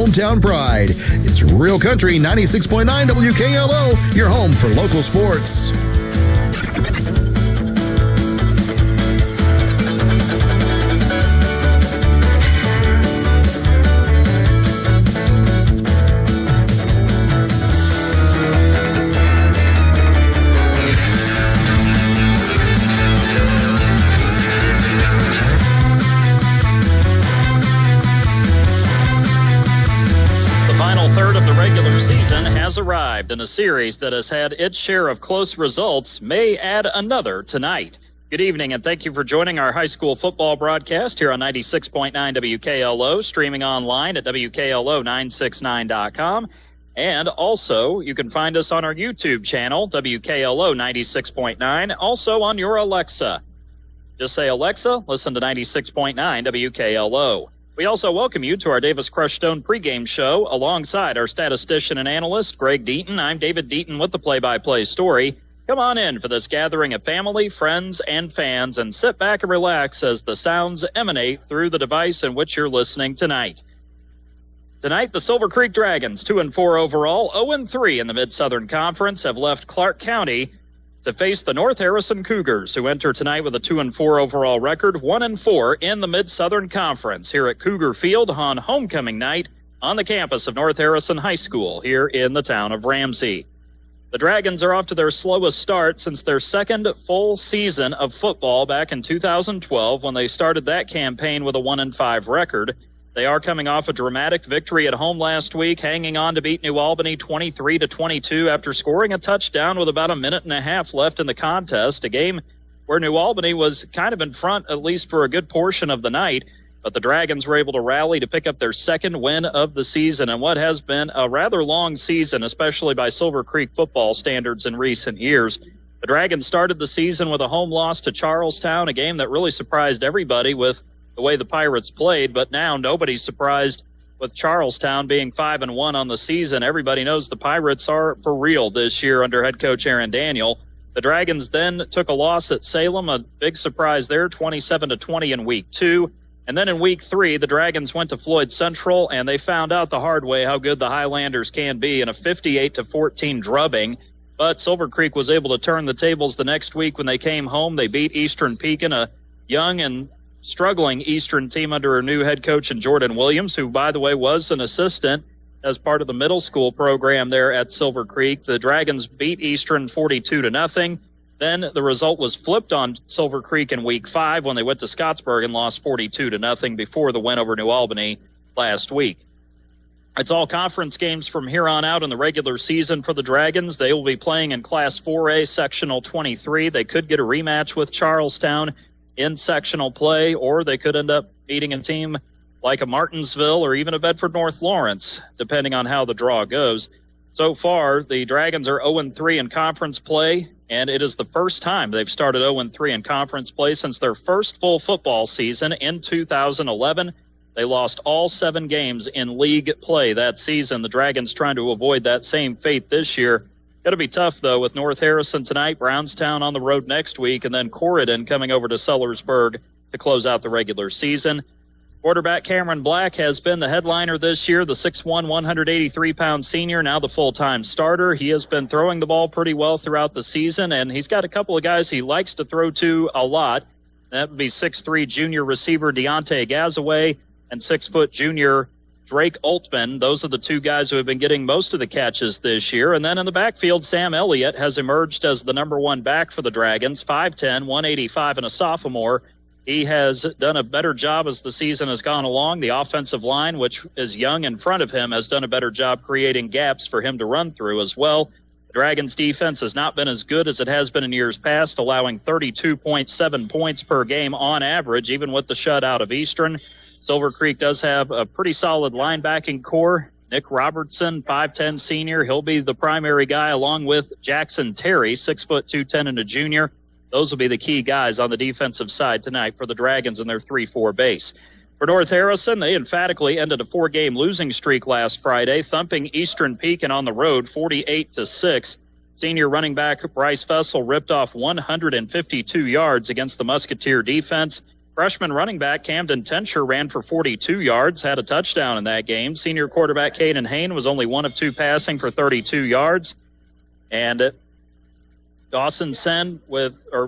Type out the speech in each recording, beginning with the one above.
hometown pride. It's Real Country 96.9 WKLO, your home for local sports. Has arrived, in a series that has had its share of close results may add another tonight. Good evening, and thank you for joining our high school football broadcast here on 96.9 WKLO, streaming online at WKLO969.com. And also, you can find us on our YouTube channel, WKLO 96.9, also on your Alexa. Just say, Alexa, listen to 96.9 WKLO. We also welcome you to our Davis Crush Stone pregame show alongside our statistician and analyst, Greg Deaton. I'm David Deaton with the play-by-play story. Come on in for this gathering of family, friends, and fans, and sit back and relax as the sounds emanate through the device in which you're listening tonight. Tonight, the Silver Creek Dragons, 2-4 overall, 0-3 in the Mid-Southern Conference, have left Clark County to face the North Harrison Cougars, who enter tonight with a 2-4 overall record, 1-4 in the Mid-Southern Conference here at Cougar Field on homecoming night on the campus of North Harrison High School here in the town of Ramsey. The Dragons are off to their slowest start since their second full season of football back in 2012 when they started that campaign with a 1-5 record. They are coming off a dramatic victory at home last week, hanging on to beat New Albany 23-22 after scoring a touchdown with about a minute and a half left in the contest, a game where New Albany was kind of in front at least for a good portion of the night, but the Dragons were able to rally to pick up their second win of the season in what has been a rather long season, especially by Silver Creek football standards in recent years. The Dragons started the season with a home loss to Charlestown, a game that really surprised everybody with the way the Pirates played, but now nobody's surprised with Charlestown being 5-1 on the season. Everybody knows the Pirates are for real this year under head coach Aaron Daniel. The Dragons then took a loss at Salem, a big surprise there, 27-20 in week 2. And then in week 3, the Dragons went to Floyd Central, and they found out the hard way how good the Highlanders can be in a 58-14 drubbing. But Silver Creek was able to turn the tables the next week when they came home. They beat Eastern Pekin, a young and struggling Eastern team under a new head coach in Jordan Williams, who, by the way, was an assistant as part of the middle school program there at Silver Creek. The Dragons beat Eastern 42-0. Then the result was flipped on Silver Creek in week 5 when they went to Scottsburg and lost 42-0 before the win over New Albany last week. It's all conference games from here on out in the regular season for the Dragons. They will be playing in Class 4A Sectional 23. They could get a rematch with Charlestown in sectional play, or they could end up meeting a team like a Martinsville or even a Bedford North Lawrence, depending on how the draw goes. So far, the Dragons are 0-3 in conference play, and it is the first time they've started 0-3 in conference play since their first full football season in 2011. They lost all 7 games in league play that season. The Dragons trying to avoid that same fate this year. Going to be tough, though, with North Harrison tonight, Brownstown on the road next week, and then Corydon coming over to Sellersburg to close out the regular season. Quarterback Cameron Black has been the headliner this year, the 6'1", 183-pound senior, now the full-time starter. He has been throwing the ball pretty well throughout the season, and he's got a couple of guys he likes to throw to a lot. That would be 6'3" junior receiver Deontay Gazaway and 6' junior Drake Altman. Those are the two guys who have been getting most of the catches this year. And then in the backfield, Sam Elliott has emerged as the number one back for the Dragons, 5'10", 185, and a sophomore. He has done a better job as the season has gone along. The offensive line, which is young in front of him, has done a better job creating gaps for him to run through as well. The Dragons' defense has not been as good as it has been in years past, allowing 32.7 points per game on average, even with the shutout of Eastern. Silver Creek does have a pretty solid linebacking core. Nick Robertson, 5'10 senior. He'll be the primary guy along with Jackson Terry, 6'2", 210 and a junior. Those will be the key guys on the defensive side tonight for the Dragons in their 3-4 base. For North Harrison, they emphatically ended a 4-game losing streak last Friday, thumping Eastern Pekin on the road 48-6. Senior running back Bryce Fessel ripped off 152 yards against the Musketeer defense. Freshman running back Camden Tencher ran for 42 yards, had a touchdown in that game. Senior quarterback Caden Hain was only 1 of 2 passing for 32 yards. And Dawson Sen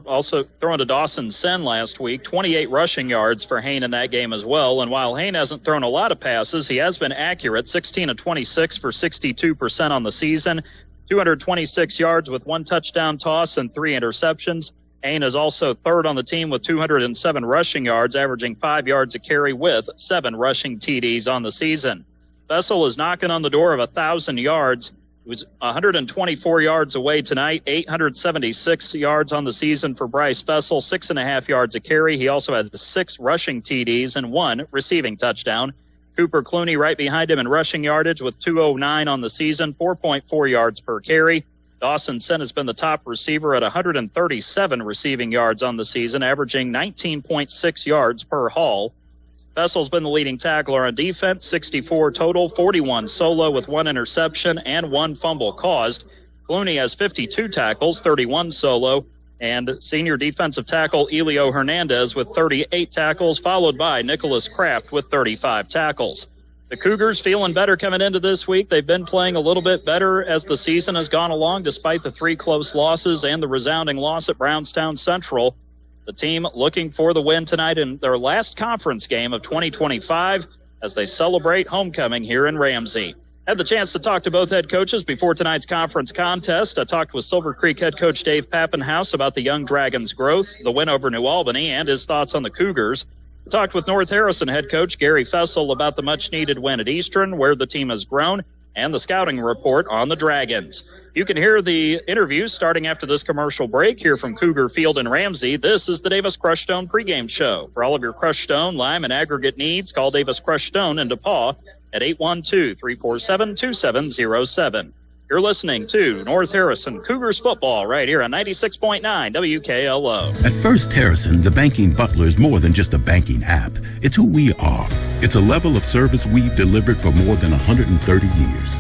also throwing to Dawson Sen last week, 28 rushing yards for Hain in that game as well. And while Hain hasn't thrown a lot of passes, he has been accurate, 16 of 26 for 62% on the season, 226 yards with 1 touchdown toss and 3 interceptions. Hain is also third on the team with 207 rushing yards, averaging 5 yards a carry with 7 rushing TDs on the season. Vessel is knocking on the door of 1,000 yards. He was 124 yards away tonight, 876 yards on the season for Bryce Vessel, 6.5 yards a carry. He also had 6 rushing TDs and 1 receiving touchdown. Cooper Clooney right behind him in rushing yardage with 209 on the season, 4.4 yards per carry. Dawson Sen has been the top receiver at 137 receiving yards on the season, averaging 19.6 yards per haul. Vessel's been the leading tackler on defense, 64 total, 41 solo with 1 interception and 1 fumble caused. Clooney has 52 tackles, 31 solo, and senior defensive tackle Elio Hernandez with 38 tackles, followed by Nicholas Kraft with 35 tackles. The Cougars feeling better coming into this week. They've been playing a little bit better as the season has gone along, despite the 3 close losses and the resounding loss at Brownstown Central. The team looking for the win tonight in their last conference game of 2025 as they celebrate homecoming here in Ramsey. Had the chance to talk to both head coaches before tonight's conference contest. I talked with Silver Creek head coach Dave Pappenhouse about the Young Dragons' growth, the win over New Albany, and his thoughts on the Cougars. Talked with North Harrison head coach Gary Fessel about the much-needed win at Eastern, where the team has grown, and the scouting report on the Dragons. You can hear the interviews starting after this commercial break here from Cougar Field in Ramsey. This is the Davis Crush Stone pregame show. For all of your crushed stone, lime, and aggregate needs, call Davis Crush Stone in DePaul at 812-347-2707. You're listening to North Harrison Cougars football right here on 96.9 WKLO. At First Harrison, the banking butler is more than just a banking app. It's who we are. It's a level of service we've delivered for more than 130 years.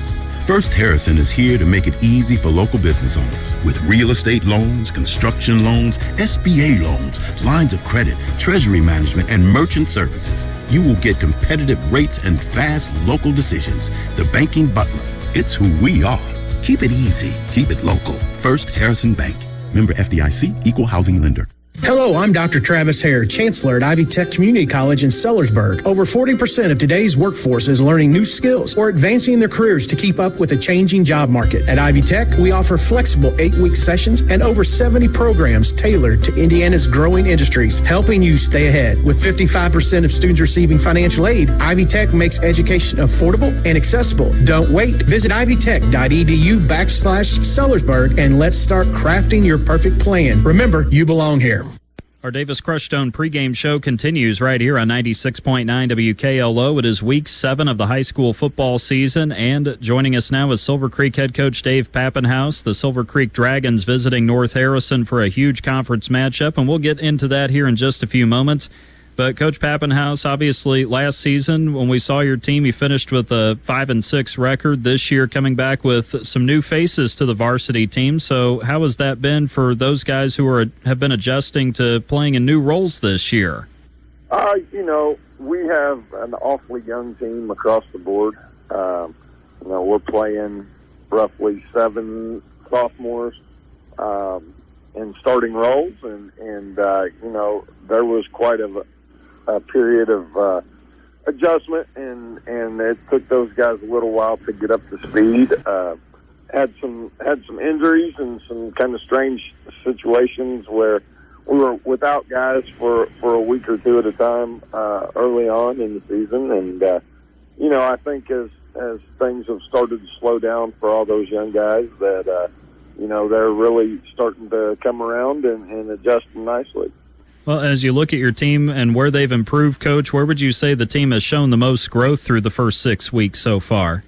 First Harrison is here to make it easy for local business owners with real estate loans, construction loans, SBA loans, lines of credit, treasury management, and merchant services. You will get competitive rates and fast local decisions. The banking butler. It's who we are. Keep it easy. Keep it local. First Harrison Bank. Member FDIC, Equal Housing Lender. Hello, I'm Dr. Travis Hare, Chancellor at Ivy Tech Community College in Sellersburg. Over 40% of today's workforce is learning new skills or advancing their careers to keep up with the changing job market. At Ivy Tech, we offer flexible 8-week sessions and over 70 programs tailored to Indiana's growing industries, helping you stay ahead. With 55% of students receiving financial aid, Ivy Tech makes education affordable and accessible. Don't wait. Visit ivytech.edu/Sellersburg and let's start crafting your perfect plan. Remember, you belong here. Our Davis Crush Stone pregame show continues right here on 96.9 WKLO. It is week 7 of the high school football season, and joining us now is Silver Creek head coach Dave Pappenhouse. The Silver Creek Dragons visiting North Harrison for a huge conference matchup, and we'll get into that here in just a few moments. But Coach Pappenhouse, obviously last season when we saw your team, you finished with a 5-6 record. This year coming back with some new faces to the varsity team. So how has that been for those guys who have been adjusting to playing in new roles this year? We have an awfully young team across the board. We're playing roughly 7 sophomores in starting roles, and there was quite a period of adjustment, and it took those guys a little while to get up to speed. Had some injuries and some kind of strange situations where we were without guys for a week or two at a time early on in the season, and I think as things have started to slow down for all those young guys, that they're really starting to come around and adjust nicely. Well, as you look at your team and where they've improved, Coach, where would you say the team has shown the most growth through the first 6 weeks so far?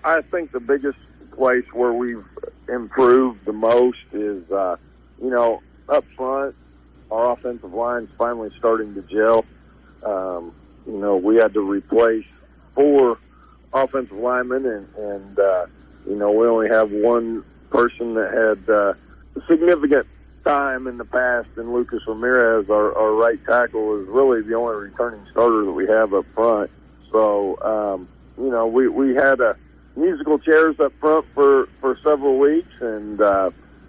I think the biggest place where we've improved the most is, up front, our offensive line's finally starting to gel. We had to replace 4 offensive linemen, and we only have one person that had significant time in the past, and Lucas Ramirez, our right tackle, is really the only returning starter that we have up front. So, we had musical chairs up front for several weeks, and,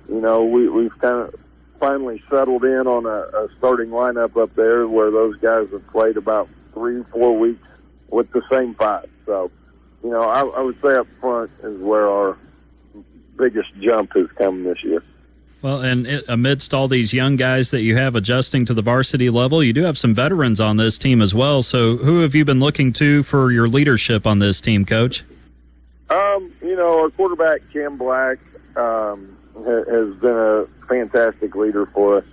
we've kind of finally settled in on a starting lineup up there where those guys have played about 3-4 weeks with the same five. So, I would say up front is where our biggest jump has come this year. Well, and amidst all these young guys that you have adjusting to the varsity level, you do have some veterans on this team as well. So who have you been looking to for your leadership on this team, Coach? Our quarterback, Cam Black, has been a fantastic leader for us.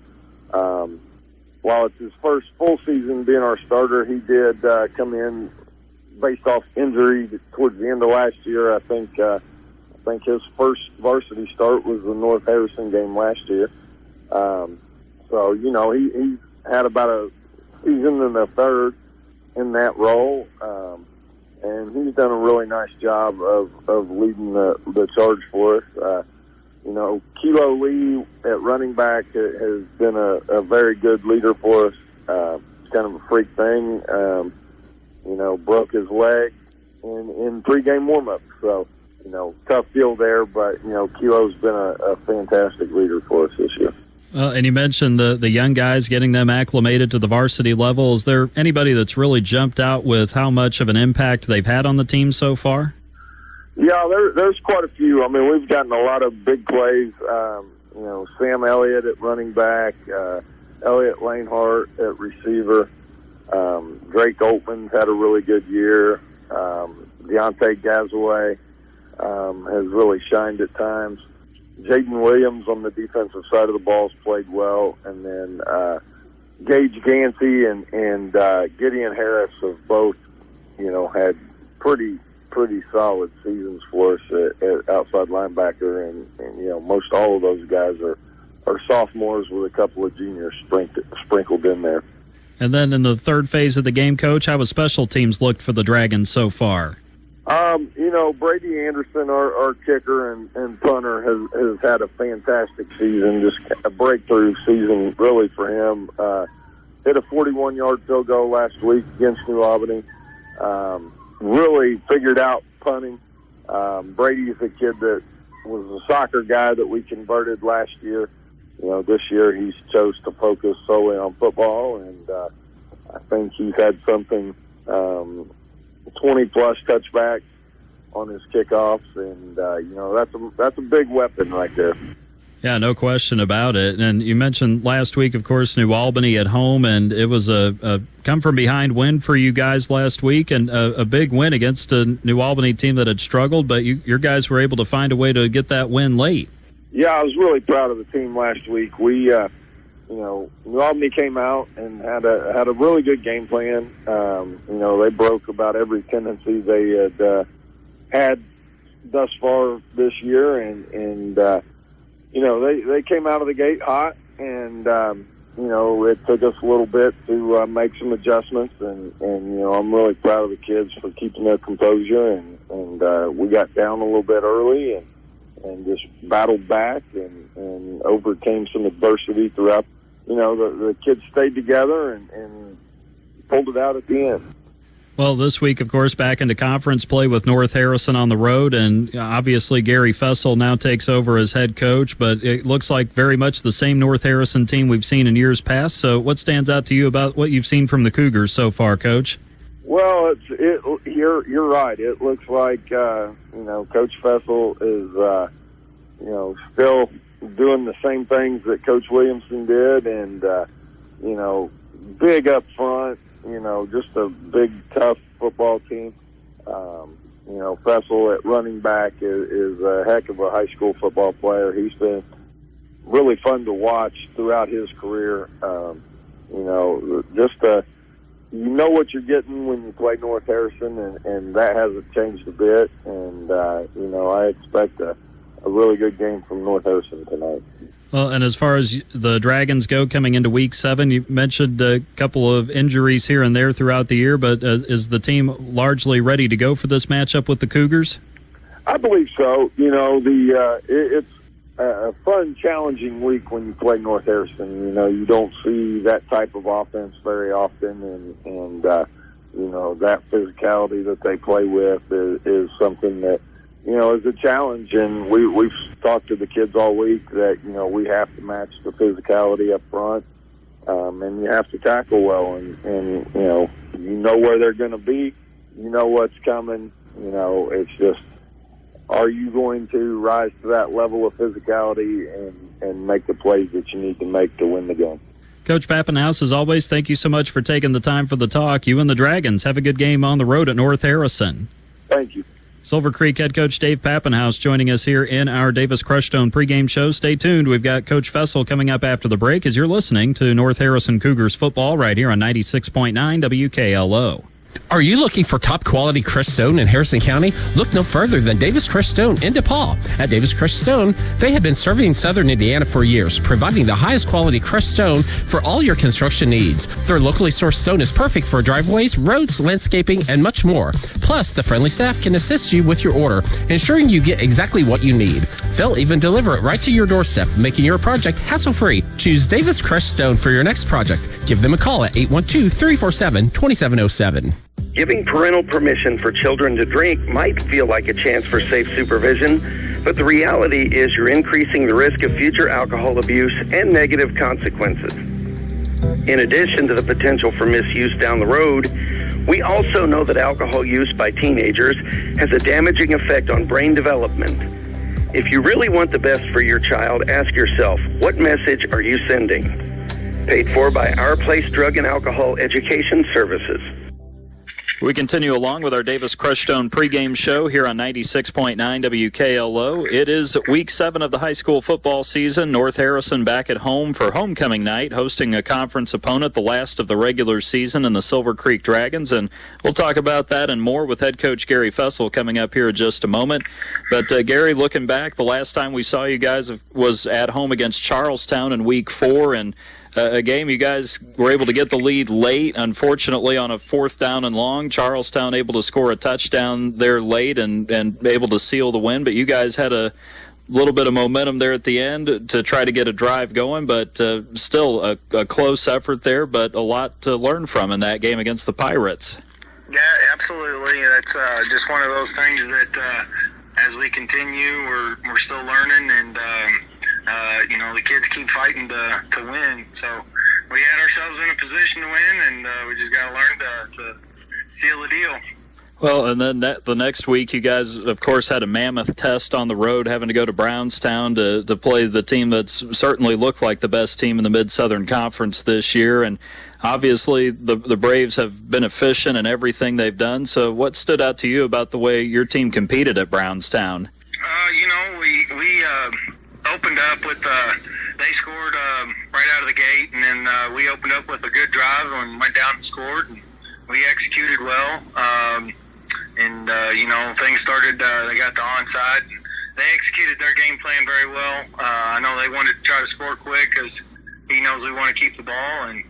While it's his first full season being our starter, he did come in based off injury towards the end of last year. I think his first varsity start was the North Harrison game last year. He's had about a season and a third in that role, and he's done a really nice job of leading the charge for us. Kilo Lee at running back has been a very good leader for us. It's kind of a freak thing. Broke his leg in pregame warm-up. So, tough deal there, but, Kilo's been a fantastic leader for us this year. And you mentioned the young guys, getting them acclimated to the varsity level. Is there anybody that's really jumped out with how much of an impact they've had on the team so far? Yeah, there's quite a few. I mean, we've gotten a lot of big plays. Sam Elliott at running back, Elliott Lanehart at receiver. Drake Altman's had a really good year. Deontay Gazaway has really shined at times. Jaden Williams on the defensive side of the ball has played well. And then Gage Gansey and Gideon Harris have both, had pretty solid seasons for us at outside linebacker, and most all of those guys are sophomores with a couple of juniors sprinkled in there. And then in the third phase of the game, Coach, how has special teams looked for the Dragons so far? Brady Anderson, our kicker and punter, has had a fantastic season, just a breakthrough season really for him. Hit a 41-yard field goal last week against New Albany. Really figured out punting. Brady's a kid that was a soccer guy that we converted last year. This year he's chose to focus solely on football, and I think he's had something 20-plus touchbacks on his kickoffs, and that's a big weapon right there. Yeah, no question about it. And you mentioned last week, of course, New Albany at home, and it was a come-from-behind win for you guys last week, and a big win against a New Albany team that had struggled, but your guys were able to find a way to get that win late. Yeah, I was really proud of the team last week. We, New Albany came out and had a really good game plan. They broke about every tendency they had thus far this year, and they came out of the gate hot, and it took us a little bit to make some adjustments, and I'm really proud of the kids for keeping their composure, and we got down a little bit early and just battled back and overcame some adversity throughout. The kids stayed together and pulled it out at the end. Well, this week, of course, back into conference play with North Harrison on the road, and obviously Gary Fessel now takes over as head coach, but it looks like very much the same North Harrison team we've seen in years past. So what stands out to you about what you've seen from the Cougars so far, Coach? Well, you're right. It looks like, Coach Fessel is, still doing the same things that Coach Williamson did, and, big up front. Just a big, tough football team. Fessel at running back is a heck of a high school football player. He's been really fun to watch throughout his career. You know what you're getting when you play North Harrison, and that hasn't changed a bit. And, I expect a really good game from North Harrison tonight. Well, and as far as the Dragons go coming into Week 7, you mentioned a couple of injuries here and there throughout the year, but is the team largely ready to go for this matchup with the Cougars? I believe so. It's a fun, challenging week when you play North Harrison. You know, you don't see that type of offense very often, and you know, that physicality that they play with is something that, you know, is a challenge. And we've talked to the kids all week that, you know, we have to match the physicality up front, and you have to tackle well, and you know where they're going to be, you know what's coming. You know, it's just, are you going to rise to that level of physicality and make the plays that you need to make to win the game? Coach Pappenhouse, as always, thank you so much for taking the time for the talk. You and the Dragons have a good game on the road at North Harrison. Thank you. Silver Creek head coach Dave Pappenhouse joining us here in our Davis Crushstone pregame show. Stay tuned. We've got Coach Fessel coming up after the break as you're listening to North Harrison Cougars football right here on 96.9 WKLO. Are you looking for top quality crushed stone in Harrison County? Look no further than Davis Crushed Stone in DePaul. At Davis Crushed Stone, they have been serving southern Indiana for years, providing the highest quality crushed stone for all your construction needs. Their locally sourced stone is perfect for driveways, roads, landscaping, and much more. Plus, the friendly staff can assist you with your order, ensuring you get exactly what you need. They'll even deliver it right to your doorstep, making your project hassle-free. Choose Davis Crushed Stone for your next project. Give them a call at 812-347-2707. Giving parental permission for children to drink might feel like a chance for safe supervision, but the reality is you're increasing the risk of future alcohol abuse and negative consequences. In addition to the potential for misuse down the road, we also know that alcohol use by teenagers has a damaging effect on brain development. If you really want the best for your child, ask yourself, what message are you sending? Paid for by Our Place Drug and Alcohol Education Services. We continue along with our Davis Crushstone pregame show here on 96.9 WKLO. It is week 7 of the high school football season. North Harrison back at home for homecoming night, hosting a conference opponent, the last of the regular season, in the Silver Creek Dragons. And we'll talk about that and more with head coach Gary Fessel coming up here in just a moment. But Gary, looking back, the last time we saw you guys was at home against Charlestown in week 4, and a game you guys were able to get the lead late, unfortunately, on a 4th down and long. Charlestown able to score a touchdown there late and able to seal the win. But you guys had a little bit of momentum there at the end to try to get a drive going, but still a close effort there, but a lot to learn from in that game against the Pirates. Yeah, absolutely. That's just one of those things that as we continue, we're still learning, and you know, the kids keep fighting to win. So we had ourselves in a position to win, and we just got to learn to seal the deal. Well, and then the next week, you guys, of course, had a mammoth test on the road, having to go to Brownstown to play the team that's certainly looked like the best team in the Mid-Southern Conference this year. And obviously, the Braves have been efficient in everything they've done. So what stood out to you about the way your team competed at Brownstown? You know, we opened up with they scored right out of the gate, and then we opened up with a good drive and went down and scored, and we executed well, and you know, things started, they got the onside. They executed their game plan very well. I know they wanted to try to score quick because he knows we want to keep the ball and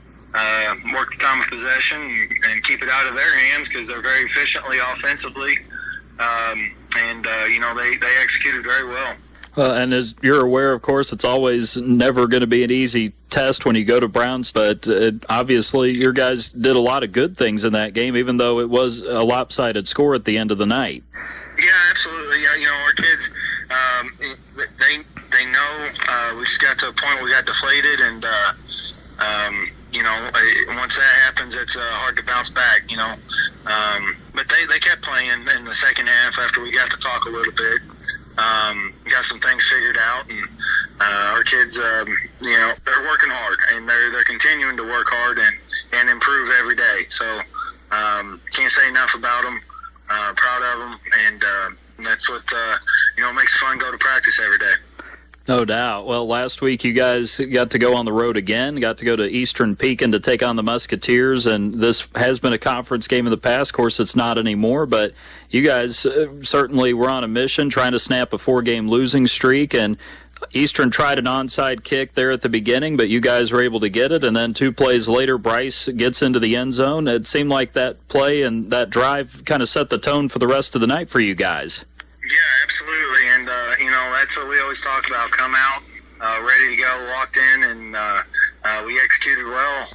work the time of possession and keep it out of their hands because they're very efficiently offensively, and you know, they executed very well. And as you're aware, of course, it's always never going to be an easy test when you go to Browns, but obviously your guys did a lot of good things in that game, even though it was a lopsided score at the end of the night. Yeah, absolutely. Yeah, you know, our kids, they know we just got to a point where we got deflated, and you know, once that happens, it's hard to bounce back, you know. But they kept playing in the second half after we got to talk a little bit. Got some things figured out, and our kids, you know, they're working hard, and they're continuing to work hard and improve every day. So can't say enough about them. Proud of them, and that's what you know, makes it fun to go to practice every day. No doubt. Well, last week you guys got to go on the road again, got to go to Eastern Pekin to take on the Musketeers, and this has been a conference game in the past. Of course, it's not anymore, but you guys certainly were on a mission trying to snap a 4-game losing streak, and Eastern tried an onside kick there at the beginning, but you guys were able to get it, and then 2 plays later, Bryce gets into the end zone. It seemed like that play and that drive kind of set the tone for the rest of the night for you guys. Yeah, absolutely. And, that's what we always talk about. Come out ready to go, walked in, and we executed well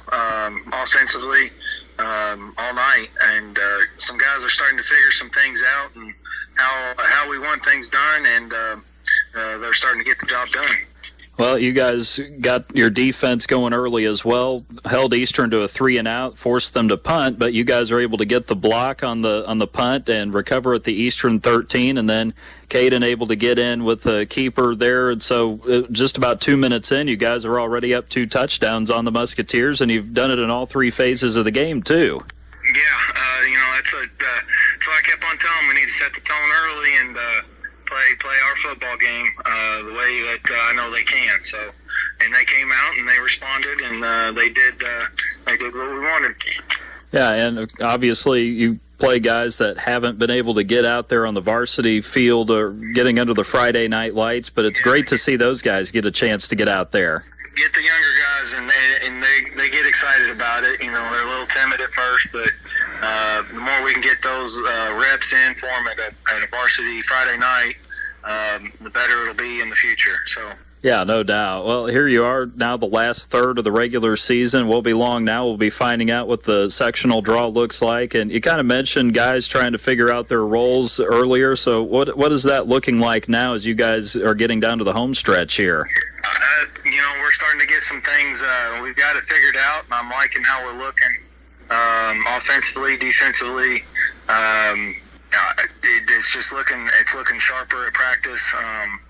offensively all night. And some guys are starting to figure some things out and how we want things done, and they're starting to get the job done. Well, you guys got your defense going early as well, held Eastern to a 3-and-out, forced them to punt, but you guys are able to get the block on the punt and recover at the Eastern 13, and then Caden able to get in with the keeper there. And so just about 2 minutes in, you guys are already up 2 touchdowns on the Musketeers, and you've done it in all 3 phases of the game, too. Yeah, that's what I kept on telling them. We need to set the tone early and play our football game the way that I know they can. So, and they came out and they responded, and they did what we wanted. Yeah, and obviously you play guys that haven't been able to get out there on the varsity field or getting under the Friday night lights, but it's great to see those guys get a chance to get out there. Get the younger guys, and they get excited about it. They're a little timid at first, but the more we can get those reps in for them at a varsity Friday night, the better it'll be in the future. So. Yeah, no doubt. Well, here you are now, the last third of the regular season. Won't be long now. We'll be finding out what the sectional draw looks like. And you kind of mentioned guys trying to figure out their roles earlier. So what is that looking like now as you guys are getting down to the home stretch here? We're starting to get some things. We've got it figured out, and I'm liking how we're looking offensively, defensively. It's just looking sharper at practice.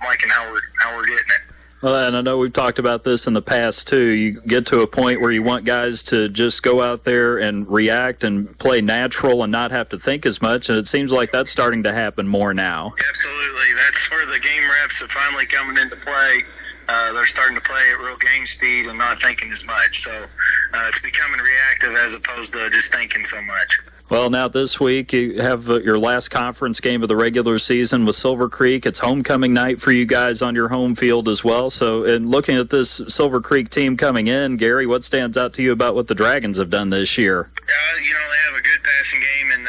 Liking how we're getting it. Well, and I know we've talked about this in the past, too. You get to a point where you want guys to just go out there and react and play natural and not have to think as much, and it seems like that's starting to happen more now. Absolutely. That's where the game reps are finally coming into play. They're starting to play at real game speed and not thinking as much. So it's becoming reactive as opposed to just thinking so much. Well, now this week you have your last conference game of the regular season with Silver Creek. It's homecoming night for you guys on your home field as well. So in looking at this Silver Creek team coming in, Gary, what stands out to you about what the Dragons have done this year? They have a good passing game, and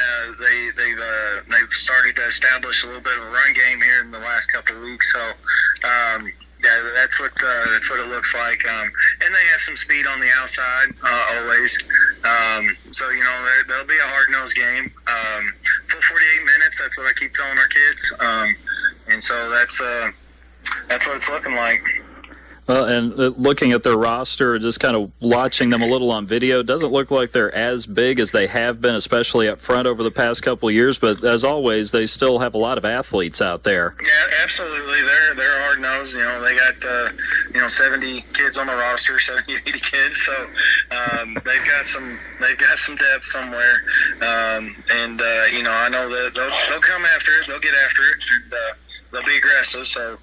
they've started to establish a little bit of a run game here in the last couple of weeks. So, that's what it looks like. And they have some speed on the outside always. So there'll be a hard-nosed game. Full 48 minutes. That's what I keep telling our kids. And so that's what it's looking like. Well, and looking at their roster, just kind of watching them a little on video, it doesn't look like they're as big as they have been, especially up front over the past couple of years. But as always, they still have a lot of athletes out there. Yeah, absolutely. They're hard nosed. They got 70 kids on the roster, 70, 80 kids. So they've got some depth somewhere. I know that they'll come after it. They'll get after it, and they'll be aggressive. So.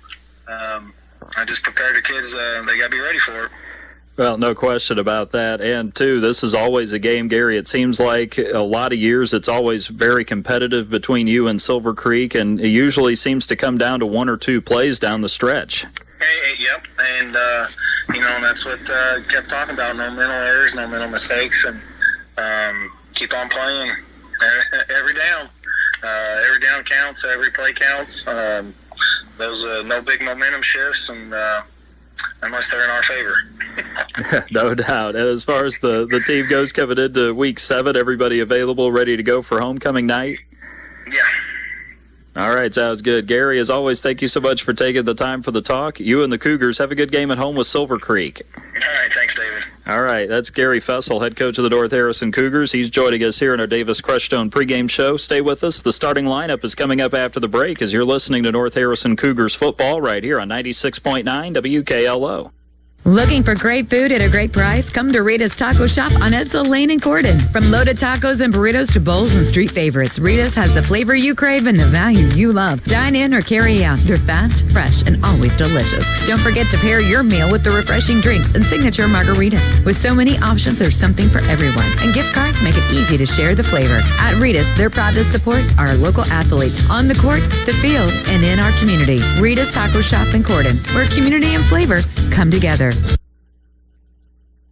I just prepare the kids. They got to be ready for it. Well, no question about that. And, too, this is always a game, Gary. It seems like a lot of years it's always very competitive between you and Silver Creek, and it usually seems to come down to 1 or 2 plays down the stretch. Yep. And, that's what kept talking about. No mental errors, no mental mistakes, and keep on playing every down. Every down counts. Every play counts. Those no big momentum shifts, and unless they're in our favor. No doubt. And as far as the team goes coming into Week 7, everybody available, ready to go for homecoming night? Yeah. All right, sounds good. Gary, as always, thank you so much for taking the time for the talk. You and the Cougars have a good game at home with Silver Creek. All right, thanks, David. All right, that's Gary Fessel, head coach of the North Harrison Cougars. He's joining us here in our Davis Crushstone pregame show. Stay with us. The starting lineup is coming up after the break as you're listening to North Harrison Cougars football right here on 96.9 WKLO. Looking for great food at a great price? Come to Rita's Taco Shop on Edsel Lane in Corden. From loaded tacos and burritos to bowls and street favorites, Rita's has the flavor you crave and the value you love. Dine in or carry out. They're fast, fresh, and always delicious. Don't forget to pair your meal with the refreshing drinks and signature margaritas. With so many options, there's something for everyone. And gift cards make it easy to share the flavor. At Rita's, they're proud to support our local athletes on the court, the field, and in our community. Rita's Taco Shop in Corden, where community and flavor come together.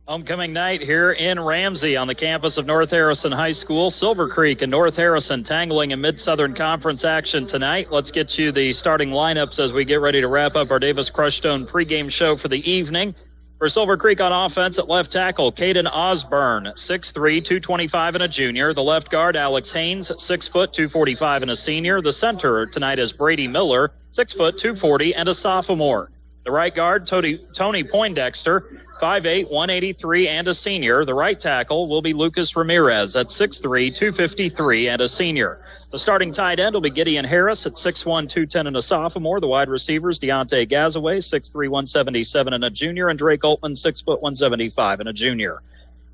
Homecoming night here in Ramsey on the campus of North Harrison High School. Silver Creek and North Harrison tangling in Mid-Southern Conference action tonight. Let's get you the starting lineups as we get ready to wrap up our Davis Crushstone pregame show for the evening. For Silver Creek on offense at left tackle, Caden Osborne, 6'3", 225 and a junior. The left guard, Alex Haynes, 6 foot, 245 and a senior. The center tonight is Brady Miller, 6 foot, 240 and a sophomore. The right guard, Tony Poindexter, 5'8", 183 and a senior. The right tackle will be Lucas Ramirez at 6'3", 253 and a senior. The starting tight end will be Gideon Harris at 6'1", 210 and a sophomore. The wide receivers, Deontay Gazaway, 6'3", 177 and a junior, and Drake Altman, 6 foot, 175 and a junior.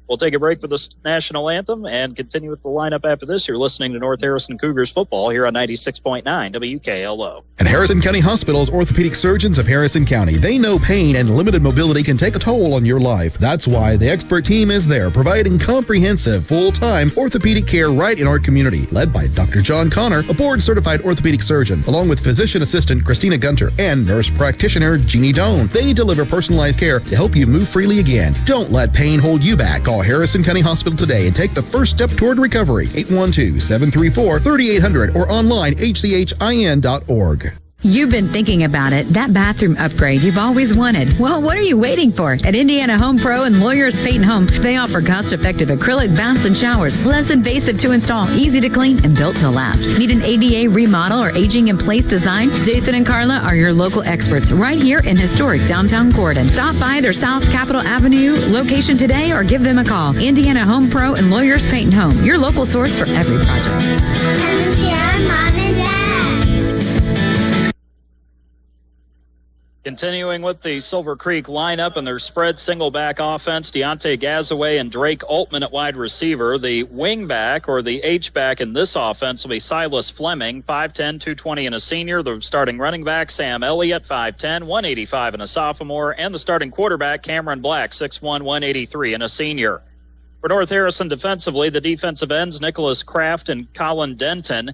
We'll take a break for the national anthem and continue with the lineup after this. You're listening to North Harrison Cougars football here on 96.9 WKLO. At Harrison County Hospital's orthopedic surgeons of Harrison County, they know pain and limited mobility can take a toll on your life. That's why the expert team is there, providing comprehensive, full-time orthopedic care right in our community. Led by Dr. John Connor, a board-certified orthopedic surgeon, along with physician assistant Christina Gunter and nurse practitioner Jeannie Doan. They deliver personalized care to help you move freely again. Don't let pain hold you back. Call Harrison County Hospital today and take the first step toward recovery. 812-734-3800 or online hchin.org. You've been thinking about it, that bathroom upgrade you've always wanted. Well, what are you waiting for? At Indiana Home Pro and Lawyers Paint Home, they offer cost-effective acrylic baths and showers, less invasive to install, easy to clean, and built to last. Need an ADA remodel or aging-in-place design? Jason and Carla are your local experts right here in historic downtown Gordon. Stop by their South Capitol Avenue location today or give them a call. Indiana Home Pro and Lawyers Paint Home, your local source for every project. Come see our mom and dad. Continuing with the Silver Creek lineup and their spread single-back offense, Deontay Gazaway and Drake Altman at wide receiver. The wing-back or the H-back in this offense will be Silas Fleming, 5'10", 220 and a senior. The starting running back, Sam Elliott, 5'10", 185 and a sophomore. And the starting quarterback, Cameron Black, 6'1", 183 and a senior. For North Harrison defensively, the defensive ends, Nicholas Kraft and Colin Denton.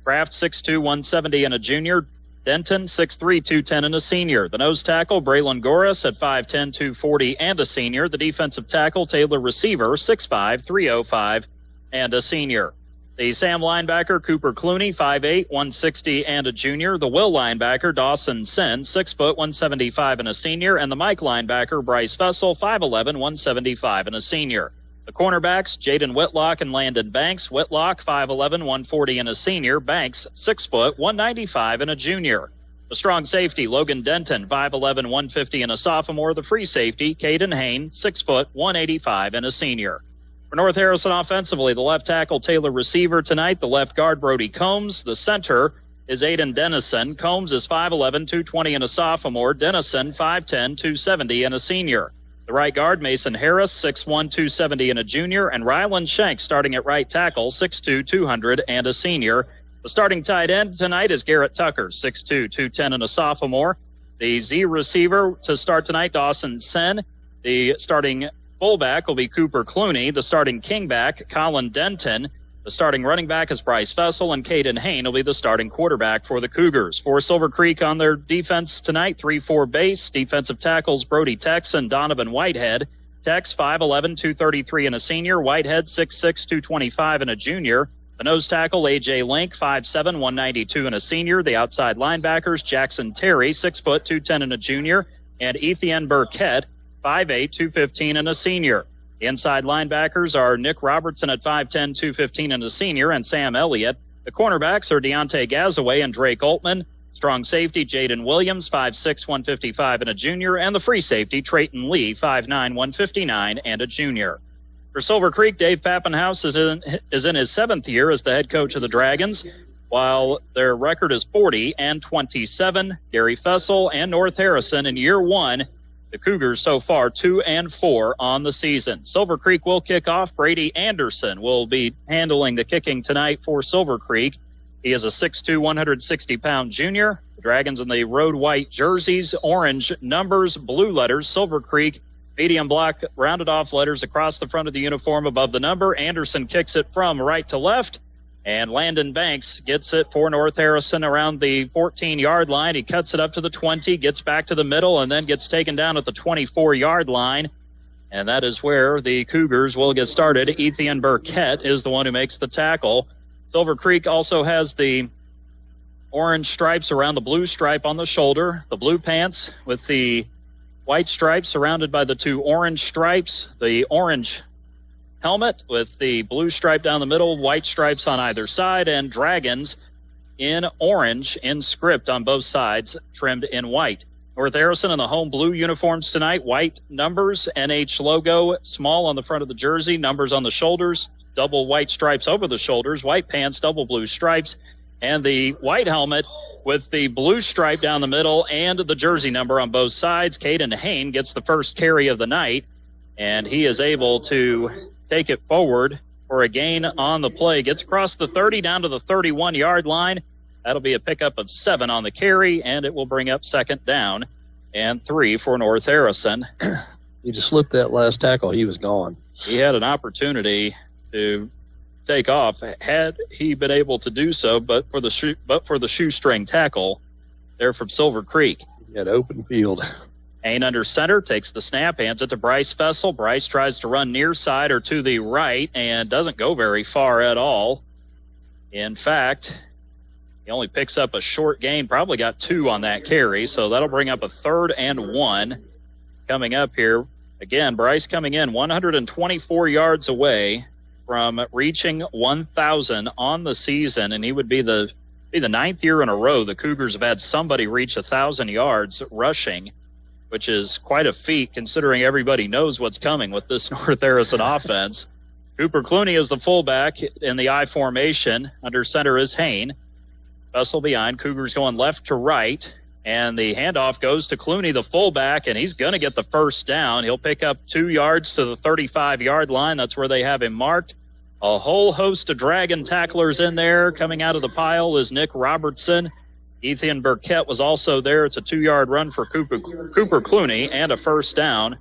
Kraft, 6'2", 170 and a junior. Denton, 6'3", 210 and a senior. The nose tackle, Braylon Goris at 5'10", 240 and a senior. The defensive tackle, Taylor Receiver, 6'5", 305 and a senior. The Sam linebacker, Cooper Clooney, 5'8", 160 and a junior. The Will linebacker, Dawson Sen, 6 foot, 175 and a senior. And the Mike linebacker, Bryce Fessel, 5'11", 175 and a senior. The cornerbacks, Jaden Whitlock and Landon Banks. Whitlock, 5'11", 140 and a senior. Banks, 6 foot, 195 and a junior. The strong safety, Logan Denton, 5'11", 150 and a sophomore. The free safety, Caden Hain, 6 foot, 185 and a senior. For North Harrison offensively, the left tackle, Taylor Receiver tonight. The left guard, Brody Combs. The center is Aiden Dennison. Combs is 5'11", 220 and a sophomore. Dennison, 5'10", 270 and a senior. The right guard, Mason Harris, 6'1", 270 and a junior, and Rylan Shank starting at right tackle, 6'2", 200 and a senior. The starting tight end tonight is Garrett Tucker, 6'2", 210 and a sophomore. The Z receiver to start tonight, Dawson Sen. The starting fullback will be Cooper Clooney. The starting kingback, Colin Denton. The starting running back is Bryce Fessel, and Caden Hain will be the starting quarterback for the Cougars. For Silver Creek on their defense tonight, 3-4 base. Defensive tackles, Brody Tex and Donovan Whitehead. Tex, 5'11", 233 and a senior. Whitehead, 6'6", 225 and a junior. The nose tackle, A.J. Link, 5'7", 192 and a senior. The outside linebackers, Jackson Terry, 6 foot, 210 and a junior. And Etienne Burkett, 5'8", 215 and a senior. The inside linebackers are Nick Robertson at 5'10", 215 and a senior, and Sam Elliott. The cornerbacks are Deontay Gazaway and Drake Altman. Strong safety, Jaden Williams, 5'6", 155 and a junior, and the free safety, Trayton Lee, 5'9", 159 and a junior. For Silver Creek, Dave Pappenhouse is in his 7th year as the head coach of the Dragons, while their record is 40-27. Gary Fessel and North Harrison in year 1. The Cougars so far 2-4 on the season. Silver Creek will kick off. Brady Anderson will be handling the kicking tonight for Silver Creek. He is a 6'2", 160-pound junior. The Dragons in the road white jerseys, orange numbers, blue letters. Silver Creek, medium block, rounded off letters across the front of the uniform above the number. Anderson kicks it from right to left. And Landon Banks gets it for North Harrison around the 14-yard line. He cuts it up to the 20, gets back to the middle, and then gets taken down at the 24-yard line. And that is where the Cougars will get started. Ethan Burkett is the one who makes the tackle. Silver Creek also has the orange stripes around the blue stripe on the shoulder, the blue pants with the white stripes surrounded by the two orange stripes, the orange helmet with the blue stripe down the middle, white stripes on either side, and Dragons in orange in script on both sides, trimmed in white. North Harrison in the home blue uniforms tonight, white numbers, NH logo, small on the front of the jersey, numbers on the shoulders, double white stripes over the shoulders, white pants, double blue stripes, and the white helmet with the blue stripe down the middle and the jersey number on both sides. Caden Hain gets the first carry of the night, and he is able to take it forward for a gain on the play. Gets across the 30 down to the 31-yard line. That'll be a pickup of 7 on the carry, and it will bring up second down and 3 for North Harrison. He just slipped that last tackle. He was gone. He had an opportunity to take off had he been able to do so, but for the shoestring tackle there from Silver Creek. He had open field. Hain under center, takes the snap, hands it to Bryce Fessel. Bryce tries to run near side or to the right and doesn't go very far at all. In fact, he only picks up a short gain, probably got 2 on that carry, so that'll bring up a 3rd and 1 coming up here. Again, Bryce coming in 124 yards away from reaching 1,000 on the season, and he would be the 9th year in a row the Cougars have had somebody reach 1,000 yards rushing, which is quite a feat considering everybody knows what's coming with this North Harrison offense. Cooper Clooney is the fullback in the I formation. Under center is Hain. Fessel behind. Cougars going left to right. And the handoff goes to Clooney, the fullback, and he's going to get the first down. He'll pick up 2 yards to the 35-yard line. That's where they have him marked. A whole host of Dragon tacklers in there. Coming out of the pile is Nick Robertson. Ethan Burkett was also there. It's a 2-yard run for Cooper Clooney and a first down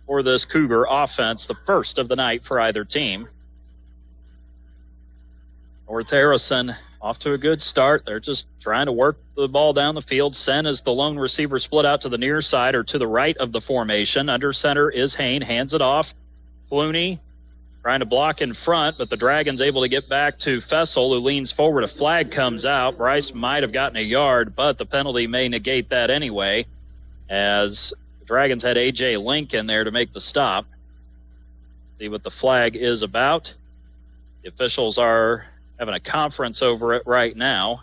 for this Cougar offense, the first of the night for either team. North Harrison off to a good start. They're just trying to work the ball down the field. Sen is the lone receiver split out to the near side or to the right of the formation. Under center is Hain, hands it off. Clooney trying to block in front, but the Dragons able to get back to Fessel, who leans forward. A flag comes out. Bryce might have gotten a yard, but the penalty may negate that anyway, as the Dragons had A.J. Link in there to make the stop. See what the flag is about. The officials are having a conference over it right now,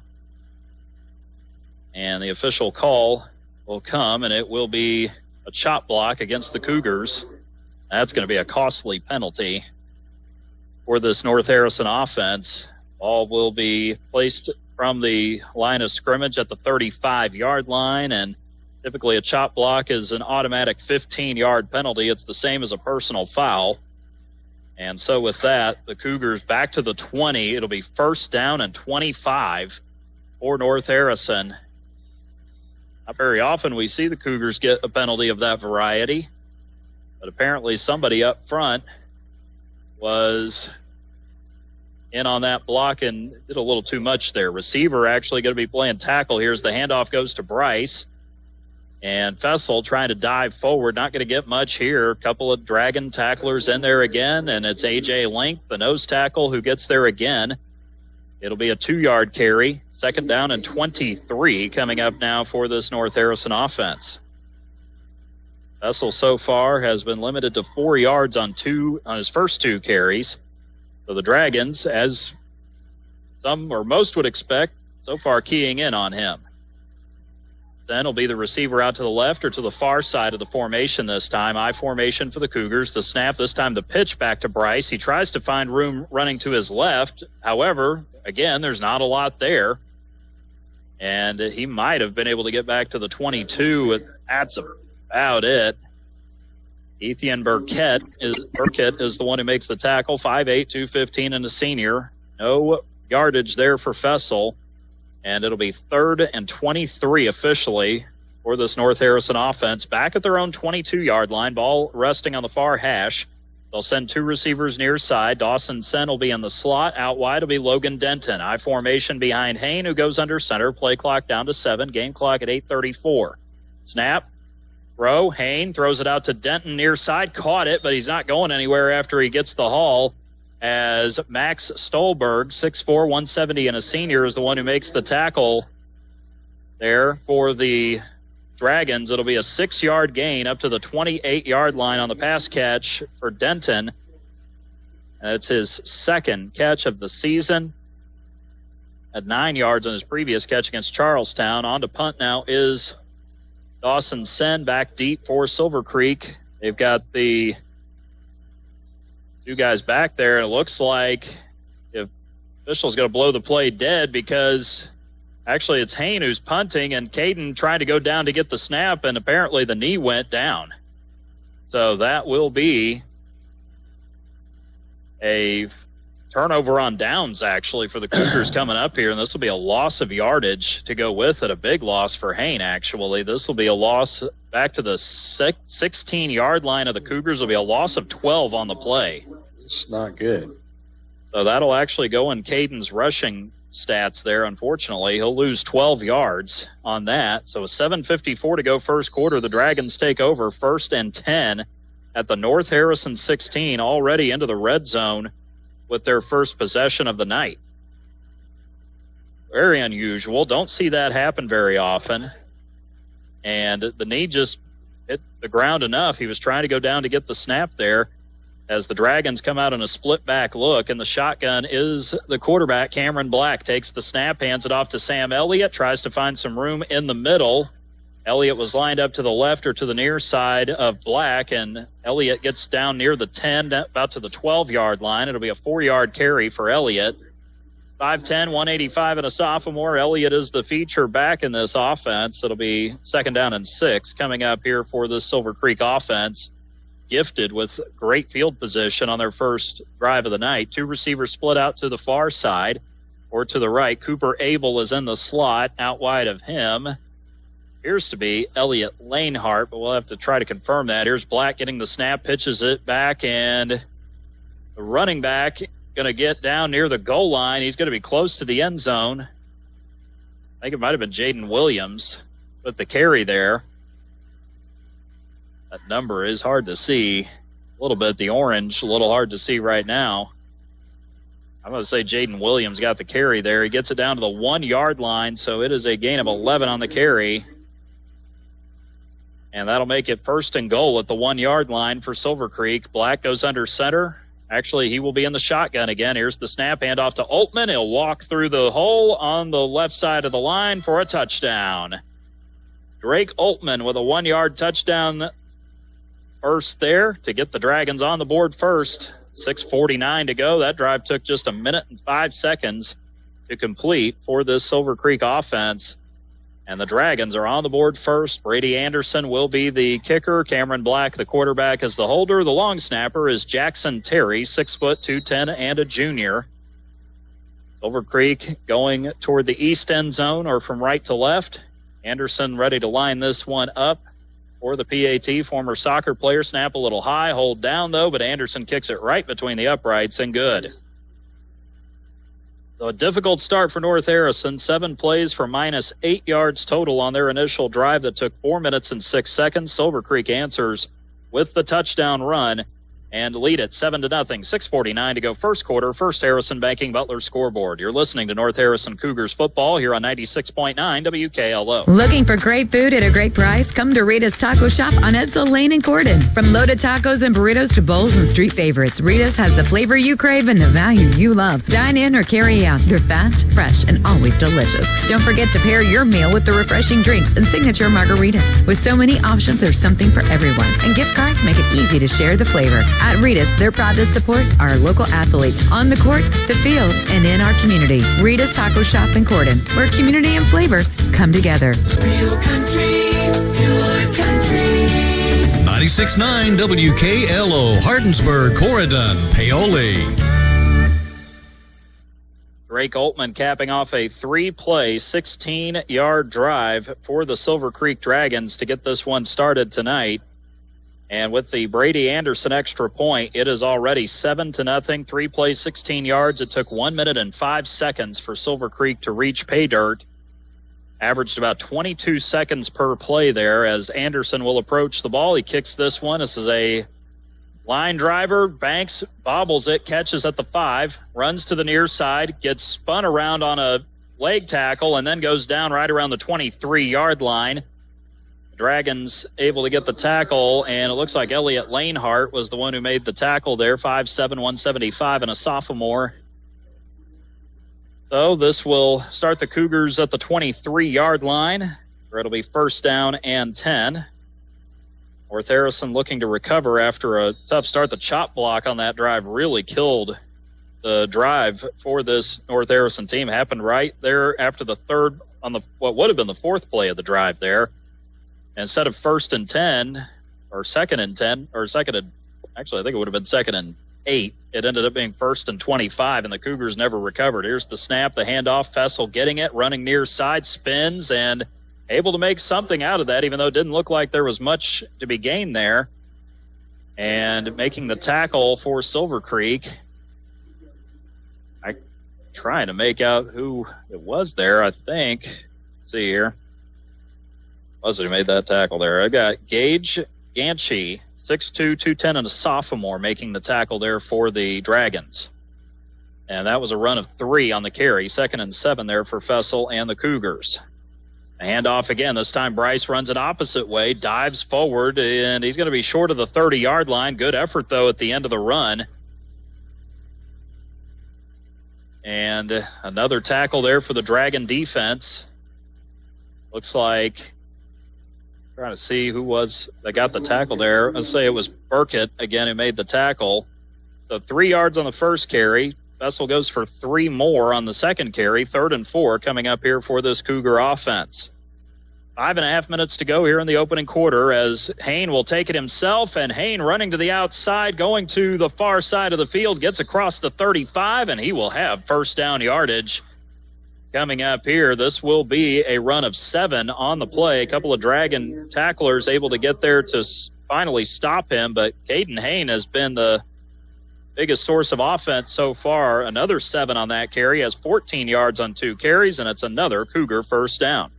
and the official call will come, and it will be a chop block against the Cougars. That's going to be a costly penalty for this North Harrison offense. Ball will be placed from the line of scrimmage at the 35-yard line, and typically a chop block is an automatic 15-yard penalty. It's the same as a personal foul. And so with that, the Cougars back to the 20. It'll be first down and 25 for North Harrison. Not very often we see the Cougars get a penalty of that variety, but apparently somebody up front was in on that block and did a little too much there. Receiver actually going to be playing tackle. Here's the handoff goes to Bryce. And Fessel trying to dive forward, not going to get much here. A couple of Dragon tacklers in there again, and it's A.J. Link, the nose tackle, who gets there again. It'll be a 2-yard carry. Second down and 23 coming up now for this North Harrison offense. Fessel so far has been limited to 4 yards on his first 2 carries. So the Dragons, as some or most would expect, so far keying in on him. Then will be the receiver out to the left or to the far side of the formation this time. I formation for the Cougars. The snap, this time the pitch back to Bryce. He tries to find room running to his left. However, again, there's not a lot there. And he might have been able to get back to the 22. That's about it. Ethan Burkett is the one who makes the tackle. 5'8", 215, and a senior. No yardage there for Fessel. And it'll be 3rd and 23 officially for this North Harrison offense. Back at their own 22-yard line. Ball resting on the far hash. They'll send 2 receivers near side. Dawson Sen will be in the slot. Out wide will be Logan Denton. I formation behind Hain, who goes under center. Play clock down to 7. Game clock at 8:34. Snap. throw. Hain throws it out to Denton near side. Caught it, but he's not going anywhere after he gets the haul, as Max Stolberg, 6'4", 170, and a senior, is the one who makes the tackle there for the Dragons. It'll be a 6-yard gain up to the 28-yard line on the pass catch for Denton. That's his second catch of the season. At 9 yards on his previous catch against Charlestown. On to punt now is Dawson Sen, back deep for Silver Creek. They've got the two guys back there, and it looks like if official's going to blow the play dead, because actually it's Hain who's punting, and Caden trying to go down to get the snap, and apparently the knee went down. So that will be a turnover on downs, actually, for the Cougars coming up here, and this will be a loss of yardage to go with it. A big loss for Hain, actually. This will be a loss back to the 16-yard line of the Cougars. Will be a loss of 12 on the play. It's not good. So that'll actually go in Caden's rushing stats there, unfortunately. He'll lose 12 yards on that. So 7:54 to go first quarter. The Dragons take over 1st and 10 at the North Harrison 16, already into the red zone with their first possession of the night. Very unusual. Don't see that happen very often. And the knee just hit the ground enough. He was trying to go down to get the snap there as the Dragons come out in a split back look, and the shotgun is the quarterback. Cameron Black takes the snap, hands it off to Sam Elliott, tries to find some room in the middle. Elliott was lined up to the left or to the near side of Black, and Elliott gets down near the 10, about to the 12-yard line. It'll be a 4-yard carry for Elliott. 5'10", 185, and a sophomore. Elliott is the feature back in this offense. It'll be 2nd down and 6 coming up here for the Silver Creek offense. Gifted with great field position on their first drive of the night. 2 receivers split out to the far side or to the right. Cooper Abel is in the slot. Out wide of him appears to be Elliott Lanehart, but we'll have to try to confirm that. Here's Black getting the snap, pitches it back, and the running back going to get down near the goal line. He's going to be close to the end zone. I think it might have been Jaden Williams with the carry there. That number is hard to see. A little bit, the orange, a little hard to see right now. I'm going to say Jaden Williams got the carry there. He gets it down to the 1-yard line, so it is a gain of 11 on the carry. And that'll make it 1st and goal at the 1-yard line for Silver Creek. Black goes under center. Actually, he will be in the shotgun again. Here's the snap, handoff to Altman. He'll walk through the hole on the left side of the line for a touchdown. Drake Altman with a 1-yard touchdown first there to get the Dragons on the board first. 6:49 to go. That drive took just 1 minute and 5 seconds to complete for this Silver Creek offense. And the Dragons are on the board first. Brady Anderson will be the kicker. Cameron Black, the quarterback, is the holder. The long snapper is Jackson Terry, 6 foot, 210, and a junior. Silver Creek going toward the east end zone or from right to left. Anderson ready to line this one up for the PAT, former soccer player. Snap a little high, hold down though, but Anderson kicks it right between the uprights and good. So a difficult start for North Harrison. 7 plays for minus 8 yards total on their initial drive that took 4 minutes and 6 seconds. Silver Creek answers with the touchdown run and lead it 7-0. 6:49 to go first quarter. First Harrison Banking Butler scoreboard. You're listening to North Harrison Cougars football here on 96.9 WKLO. Looking for great food at a great price? Come to Rita's Taco Shop on Edsel Lane and Corden. From loaded tacos and burritos to bowls and street favorites, Rita's has the flavor you crave and the value you love. Dine in or carry out. They're fast, fresh, and always delicious. Don't forget to pair your meal with the refreshing drinks and signature margaritas. With so many options, there's something for everyone. And gift cards make it easy to share the flavor. At Rita's, they're proud to support our local athletes on the court, the field, and in our community. Rita's Taco Shop in Corden, where community and flavor come together. Real country, pure country. 96.9 WKLO, Hardinsburg, Corridon, Paoli. Drake Altman capping off a 3-play, 16-yard drive for the Silver Creek Dragons to get this one started tonight. And with the Brady Anderson extra point, it is already 7-0. 3 plays, 16 yards. It took 1 minute and 5 seconds for Silver Creek to reach pay dirt averaged about 22 seconds per play there as Anderson will approach the ball. He kicks this one. This is a line driver. Banks bobbles it, catches at the 5, runs to the near side, gets spun around on a leg tackle, and then goes down right around the 23-yard line. Dragons able to get the tackle, and it looks like Elliott Lanehart was the one who made the tackle there, 5'7", 175, and a sophomore. So this will start the Cougars at the 23-yard line, where it'll be first down and 10. North Harrison looking to recover after a tough start. The chop block on that drive really killed the drive for this North Harrison team. Happened right there after the third on the what would have been the fourth play of the drive there. Instead of first and 10 or second and 10 or second and actually I think it would have been second and 8. It ended up being first and 25, and the Cougars never recovered. Here's the snap, the handoff. Fessel getting it, running near side, spins, and able to make something out of that, even though it didn't look like there was much to be gained there. And making the tackle for Silver Creek. I'm trying to make out who it was there, I think. Let's see here. Was it who made that tackle there? I got Gage Ganchi, 6'2", 210, and a sophomore making the tackle there for the Dragons. And that was a run of 3 on the carry. 2nd and 7 there for Fessel and the Cougars. A handoff again. This time Bryce runs it opposite way, dives forward, and he's going to be short of the 30-yard line. Good effort, though, at the end of the run. And another tackle there for the Dragon defense. Looks like, trying to see who was that got the tackle there. Let's say it was Burkett, again, who made the tackle. So 3 yards on the first carry. Fessel goes for 3 more on the second carry. 3rd and 4 coming up here for this Cougar offense. 5.5 minutes to go here in the opening quarter as Hain will take it himself, and Hain running to the outside, going to the far side of the field, gets across the 35, and he will have first down yardage. Coming up here, this will be a run of 7 on the play. A couple of Dragon tacklers able to get there to finally stop him, but Caden Hain has been the biggest source of offense so far. Another 7 on that carry, has 14 yards on 2 carries, and it's another Cougar first down.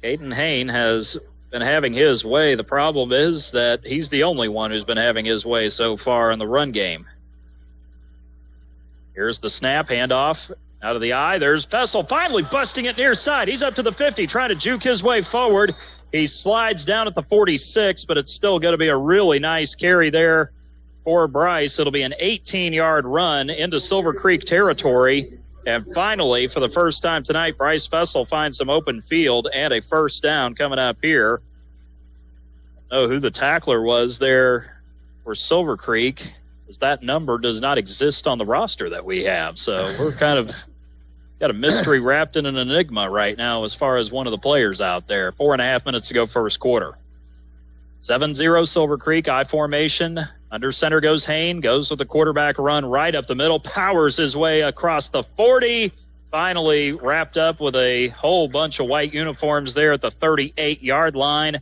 Caden Hain has been having his way. The problem is that he's the only one who's been having his way so far in the run game. Here's the snap, handoff out of the eye. There's Fessel finally busting it near side. He's up to the 50, trying to juke his way forward. He slides down at the 46, but it's still going to be a really nice carry there for Bryce. It'll be an 18-yard run into Silver Creek territory. And finally, for the first time tonight, Bryce Fessel finds some open field and a first down coming up here. I don't know who the tackler was there for Silver Creek, as that number does not exist on the roster that we have. So we're kind of got a mystery wrapped in an enigma right now as far as one of the players out there. 4.5 minutes to go first quarter. 7-0 Silver Creek, I formation. Under center goes Hain, goes with the quarterback run right up the middle, powers his way across the 40. Finally wrapped up with a whole bunch of white uniforms there at the 38-yard line.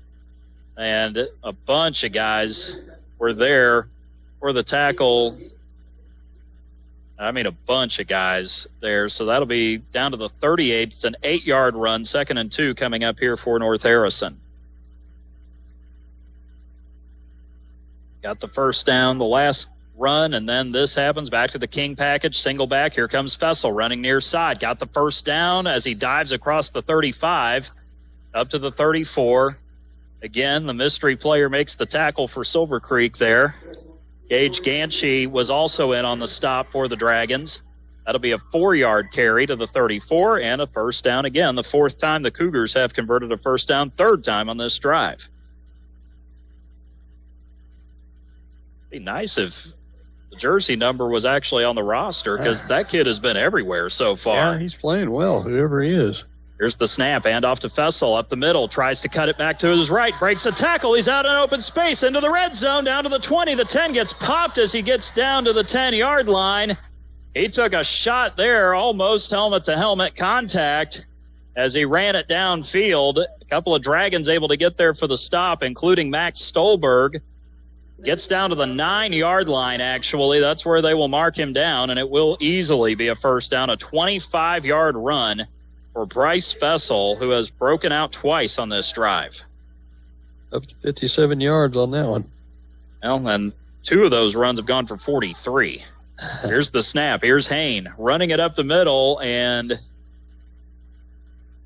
And a bunch of guys were there for the tackle. I mean, a bunch of guys there. So that'll be down to the 38th. It's an 8-yard run, 2nd and 2 coming up here for North Harrison. Got the first down, the last run, and then this happens. Back to the King package, single back. Here comes Fessel running near side. Got the first down as he dives across the 35 up to the 34. Again, the mystery player makes the tackle for Silver Creek there. Gage Ganchi was also in on the stop for the Dragons. That'll be a 4-yard carry to the 34 and a first down again. The 4th time the Cougars have converted a first down, 3rd time on this drive. Be nice if the jersey number was actually on the roster, because that kid has been everywhere so far. Yeah, he's playing well, whoever he is. Here's the snap, hand off to Fessel up the middle, tries to cut it back to his right, breaks a tackle. He's out in open space into the red zone, down to the 20. The 10 gets popped as he gets down to the 10-yard line. He took a shot there, almost helmet-to-helmet contact as he ran it downfield. A couple of Dragons able to get there for the stop, including Max Stolberg. Gets down to the 9-yard line, actually. That's where they will mark him down, and it will easily be a first down, a 25-yard run for Bryce Fessel, who has broken out twice on this drive. Up to 57 yards on that one. Well, and 2 of those runs have gone for 43. Here's the snap. Here's Hain running it up the middle, and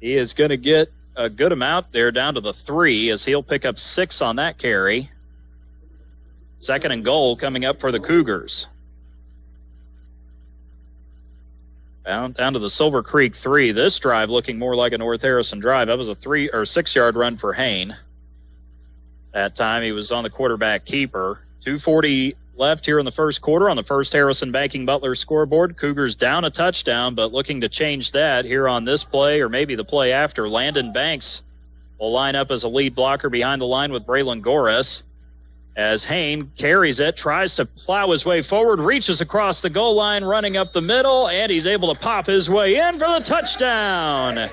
he is going to get a good amount there down to the 3 as he'll pick up 6 on that carry. 2nd and goal coming up for the Cougars. Down to the Silver Creek 3. This drive looking more like a North Harrison drive. That was a 3 or 6-yard run for Hain. That time he was on the quarterback keeper. 2:40 left here in the first quarter on the First Harrison Banking Butler scoreboard. Cougars down a touchdown, but looking to change that here on this play or maybe the play after. Landon Banks will line up as a lead blocker behind the line with Braylon Goris. As Hain carries it, tries to plow his way forward, reaches across the goal line, running up the middle, and he's able to pop his way in for the touchdown.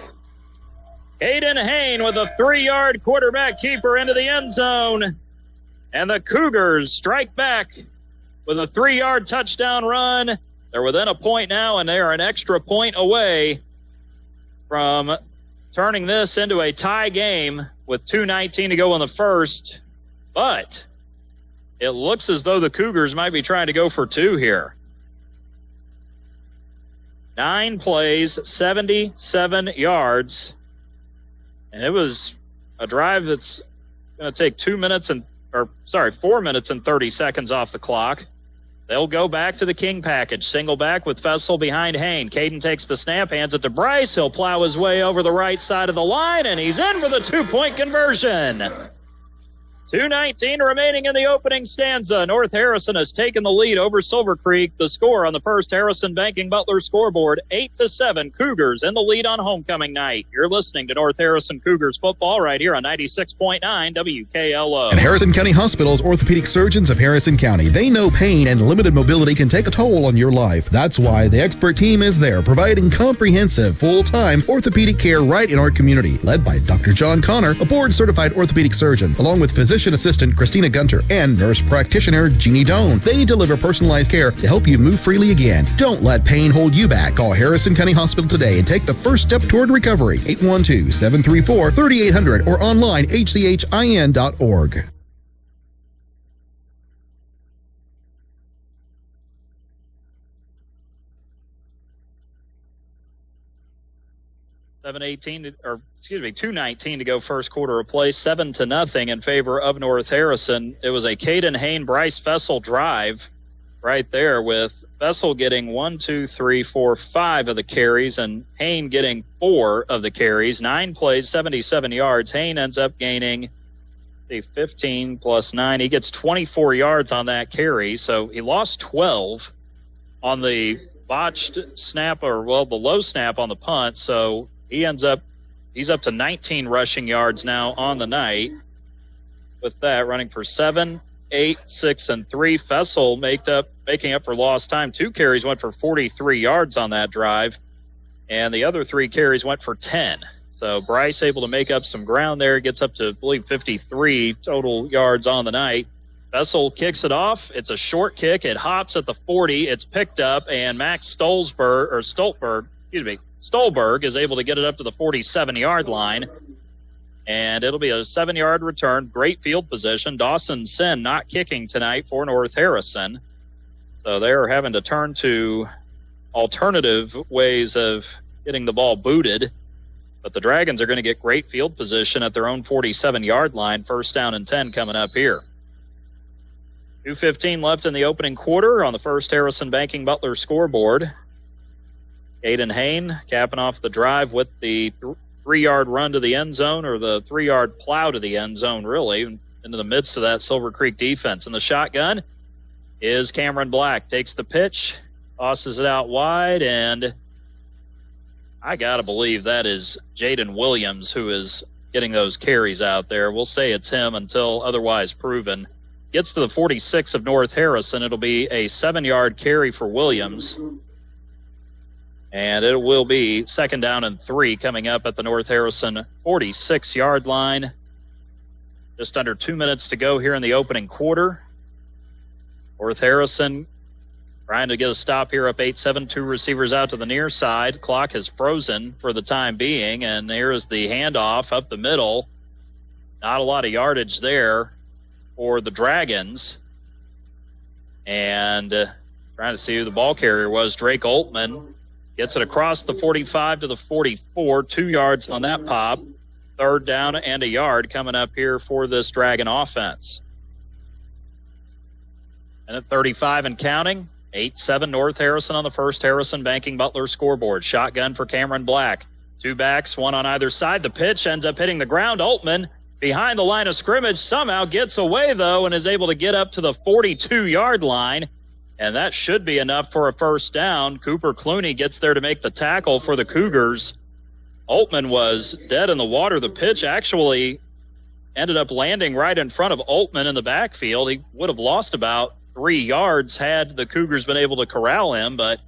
Caden Hain with a 3-yard quarterback keeper into the end zone. And the Cougars strike back with a 3-yard touchdown run. They're within a point now, and they are an extra point away from turning this into a tie game with 2:19 to go in the first. But it looks as though the Cougars might be trying to go for 2 here. 9 plays, 77 yards. And it was a drive that's going to take 4 minutes and 30 seconds off the clock. They'll go back to the King package. Single back with Fessel behind Hain. Caden takes the snap, hands it to Bryce. He'll plow his way over the right side of the line, and he's in for the 2-point conversion. 2:19 remaining in the opening stanza. North Harrison has taken the lead over Silver Creek. The score on the First Harrison Banking Butler scoreboard, 8-7. Cougars in the lead on homecoming night. You're listening to North Harrison Cougars football right here on 96.9 WKLO. And Harrison County Hospital's orthopedic surgeons of Harrison County. They know pain and limited mobility can take a toll on your life. That's why the expert team is there, providing comprehensive, full-time orthopedic care right in our community. Led by Dr. John Connor, a board-certified orthopedic surgeon, along with physician assistant Christina Gunter and nurse practitioner Jeannie Doan. They deliver personalized care to help you move freely again. Don't let pain hold you back. Call Harrison County Hospital today and take the first step toward recovery. 812-734-3800 or online hchin.org. $2:19 to go first quarter of play, 7-0 in favor of North Harrison. It was a Caden Hain, Bryce Fessel drive right there, with Fessel getting 5 of the carries and Hain getting 4 of the carries. 9 plays, 77 yards. Hain ends up gaining 15 plus 9. He gets 24 yards on that carry, so he lost 12 on the botched snap, the low snap on the punt, so he's up to 19 rushing yards now on the night. With that, running for 7, 8, 6, and 3. Fessel making up for lost time. 2 carries went for 43 yards on that drive, and the other 3 carries went for 10. So Bryce able to make up some ground there, gets up to, I believe, 53 total yards on the night. Fessel kicks it off. It's a short kick. It hops at the 40. It's picked up, and Max Stolberg is able to get it up to the 47-yard line. And it'll be a 7-yard return. Great field position. Dawson Sin not kicking tonight for North Harrison. So they're having to turn to alternative ways of getting the ball booted. But the Dragons are going to get great field position at their own 47-yard line. First down and 10 coming up here. 2:15 left in the opening quarter on the First Harrison Banking Butler scoreboard. Caden Hain capping off the drive with the 3-yard run to the end zone, or the 3-yard plow to the end zone, really, into the midst of that Silver Creek defense. And the shotgun is Cameron Black. Takes the pitch, tosses it out wide, and I got to believe that is Jaden Williams who is getting those carries out there. We'll say it's him until otherwise proven. Gets to the 46 of North Harrison. It'll be a 7-yard carry for Williams. And it will be 2nd down and 3 coming up at the North Harrison 46-yard line. Just under 2 minutes to go here in the opening quarter. North Harrison trying to get a stop here up 8-7, 2 receivers out to the near side. Clock has frozen for the time being, and here is the handoff up the middle. Not a lot of yardage there for the Dragons. And trying to see who the ball carrier was. Drake Oltman gets it across the 45 to the 44, 2 yards on that pop. Third down and a yard coming up here for this Dragon offense. And at 35 and counting, 8-7 North Harrison on the first Harrison Banking Butler scoreboard. Shotgun for Cameron Black. 2 backs, 1 on either side. The pitch ends up hitting the ground. Oltman behind the line of scrimmage somehow gets away, though, and is able to get up to the 42-yard line. And that should be enough for a first down. Cooper Clooney gets there to make the tackle for the Cougars. Oltman was dead in the water. The pitch actually ended up landing right in front of Oltman in the backfield. He would have lost about 3 yards had the Cougars been able to corral him, but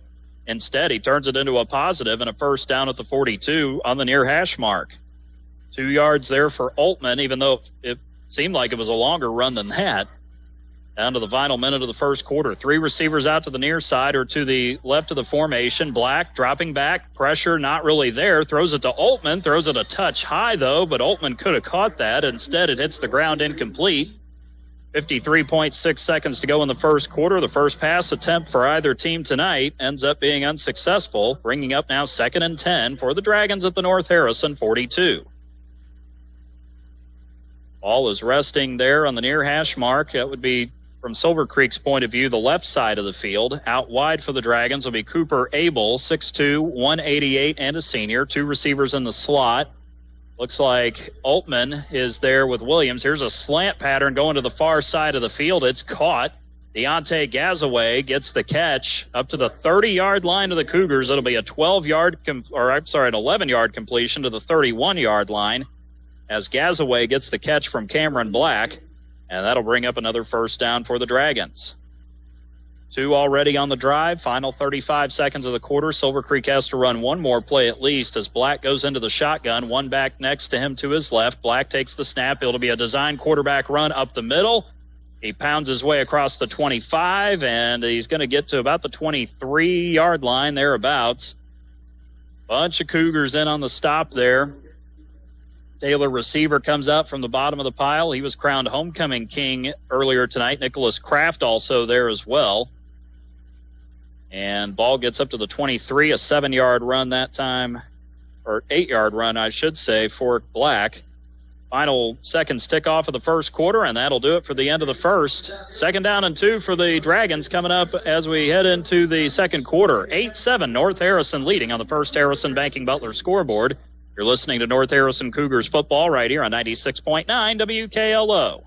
instead he turns it into a positive and a first down at the 42 on the near hash mark. 2 yards there for Oltman, even though it seemed like it was a longer run than that. Down to the final minute of the first quarter. 3 receivers out to the near side or to the left of the formation. Black dropping back, pressure not really there. Throws it to Oltman, throws it a touch high though, but Oltman could have caught that. Instead it hits the ground incomplete. 53.6 seconds to go in the first quarter. The first pass attempt for either team tonight ends up being unsuccessful, bringing up now 2nd and 10 for the Dragons at the North Harrison 42. Ball is resting there on the near hash mark. That would be, from Silver Creek's point of view, the left side of the field. Out wide for the Dragons will be Cooper Abel, 6'2", 188, and a senior. 2 receivers in the slot. Looks like Oltman is there with Williams. Here's a slant pattern going to the far side of the field. It's caught. Deontay Gazaway gets the catch up to the 30-yard line of the Cougars. It'll be a 11-yard completion to the 31-yard line as Gazaway gets the catch from Cameron Black, and that'll bring up another first down for the Dragons. 2 already on the drive. Final 35 seconds of the quarter. Silver Creek has to run one more play at least as Black goes into the shotgun. 1 back next to him to his left. Black takes the snap. It'll be a design quarterback run up the middle. He pounds his way across the 25, and he's going to get to about the 23-yard line thereabouts. Bunch of Cougars in on the stop there. Taylor receiver comes out from the bottom of the pile. He was crowned homecoming king earlier tonight. Nicholas Kraft also there as well. And ball gets up to the 23, a 7-yard run that time, or 8-yard run, I should say, for Black. Final seconds tick off of the first quarter, and that'll do it for the end of the first. 2nd down and 2 for the Dragons coming up as we head into the second quarter. 8-7 North Harrison leading on the first Harrison Banking Butler scoreboard. You're listening to North Harrison Cougars football right here on 96.9 WKLO.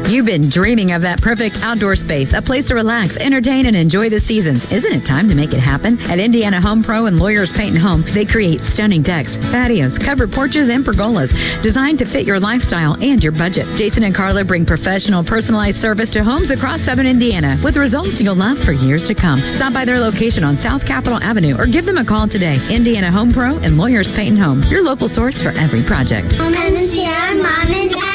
You've been dreaming of that perfect outdoor space, a place to relax, entertain, and enjoy the seasons. Isn't it time to make it happen? At Indiana Home Pro and Lawyers Paint and Home, they create stunning decks, patios, covered porches, and pergolas designed to fit your lifestyle and your budget. Jason and Carla bring professional, personalized service to homes across Southern Indiana with results you'll love for years to come. Stop by their location on South Capitol Avenue or give them a call today. Indiana Home Pro and Lawyers Paint and Home, your local source for every project. Come and see our mom and dad.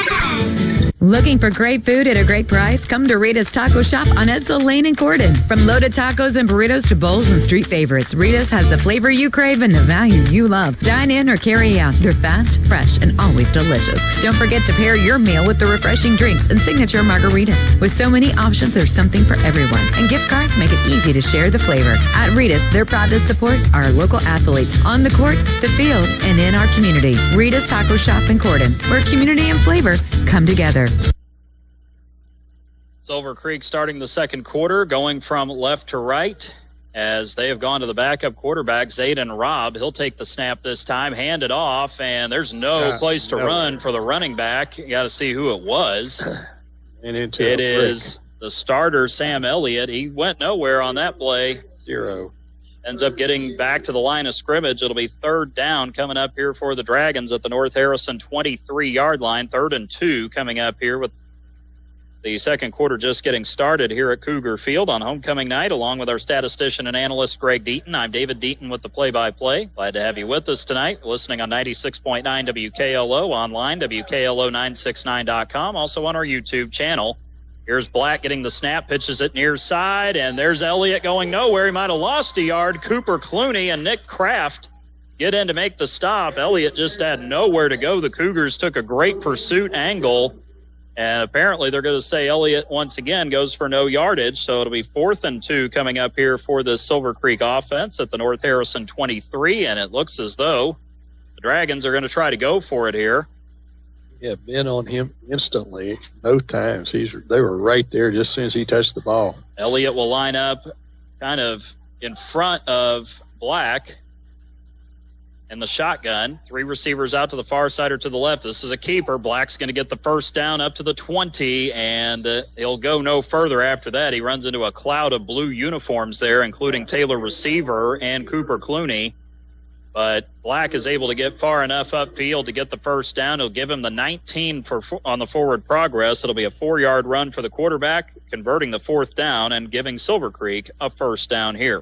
Looking for great food at a great price? Come to Rita's Taco Shop on Edsel Lane and Corden. From loaded tacos and burritos to bowls and street favorites, Rita's has the flavor you crave and the value you love. Dine in or carry out. They're fast, fresh, and always delicious. Don't forget to pair your meal with the refreshing drinks and signature margaritas. With so many options, there's something for everyone. And gift cards make it easy to share the flavor. At Rita's, they're proud to support our local athletes on the court, the field, and in our community. Rita's Taco Shop in Corden, where community and flavor come together. Silver Creek starting the second quarter, going from left to right as they have gone to the backup quarterback, Zayden Robb. He'll take the snap this time, hand it off, and there's no place to run for the running back. You got to see who it was. It is the starter, Sam Elliott. He went nowhere on that play. 0. Ends up getting back to the line of scrimmage. It'll be 3rd down coming up here for the Dragons at the North Harrison 23-yard line. 3rd and 2 coming up here with the second quarter just getting started here at Cougar Field on homecoming night, along with our statistician and analyst, Greg Deaton. I'm David Deaton with the play-by-play. Glad to have you with us tonight, listening on 96.9 WKLO, online, WKLO969.com, also on our YouTube channel. Here's Black getting the snap, pitches it near side, and there's Elliott going nowhere. He might have lost a yard. Cooper Clooney and Nick Kraft get in to make the stop. Elliott just had nowhere to go. The Cougars took a great pursuit angle, and apparently they're going to say Elliott once again goes for no yardage, so it'll be 4th and 2 coming up here for the Silver Creek offense at the North Harrison 23, and it looks as though the Dragons are going to try to go for it here. Yeah, been on him instantly. Both times. They were right there just as soon as he touched the ball. Elliott will line up kind of in front of Black in the shotgun. 3 receivers out to the far side or to the left. This is a keeper. Black's going to get the first down up to the 20, and he'll go no further after that. He runs into a cloud of blue uniforms there, including Taylor receiver and Cooper Clooney. But Black is able to get far enough upfield to get the first down. He'll give him the 19 on the forward progress. It'll be a 4-yard run for the quarterback, converting the 4th down and giving Silver Creek a first down here.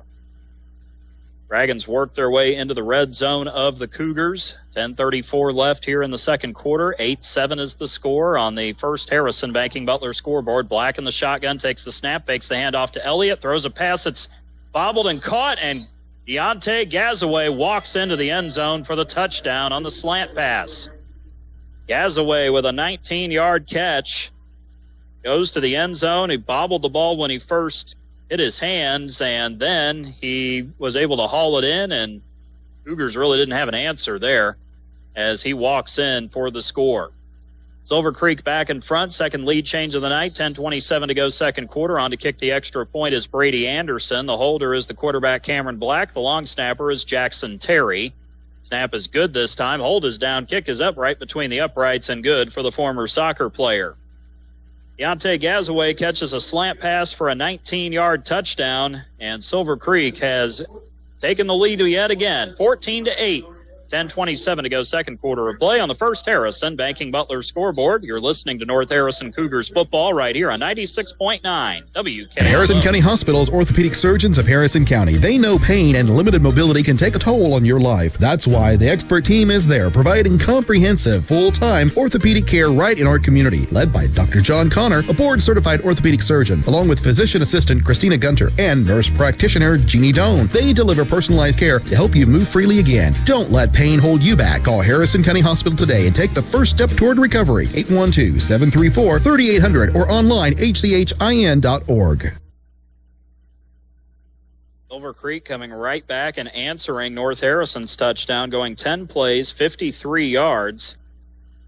Dragons work their way into the red zone of the Cougars. 10:34 left here in the second quarter. 8-7 is the score on the First Harrison Banking Butler scoreboard. Black in the shotgun, takes the snap, fakes the handoff to Elliott, throws a pass. It's bobbled and caught, and Deontay Gazaway walks into the end zone for the touchdown on the slant pass. Gazaway with a 19-yard catch goes to the end zone. He bobbled the ball when he first hit his hands, and then he was able to haul it in, and Cougars really didn't have an answer there as he walks in for the score. Silver Creek back in front, second lead change of the night, 10:27 to go second quarter. On to kick the extra point is Brady Anderson. The holder is the quarterback Cameron Black. The long snapper is Jackson Terry. Snap is good this time. Hold is down. Kick is upright between the uprights and good for the former soccer player. Deontay Gazaway catches a slant pass for a 19-yard touchdown, and Silver Creek has taken the lead yet again, 14-8. 10:27 to go second quarter of play on the First Harrison Banking Butler scoreboard. You're listening to North Harrison Cougars football right here on 96.9 WKLO. Harrison County Hospital's orthopedic surgeons of Harrison County. They know pain and limited mobility can take a toll on your life. That's why the expert team is there, providing comprehensive, full-time orthopedic care right in our community. Led by Dr. John Connor, a board-certified orthopedic surgeon, along with physician assistant Christina Gunter and nurse practitioner Jeannie Doan. They deliver personalized care to help you move freely again. Don't let pain hold you back. Call Harrison County Hospital today and take the first step toward recovery. 812-734-3800 or online hchin.org. Silver Creek coming right back and answering North Harrison's touchdown, going 10 plays, 53 yards,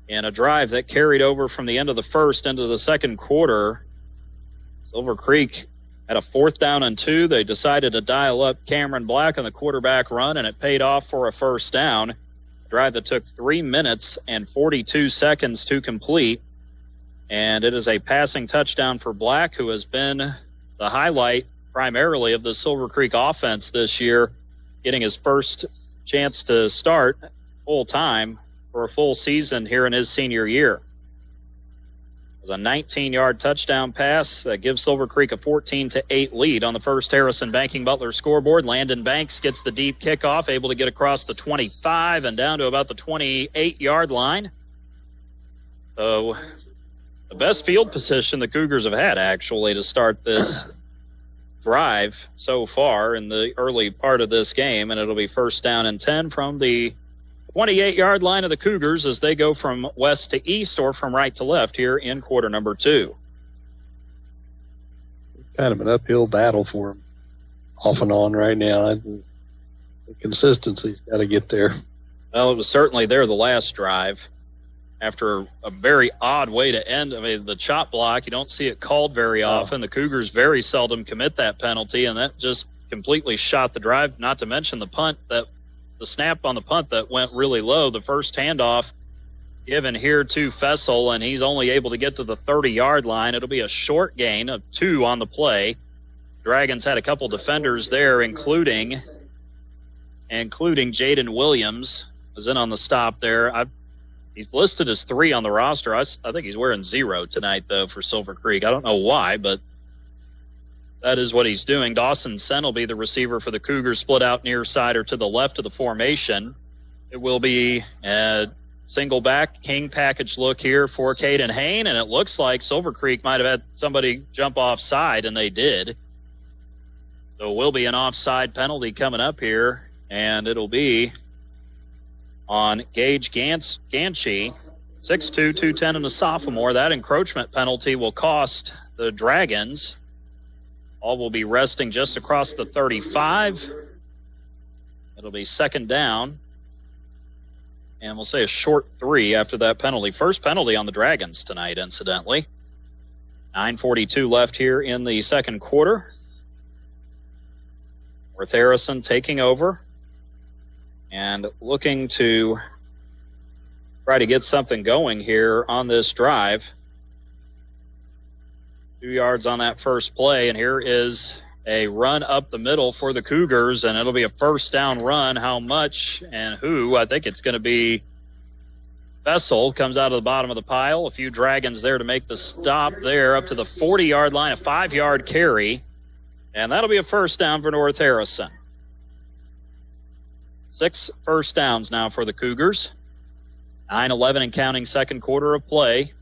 in a drive that carried over from the end of the first into the second quarter. Silver Creek had a 4th down and 2. They decided to dial up Cameron Black on the quarterback run, and it paid off for a first down. A drive that took 3 minutes and 42 seconds to complete. And it is a passing touchdown for Black, who has been the highlight primarily of the Silver Creek offense this year, getting his first chance to start full time for a full season here in his senior year. A 19-yard touchdown pass that gives Silver Creek a 14-8 lead on the First Harrison Banking Butler scoreboard. Landon Banks gets the deep kickoff, able to get across the 25 and down to about the 28-yard line. So the best field position the Cougars have had, actually, to start this drive so far in the early part of this game, and it'll be first down and 10 from the 28-yard line of the Cougars as they go from west to east or from right to left here in quarter number 2. Kind of an uphill battle for him off and on right now. The consistency's got to get there. Well, it was certainly there the last drive after a very odd way to end. I mean, the chop block, you don't see it called very often. The Cougars very seldom commit that penalty, and that just completely shot the drive, not to mention the snap on the punt that went really low. The first handoff given here to Fessel, and he's only able to get to the 30-yard line. It'll be a short gain of 2 on the play. Dragons had a couple defenders there, including Jaden Williams was in on the stop there. He's listed as 3 on the roster. I think he's wearing 0 tonight, though, for Silver Creek. I don't know why, but that is what he's doing. Dawson Sen will be the receiver for the Cougars, split out near side or to the left of the formation. It will be single back king package look here for Caden Hain, and it looks like Silver Creek might have had somebody jump offside, and they did. So it will be an offside penalty coming up here, and it'll be on Gage Ganchi, 6'2", 210, and a sophomore. That encroachment penalty will cost the Dragons. All will be resting just across the 35. It'll be second down. And we'll say a short 3 after that penalty. First penalty on the Dragons tonight, incidentally. 9:42 left here in the second quarter. North Harrison taking over and looking to try to get something going here on this drive. 2 yards on that first play, and here is a run up the middle for the Cougars, and it'll be a first down run. How much and who? I think it's going to be Vessel. Comes out of the bottom of the pile. A few Dragons there to make the stop there up to the 40-yard line, a 5-yard carry, and that'll be a first down for North Harrison. 6 first downs now for the Cougars. 9-11 and counting second quarter of play.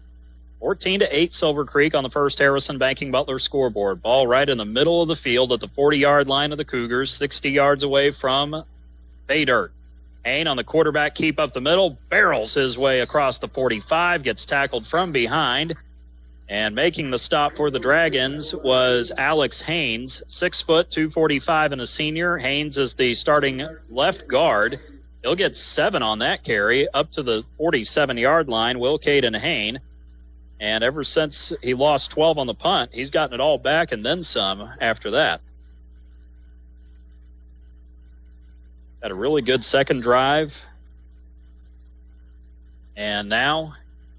14-8 Silver Creek on the First Harrison Banking Butler scoreboard. Ball right in the middle of the field at the 40-yard line of the Cougars, 60 yards away from Bay Dirt. Hain on the quarterback, keep up the middle, barrels his way across the 45, gets tackled from behind. And making the stop for the Dragons was Alex Haynes, 6 foot, 245, and a senior. Haynes is the starting left guard. He'll get 7 on that carry up to the 47-yard line, Will Caden Hain. And ever since he lost 12 on the punt, he's gotten it all back and then some after that. Had a really good second drive. And now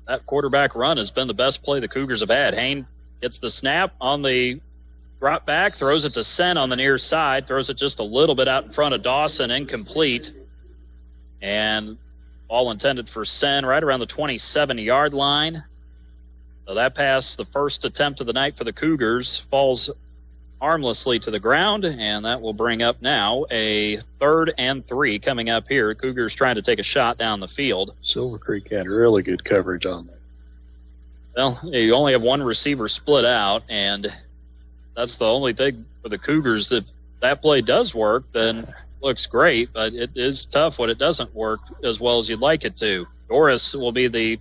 that quarterback run has been the best play the Cougars have had. Hain gets the snap on the drop back, throws it to Sen on the near side, throws it just a little bit out in front of Dawson, incomplete. And ball intended for Sen right around the 27-yard line. So that pass, the first attempt of the night for the Cougars, falls harmlessly to the ground, and that will bring up now a 3rd and 3 coming up here. Cougars trying to take a shot down the field. Silver Creek had really good coverage on that. Well, you only have one receiver split out, and that's the only thing for the Cougars. If that play does work, then looks great, but it is tough when it doesn't work as well as you'd like it to. Doris will be the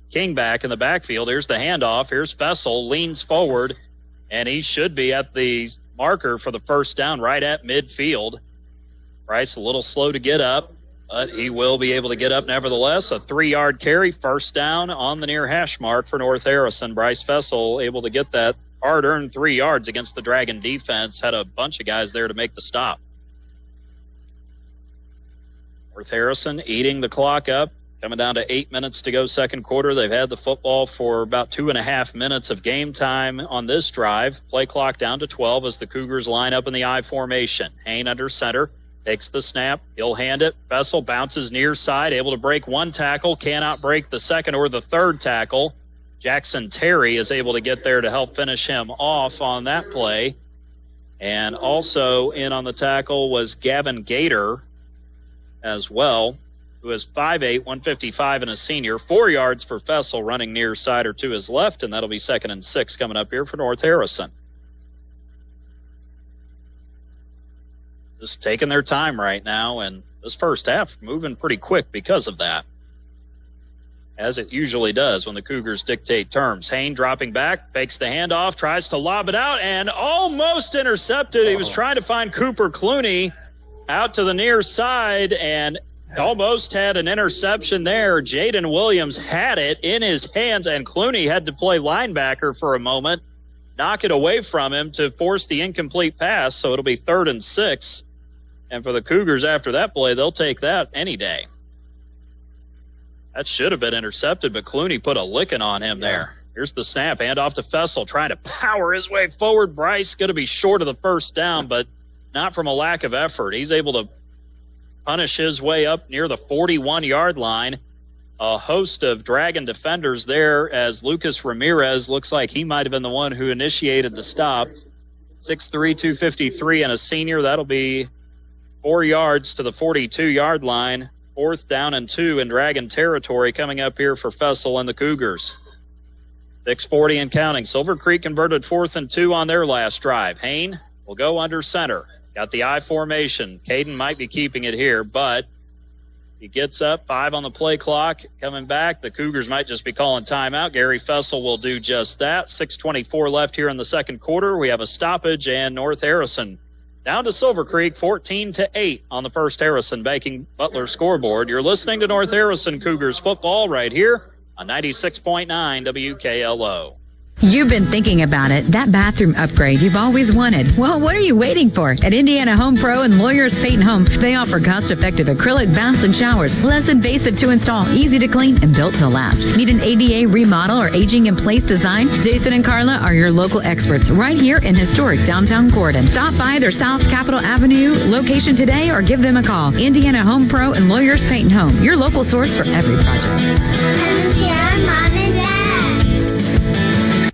king back in the backfield. Here's the handoff. Here's Fessel, leans forward, and he should be at the marker for the first down right at midfield. Bryce a little slow to get up, but he will be able to get up nevertheless. A 3-yard carry, first down on the near hash mark for North Harrison. Bryce Fessel able to get that hard-earned 3 yards against the Dragon defense. Had a bunch of guys there to make the stop. North Harrison eating the clock up. Coming down to 8 minutes to go second quarter. They've had the football for about 2.5 minutes of game time on this drive. Play clock down to 12 as the Cougars line up in the I formation. Hain under center, takes the snap. He'll hand it. Fessel bounces near side, able to break one tackle, cannot break the second or the third tackle. Jackson Terry is able to get there to help finish him off on that play. And also in on the tackle was Gavin Gator as well, who is 5'8", 155, and a senior. 4 yards for Fessel running near side or to his left, and that'll be 2nd and 6 coming up here for North Harrison. Just taking their time right now, and this first half moving pretty quick because of that, as it usually does when the Cougars dictate terms. Hain dropping back, fakes the handoff, tries to lob it out, and almost intercepted. He was trying to find Cooper Clooney out to the near side, and almost had an interception there. Jaden Williams had it in his hands, and Clooney had to play linebacker for a moment, knock it away from him to force the incomplete pass, so it'll be 3rd and 6. And for the Cougars after that play, they'll take that any day. That should have been intercepted, but Clooney put a licking on him there. Here's the snap, handoff to Fessel, trying to power his way forward. Bryce going to be short of the first down, but not from a lack of effort. He's able to punish his way up near the 41-yard line. A host of Dragon defenders there as Lucas Ramirez looks like he might have been the one who initiated the stop. 6'3", 253, and a senior. That'll be 4 yards to the 42-yard line 4th down and 2 in Dragon territory coming up here for Fessel and the Cougars. 6:40 and counting. Silver Creek converted 4th and 2 on their last drive. Hain will go under center. Got the I formation. Caden might be keeping it here, but he gets up, 5 on the play clock. Coming back, the Cougars might just be calling timeout. Gary Fessel will do just that. 6:24 left here in the second quarter. We have a stoppage, and North Harrison down to Silver Creek, 14-8 on the First Harrison Banking Butler scoreboard. You're listening to North Harrison Cougars football right here on 96.9 WKLO. You've been thinking about it, that bathroom upgrade you've always wanted. Well, what are you waiting for? At Indiana Home Pro and Lawyers Paint and Home, they offer cost-effective acrylic baths and showers, less invasive to install, easy to clean, and built to last. Need an ADA remodel or aging-in-place design? Jason and Carla are your local experts right here in historic downtown Gordon. Stop by their South Capitol Avenue location today or give them a call. Indiana Home Pro and Lawyers Paint and Home, your local source for every project. Mom and Dad.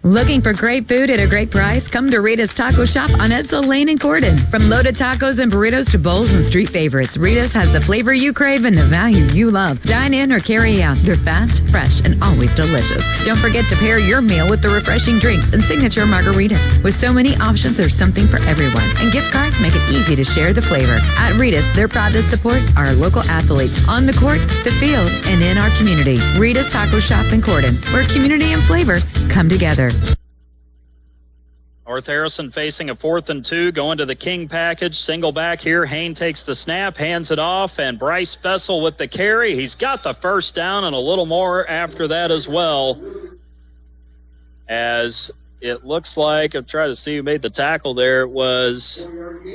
Looking for great food at a great price? Come to Rita's Taco Shop on Edsel Lane in Gordon. From loaded tacos and burritos to bowls and street favorites, Rita's has the flavor you crave and the value you love. Dine in or carry out. They're fast, fresh, and always delicious. Don't forget to pair your meal with the refreshing drinks and signature margaritas. With so many options, there's something for everyone. And gift cards make it easy to share the flavor. At Rita's, they're proud to support our local athletes on the court, the field, and in our community. Rita's Taco Shop in Gordon, where community and flavor come together. North Harrison facing a 4th and 2, going to the King package. Single back here. Hain takes the snap, hands it off, and Bryce Fessel with the carry. He's got the first down and a little more after that as well. As it looks like, I'm trying to see who made the tackle there. It was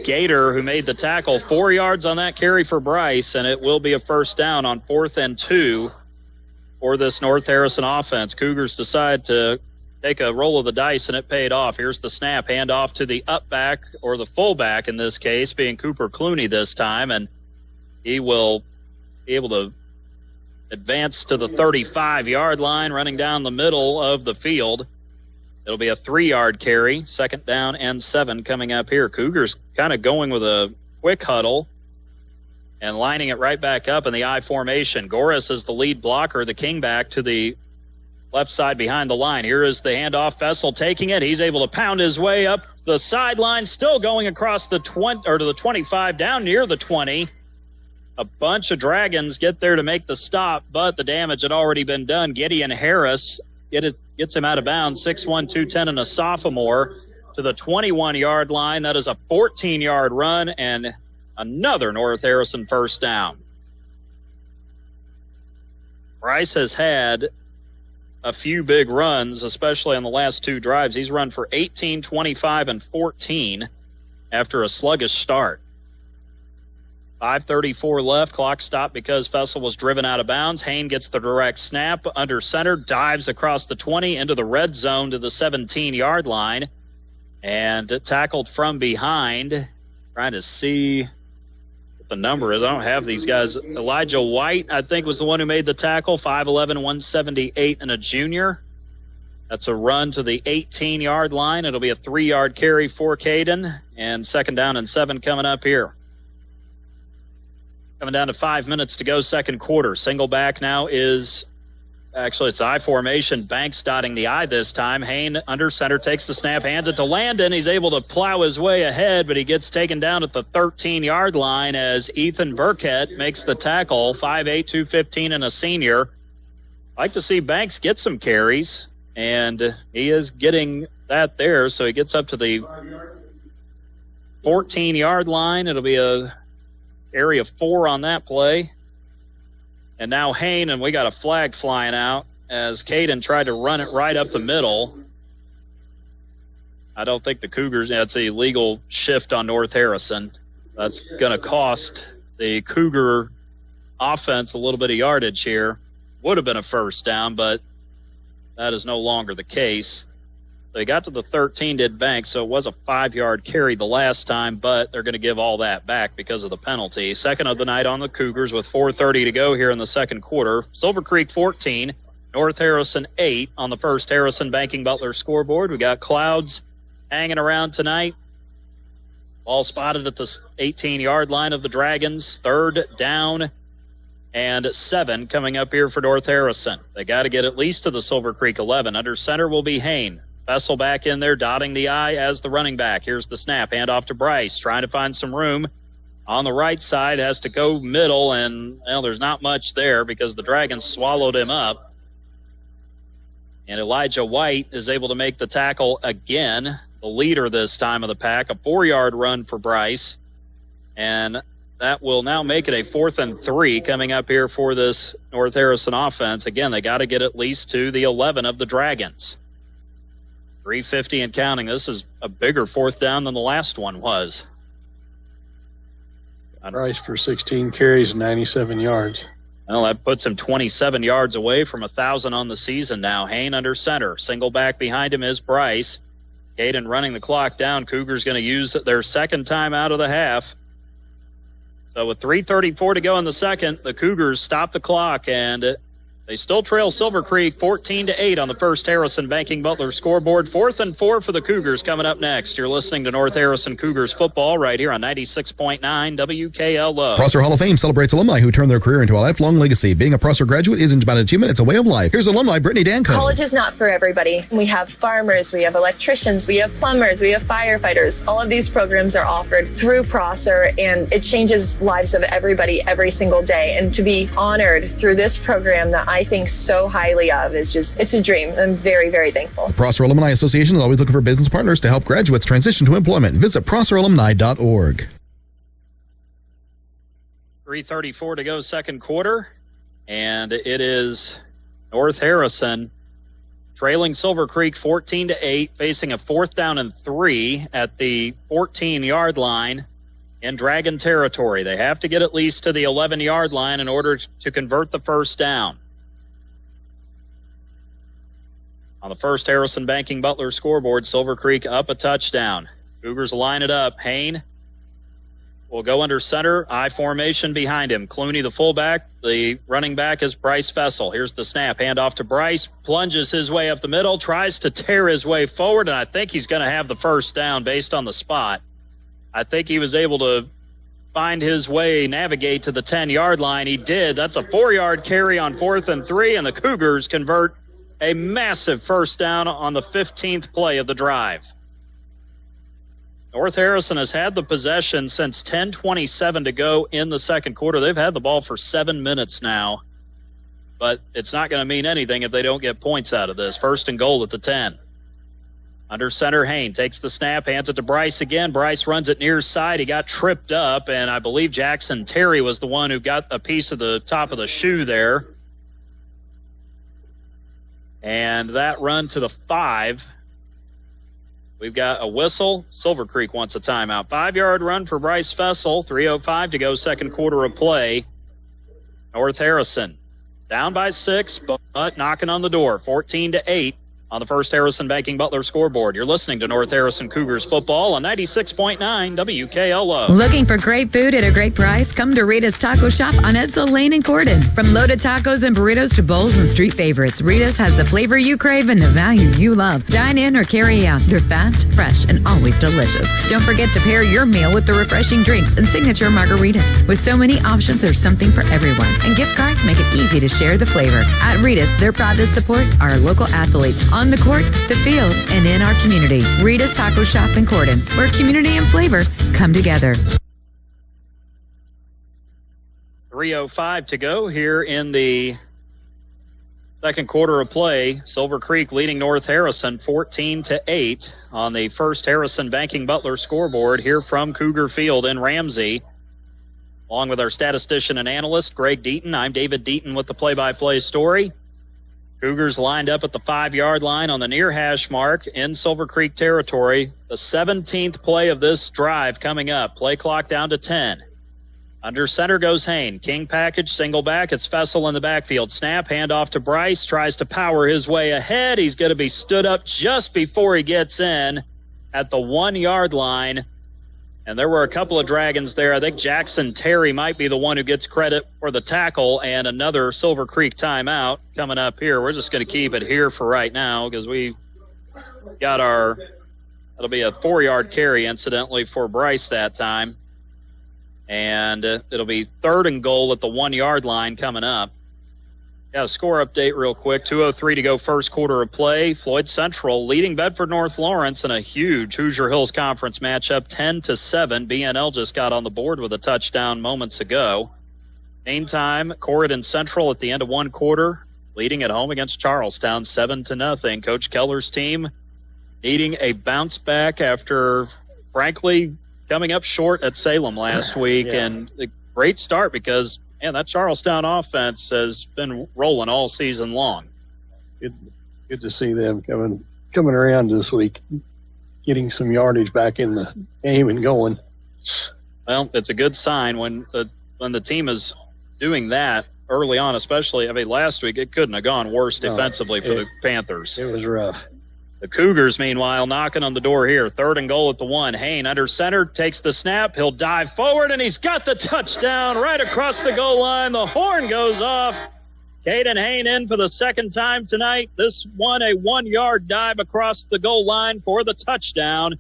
Gator who made the tackle. 4 yards on that carry for Bryce, and it will be a first down on 4th and 2 for this North Harrison offense. Cougars decide to take a roll of the dice, and it paid off. Here's the snap, hand off to the up back, or the fullback in this case, being Cooper Clooney this time, and he will be able to advance to the 35-yard line, running down the middle of the field. It'll be a 3-yard carry, 2nd down and 7 coming up here. Cougars kind of going with a quick huddle and lining it right back up in the I formation. Goris is the lead blocker, the King back to the left side behind the line. Here is the handoff. Fessel taking it. He's able to pound his way up the sideline, still going across the 20 or to the 25, down near the 20. A bunch of Dragons get there to make the stop, but the damage had already been done. Gideon Harris gets him out of bounds, 6'1", 210, and a sophomore, to the 21-yard line. That is a 14-yard run and another North Harrison first down. Bryce has had a few big runs, especially on the last 2 drives. He's run for 18, 25, and 14 after a sluggish start. 5:34 left. Clock stopped because Fessel was driven out of bounds. Hain gets the direct snap under center, dives across the 20 into the red zone to the 17-yard line, and tackled from behind. Trying to see what the number is. I don't have these guys. Elijah White, I think, was the one who made the tackle. 5'11", 178, and a junior. That's a run to the 18-yard line. It'll be a 3-yard carry for Caden, and 2nd down and 7 coming up here. Coming down to 5 minutes to go, second quarter. Single back now is, actually it's I formation. Banks dotting the I this time. Hain under center, takes the snap, hands it to Landon. He's able to plow his way ahead, but he gets taken down at the 13-yard line as Ethan Burkett makes the tackle. 5'8", 215, and a senior. Like to see Banks get some carries, and he is getting that there, so he gets up to the 14-yard line. It'll be a area 4 on that play. And now Hain, and we got a flag flying out as Caden tried to run it right up the middle. I don't think the Cougars, that's a legal shift on North Harrison. That's going to cost the Cougar offense a little bit of yardage here. Would have been a first down, but that is no longer the case. They got to the 13, did Banks, so it was a 5-yard carry the last time, but they're going to give all that back because of the penalty. Second of the night on the Cougars with 4:30 to go here in the second quarter. Silver Creek 14, North Harrison 8 on the First Harrison Banking Butler scoreboard. We got clouds hanging around tonight. Ball spotted at the 18-yard line of the Dragons. 3rd down and 7 coming up here for North Harrison. They got to get at least to the Silver Creek 11. Under center will be Hain. Fessel back in there, dotting the I as the running back. Here's the snap, hand off to Bryce, trying to find some room on the right side, has to go middle, and there's not much there because the Dragons swallowed him up. And Elijah White is able to make the tackle again, the leader this time of the pack. A 4-yard run for Bryce, and that will now make it a 4th and 3 coming up here for this North Harrison offense. Again, they got to get at least to the 11 of the Dragons. 3:50 and counting. This is a bigger 4th down than the last one was. Bryce for 16 carries, 97 yards. Well, that puts him 27 yards away from 1,000 on the season now. Hain under center. Single back behind him is Bryce. Caden running the clock down. Cougars going to use their second time out of the half. So with 3:34 to go in the second, the Cougars stop the clock, and they still trail Silver Creek 14-8 on the First Harrison Banking Butler scoreboard. 4th and 4 for the Cougars coming up next. You're listening to North Harrison Cougars football right here on 96.9 WKLO. Prosser Hall of Fame celebrates alumni who turn their career into a lifelong legacy. Being a Prosser graduate isn't about achievement, it's a way of life. Here's alumni Brittany Danko. College is not for everybody. We have farmers, we have electricians, we have plumbers, we have firefighters. All of these programs are offered through Prosser, and it changes lives of everybody every single day. And to be honored through this program that I think so highly of is it's a dream. I'm very, very thankful. The Prosser Alumni Association is always looking for business partners to help graduates transition to employment. Visit prosseralumni.org. 3:34 to go second quarter, and it is North Harrison trailing Silver Creek 14-8, facing a 4th down and 3 at the 14-yard line in Dragon territory. They have to get at least to the 11-yard line in order to convert the first down. On the First Harrison Banking Butler scoreboard, Silver Creek up a touchdown. Cougars line it up. Hain will go under center. I formation behind him. Clooney, the fullback. The running back is Bryce Fessel. Here's the snap. Hand off to Bryce. Plunges his way up the middle. Tries to tear his way forward, and I think he's going to have the first down based on the spot. I think he was able to find his way, navigate to the 10-yard line. He did. That's a 4-yard carry on 4th and 3, and the Cougars convert a massive first down on the 15th play of the drive. North Harrison has had the possession since 10:27 to go in the second quarter. They've had the ball for 7 minutes now, but it's not going to mean anything if they don't get points out of this. 1st and goal at the 10. Under center, Hain takes the snap, hands it to Bryce again. Bryce runs it near side. He got tripped up, and I believe Jackson Terry was the one who got a piece of the top of the shoe there. And that run to the 5. We've got a whistle. Silver Creek wants a timeout. 5-yard run for Bryce Fessel. 3:05 to go, second quarter of play. North Harrison down by 6, but knocking on the door. 14-8 on the First Harrison Banking Butler scoreboard. You're listening to North Harrison Cougars football on 96.9 WKLO. Looking for great food at a great price? Come to Rita's Taco Shop on Edsel Lane in Corden. From loaded tacos and burritos to bowls and street favorites, Rita's has the flavor you crave and the value you love. Dine in or carry out. They're fast, fresh, and always delicious. Don't forget to pair your meal with the refreshing drinks and signature margaritas. With so many options, there's something for everyone. And gift cards make it easy to share the flavor. At Rita's, they're proud to support our local athletes on the court, the field, and in our community. Rita's Taco Shop in Corden, where community and flavor come together. 3:05 to go here in the second quarter of play. Silver Creek leading North Harrison 14-8 on the First Harrison Banking Butler scoreboard here from Cougar Field in Ramsey. Along with our statistician and analyst, Greg Deaton, I'm David Deaton with the play-by-play story. Cougars lined up at the 5-yard line on the near hash mark in Silver Creek territory. The 17th play of this drive coming up. Play clock down to 10. Under center goes Hain. King package, single back. It's Fessel in the backfield. Snap, handoff to Bryce. Tries to power his way ahead. He's going to be stood up just before he gets in at the 1-yard line. And there were a couple of Dragons there. I think Jackson Terry might be the one who gets credit for the tackle, and another Silver Creek timeout coming up here. We're just going to keep it here for right now because we got it'll be a 4-yard carry, incidentally, for Bryce that time. And it'll be 3rd and goal at the 1-yard line coming up. Got a score update real quick. 2:03 to go, first quarter of play. Floyd Central leading Bedford North Lawrence in a huge Hoosier Hills Conference matchup, 10-7. BNL just got on the board with a touchdown moments ago. Meantime, Corydon Central at the end of one quarter, leading at home against Charlestown, 7-0. Coach Keller's team needing a bounce back after, frankly, coming up short at Salem last week. Yeah. And a great start because, man, that Charlestown offense has been rolling all season long. Good to see them coming around this week, getting some yardage back in the game and going. Well, it's a good sign when the team is doing that early on, especially. I mean, last week it couldn't have gone worse defensively for the Panthers. It was rough. The Cougars, meanwhile, knocking on the door here. 3rd and goal at the 1. Hain under center, takes the snap. He'll dive forward, and he's got the touchdown right across the goal line. The horn goes off. Caden Hain in for the second time tonight. This one, a 1-yard dive across the goal line for the touchdown.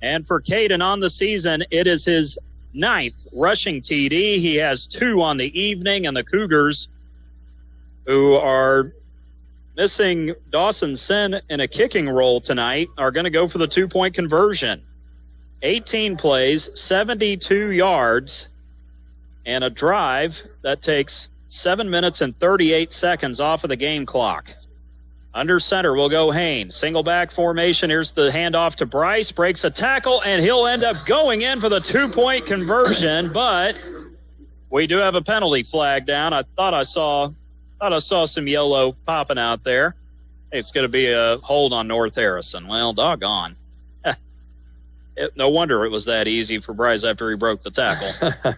And for Caden on the season, it is his 9th rushing TD. He has 2 on the evening, and the Cougars, who are missing Dawson Sen in a kicking role tonight, are going to go for the 2-point conversion. 18 plays, 72 yards, and a drive that takes 7 minutes and 38 seconds off of the game clock. Under center will go Hain. Single back formation. Here's the handoff to Bryce. Breaks a tackle, and he'll end up going in for the 2-point conversion, but we do have a penalty flag down. I thought I saw some yellow popping out there. It's going to be a hold on North Harrison. Well, doggone. No wonder it was that easy for Bryce after he broke the tackle.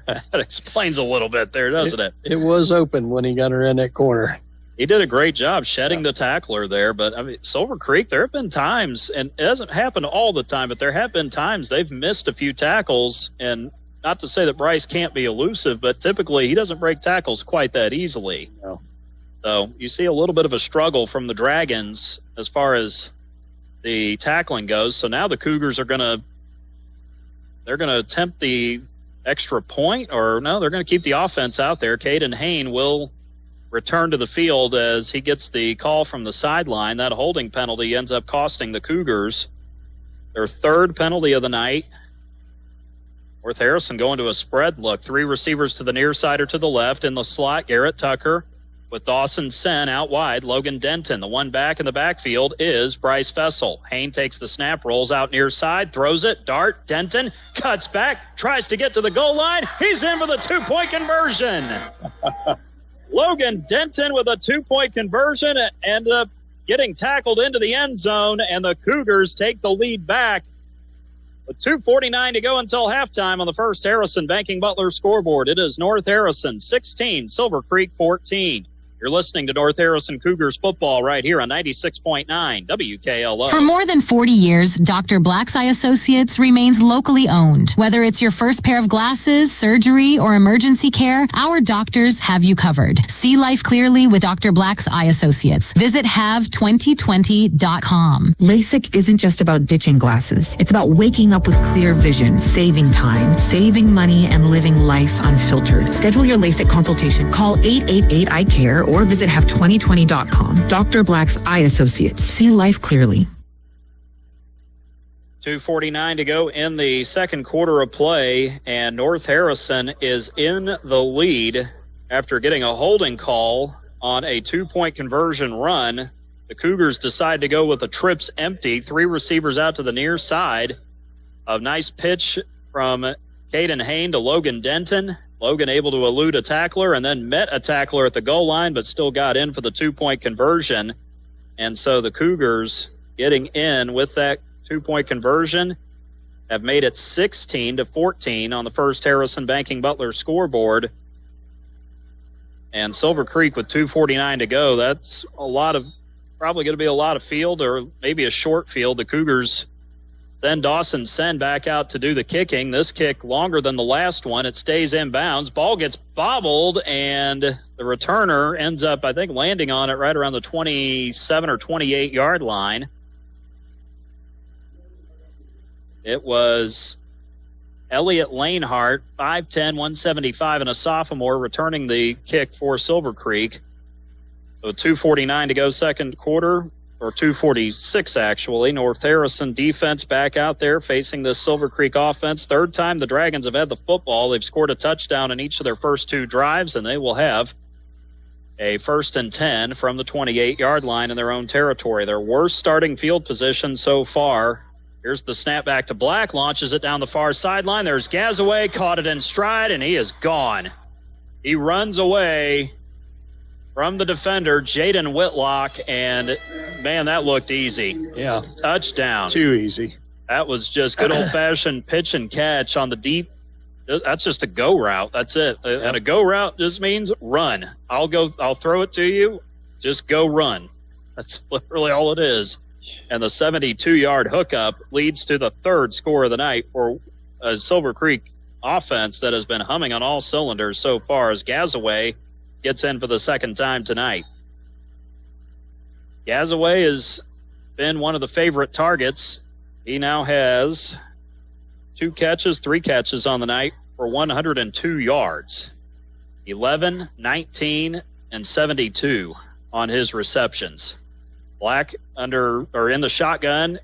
That explains a little bit there, doesn't it? It was open when he got around that corner. He did a great job shedding the tackler there. But, I mean, Silver Creek, there have been times, and it doesn't happen all the time, but there have been times they've missed a few tackles. And not to say that Bryce can't be elusive, but typically he doesn't break tackles quite that easily. No. So you see a little bit of a struggle from the Dragons as far as the tackling goes. So now the Cougars are going to attempt the extra point, or no, they're going to keep the offense out there. Caden Hain will return to the field as he gets the call from the sideline. That holding penalty ends up costing the Cougars their 3rd penalty of the night. North Harrison going to a spread look. 3 receivers to the near side or to the left. In the slot, Garrett Tucker with Dawson Sen out wide. Logan Denton. The one back in the backfield is Bryce Fessel. Hain takes the snap, rolls out near side, throws it, dart, Denton cuts back, tries to get to the goal line. He's in for the 2-point conversion. Logan Denton with a 2-point conversion ended up getting tackled into the end zone, and the Cougars take the lead back. With 2:49 to go until halftime on the First Harrison Banking Butler scoreboard. It is North Harrison 16, Silver Creek 14. You're listening to North Harrison Cougars football right here on 96.9 WKLO. For more than 40 years, Dr. Black's Eye Associates remains locally owned. Whether it's your first pair of glasses, surgery, or emergency care, our doctors have you covered. See life clearly with Dr. Black's Eye Associates. Visit have2020.com. LASIK isn't just about ditching glasses. It's about waking up with clear vision, saving time, saving money, and living life unfiltered. Schedule your LASIK consultation. Call 888-I-CARE or visit have2020.com. Dr. Black's Eye Associates. See life clearly. 2:49 to go in the second quarter of play, and North Harrison is in the lead after getting a holding call on a 2-point conversion run. The Cougars decide to go with the trips empty. 3 receivers out to the near side. A nice pitch from Caden Hain to Logan Denton. Logan able to elude a tackler and then met a tackler at the goal line, but still got in for the 2-point conversion. And so the Cougars getting in with that 2-point conversion have made it 16-14 on the First Harrison Banking Butler scoreboard. And Silver Creek with 2:49 to go. That's probably going to be a lot of field, or maybe a short field. The Cougars send Dawson Sen back out to do the kicking. This kick longer than the last one. It stays inbounds. Ball gets bobbled, and the returner ends up, I think, landing on it right around the 27 or 28-yard line. It was Elliot Lanehart, 5'10", 175, and a sophomore, returning the kick for Silver Creek. So 2:49 to go second quarter, or 2:46 actually. North Harrison defense back out there facing this Silver Creek offense. Third time the Dragons have had the football. They've scored a touchdown in each of their first two drives, and they will have a 1st and 10 from the 28-yard line in their own territory. Their worst starting field position so far. Here's the snap back to Black, launches it down the far sideline. There's Gazaway, caught it in stride, and he is gone. He runs away from the defender, Jaden Whitlock, and, man, that looked easy. Yeah. Touchdown. Too easy. That was just good old-fashioned pitch and catch on the deep. That's just a go route. That's it. Yep. And a go route just means run. I'll throw it to you. Just go run. That's literally all it is. And the 72-yard hookup leads to the third score of the night for a Silver Creek offense that has been humming on all cylinders so far as Gazaway gets in for the second time tonight. Gazaway has been one of the favorite targets. He now has 3 catches on the night for 102 yards. 11, 19, and 72 on his receptions. Black in the shotgun,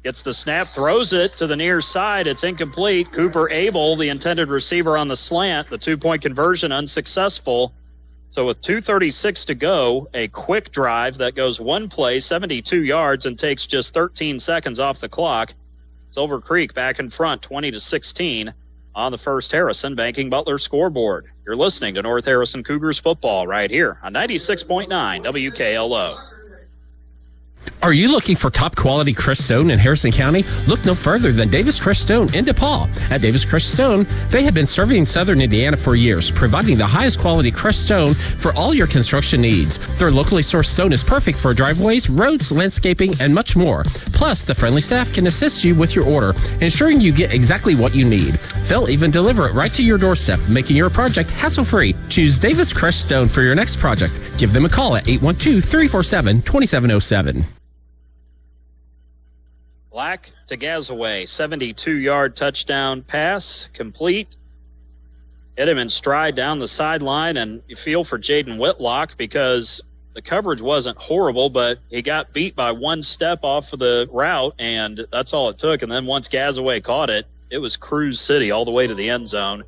gets the snap, throws it to the near side. It's incomplete. Cooper Abel, the intended receiver on the slant, the 2-point conversion unsuccessful. So with 2:36 to go, a quick drive that goes one play, 72 yards, and takes just 13 seconds off the clock. Silver Creek back in front, 20-16 on the First Harrison Banking Butler scoreboard. You're listening to North Harrison Cougars football right here on 96.9 WKLO. Are you looking for top quality Crestone in Harrison County? Look no further than Davis Crestone in DePaul. At Davis Crestone, they have been serving Southern Indiana for years, providing the highest quality Crestone for all your construction needs. Their locally sourced stone is perfect for driveways, roads, landscaping, and much more. Plus, the friendly staff can assist you with your order, ensuring you get exactly what you need. They'll even deliver it right to your doorstep, making your project hassle-free. Choose Davis Crestone for your next project. Give them a call at 812-347-2707. Black to Gazaway, 72-yard touchdown pass, complete. Hit him in stride down the sideline, and you feel for Jaden Whitlock because the coverage wasn't horrible, but he got beat by one step off of the route, and that's all it took. And then once Gazaway caught it, it was Cruise City all the way to the end zone.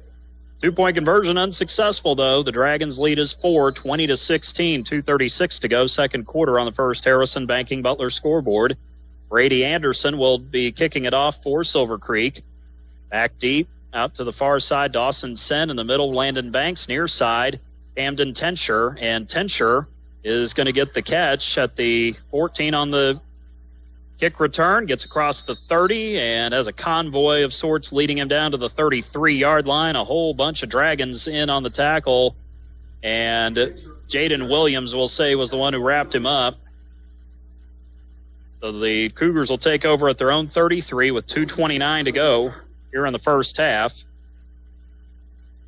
2-point conversion unsuccessful, though. The Dragons' lead is 4, 20-16, 2:36 to go, second quarter on the First Harrison Banking Butler scoreboard. Brady Anderson will be kicking it off for Silver Creek. Back deep, out to the far side, Dawson Sen in the middle, Landon Banks near side, Camden Tensher, and Tensher is going to get the catch at the 14 on the kick return, gets across the 30, and has a convoy of sorts leading him down to the 33-yard line. A whole bunch of Dragons in on the tackle, and Jaden Williams, we'll say, was the one who wrapped him up. So the Cougars will take over at their own 33 with 2:29 to go here in the first half.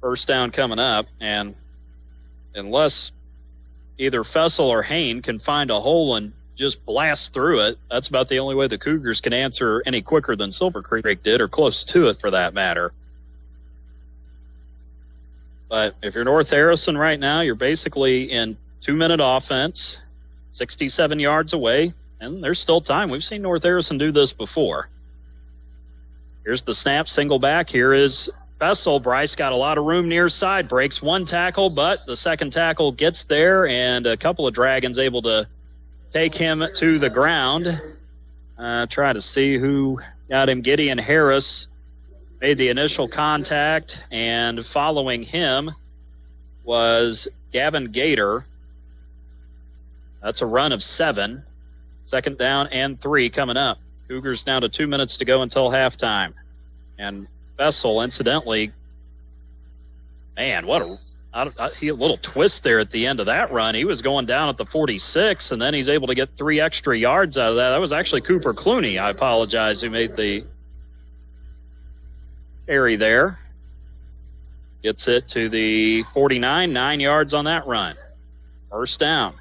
First down coming up, and unless either Fessel or Hain can find a hole and just blast through it, that's about the only way the Cougars can answer any quicker than Silver Creek did, or close to it for that matter. But if you're North Harrison right now, you're basically in 2-minute offense, 67 yards away. And there's still time. We've seen North Harrison do this before. Here's the snap, single back. Here is Fessel. Bryce got a lot of room near side, breaks one tackle, but the second tackle gets there, and a couple of Dragons able to take him to the ground. Try to see who got him. Gideon Harris made the initial contact, and following him was Gavin Gator. That's a run of 7. Second down and 3 coming up. Cougars now to 2 minutes to go until halftime. And Fessel, incidentally, man, what a little twist there at the end of that run. He was going down at the 46, and then he's able to get 3 extra yards out of that. That was actually Cooper Clooney, I apologize, who made the carry there. Gets it to the 49, 9 yards on that run. First down.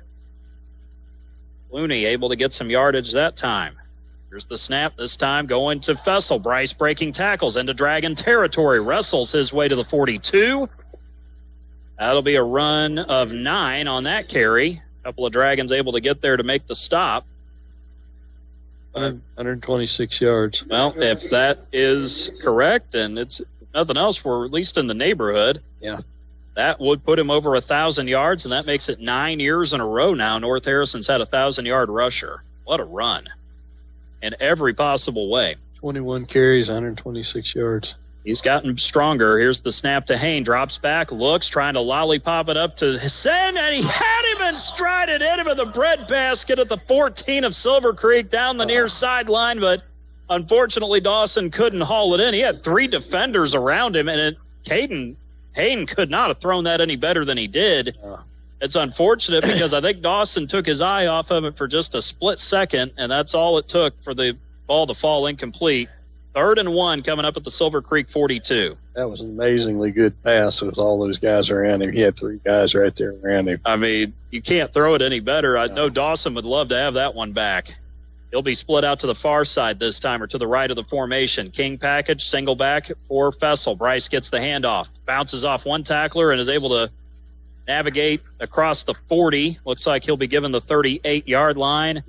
Clooney able to get some yardage that time. Here's the snap this time going to Fessel. Bryce breaking tackles into Dragon territory. Wrestles his way to the 42. That'll be a run of 9 on that carry. A couple of Dragons able to get there to make the stop. 126 yards. Well, if that is correct, and it's nothing else, we're at least in the neighborhood. Yeah. That would put him over 1,000 yards, and that makes it 9 years in a row now. North Harrison's had a 1,000-yard rusher. What a run in every possible way. 21 carries, 126 yards. He's gotten stronger. Here's the snap to Hain. Drops back, looks, trying to lollipop it up to Hassan, and he had him and strided into the bread basket at the 14 of Silver Creek down the near sideline, but unfortunately Dawson couldn't haul it in. He had 3 defenders around him, and Hain could not have thrown that any better than he did. It's unfortunate because I think Dawson took his eye off of it for just a split second, and that's all it took for the ball to fall incomplete. 3rd and 1 coming up at the Silver Creek 42. That was an amazingly good pass with all those guys around him. He had 3 guys right there around him. I mean, you can't throw it any better. I know Dawson would love to have that one back. He'll be split out to the far side this time, or to the right of the formation. King package, single back for Fessel. Bryce gets the handoff, bounces off one tackler, and is able to navigate across the 40. Looks like he'll be given the 38-yard line.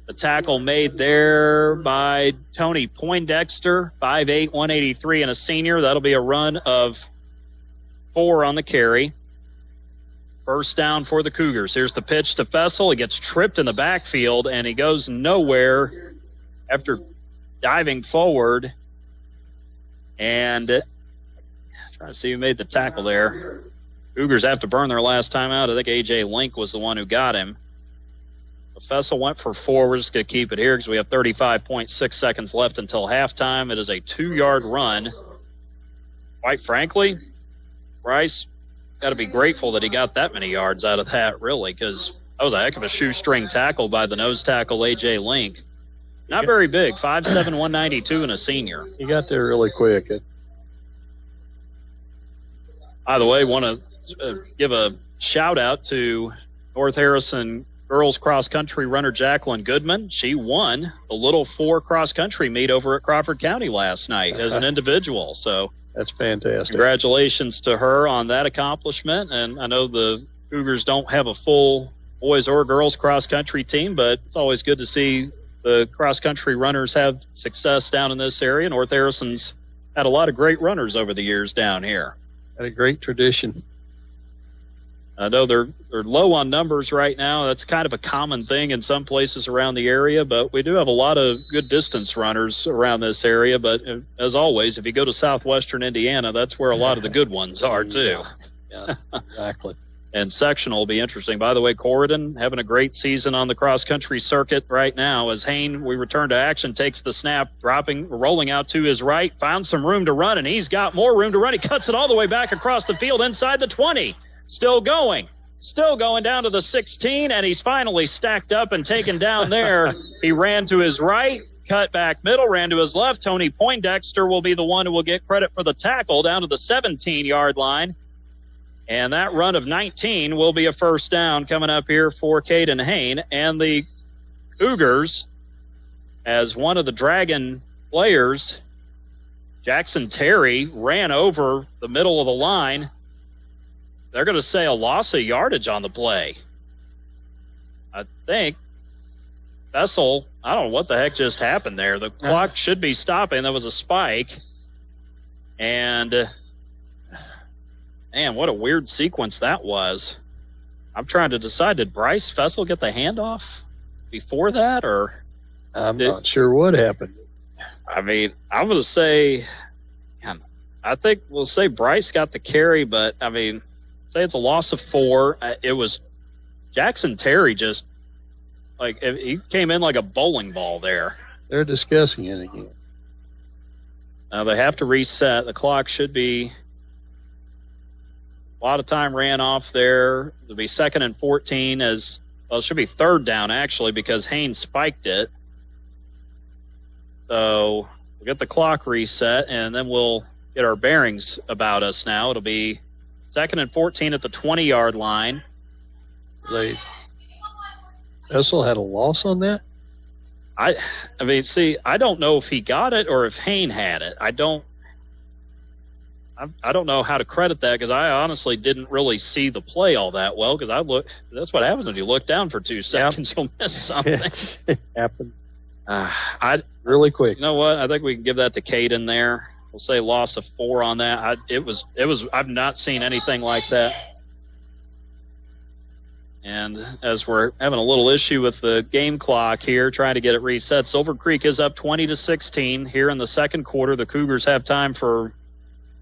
The tackle made there by Tony Poindexter, 5'8", 183, and a senior. That'll be a run of 4 on the carry. First down for the Cougars. Here's the pitch to Fessel. He gets tripped in the backfield, and he goes nowhere after diving forward. And trying to see who made the tackle there. Cougars have to burn their last time out. I think A.J. Link was the one who got him. Fessel went for 4. We're just going to keep it here because we have 35.6 seconds left until halftime. It is a 2-yard run. Quite frankly, Bryce got to be grateful that he got that many yards out of that, really, because that was a heck of a shoestring tackle by the nose tackle, A.J. Link. Not very big, 5'7", 192, and a senior. He got there really quick. By the way, want to give a shout-out to North Harrison girls cross-country runner Jacqueline Goodman. She won the Little 4 cross-country meet over at Crawford County last night as an individual. So that's fantastic. Congratulations to her on that accomplishment. And I know the Cougars don't have a full boys or girls cross-country team, but it's always good to see the cross-country runners have success down in this area. North Harrison's had a lot of great runners over the years down here. Had a great tradition. I know they're low on numbers right now. That's kind of a common thing in some places around the area, but we do have a lot of good distance runners around this area. But as always, if you go to southwestern Indiana, that's where a lot of the good ones are too. Yeah, exactly. And sectional will be interesting. By the way, Corridon having a great season on the cross-country circuit right now as Hain, we return to action, takes the snap, rolling out to his right, found some room to run, and he's got more room to run. He cuts it all the way back across the field inside the 20. Still going down to the 16, and he's finally stacked up and taken down there. He ran to his right, cut back middle, ran to his left. Tony Poindexter will be the one who will get credit for the tackle down to the 17-yard line. And that run of 19 will be a first down coming up here for Caden Hain. And the Cougars, as one of the Dragon players, Jackson Terry, ran over the middle of the line. They're going to say a loss of yardage on the play. I think Fessel, I don't know what the heck just happened there. The clock should be stopping. That was a spike. And, man, what a weird sequence that was. I'm trying to decide, did Bryce Fessel get the handoff before that? Or I'm not sure what happened. I mean, I'm going to say, I think we'll say Bryce got the carry, but, I mean, say it's a loss of 4. It was Jackson Terry just, like, he came in like a bowling ball there. They're discussing it again. Now they have to reset. The clock should be, a lot of time ran off there. It'll be 2nd and 14 as, well, it should be 3rd down actually because Haynes spiked it. So we'll get the clock reset and then we'll get our bearings about us now. It'll be 2nd and 14 at the 20-yard line. Fessel had a loss on that? I don't know if he got it or if Hain had it. I don't know how to credit that because I honestly didn't really see the play all that well because that's what happens when you look down for 2 seconds. You'll miss something. It happens. Really quick. You know what? I think we can give that to Caden there. We'll say loss of 4 on that. I've not seen anything like that. And as we're having a little issue with the game clock here, trying to get it reset, Silver Creek is up 20-16 here in the second quarter. The Cougars have time for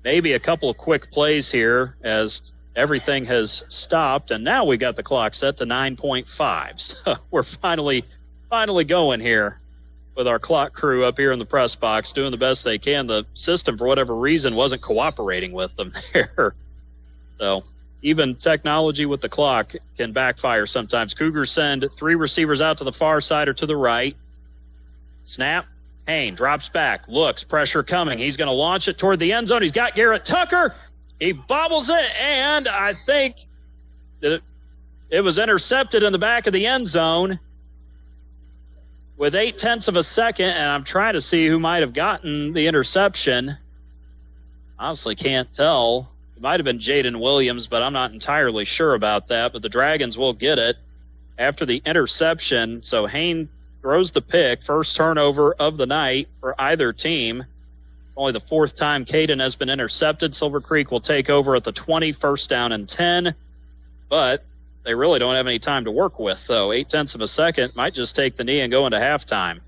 maybe a couple of quick plays here as everything has stopped. And now we got the clock set to 9.5. So we're finally going here with our clock crew up here in the press box doing the best they can. The system, for whatever reason, wasn't cooperating with them there. So even technology with the clock can backfire sometimes. Cougars send 3 receivers out to the far side or to the right. Snap. Hain drops back, looks, pressure coming. He's going to launch it toward the end zone. He's got Garrett Tucker. He bobbles it, and I think that it was intercepted in the back of the end zone with 0.8 of a second, and I'm trying to see who might have gotten the interception. Honestly can't tell. It might have been Jaden Williams, but I'm not entirely sure about that. But the Dragons will get it after the interception. So Hain throws the pick, first turnover of the night for either team. Only the 4th time Caden has been intercepted. Silver Creek will take over at the 20, first down and 10. But they really don't have any time to work with, though. 0.8 of a second might just take the knee and go into halftime.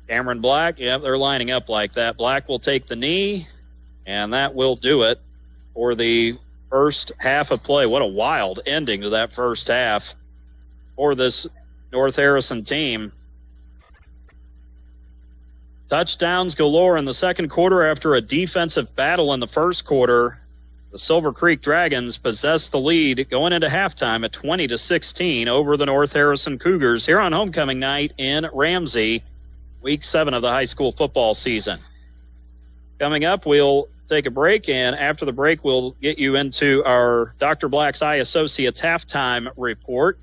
Cameron Black, they're lining up like that. Black will take the knee, and that will do it for the first half of play. What a wild ending to that first half for this North Harrison team. Touchdowns galore in the second quarter after a defensive battle in the first quarter. The Silver Creek Dragons possess the lead going into halftime at 20-16 over the North Harrison Cougars here on homecoming night in Ramsey, week 7 of the high school football season. Coming up, we'll take a break, and after the break, we'll get you into our Dr. Black's Eye Associates halftime report.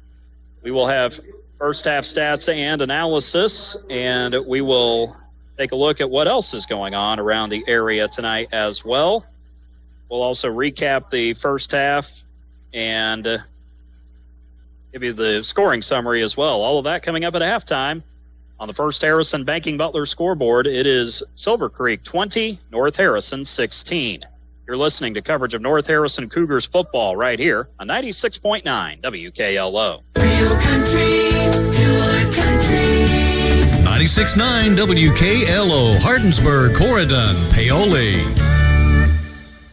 We will have first half stats and analysis, and we will take a look at what else is going on around the area tonight as well. We'll also recap the first half and give you the scoring summary as well. All of that coming up at halftime on the First Harrison Banking Butler scoreboard. It is Silver Creek 20, North Harrison 16. You're listening to coverage of North Harrison Cougars football right here on 96.9 WKLO. Real country, pure country. 96.9 WKLO, Hardensburg, Corydon, Paoli.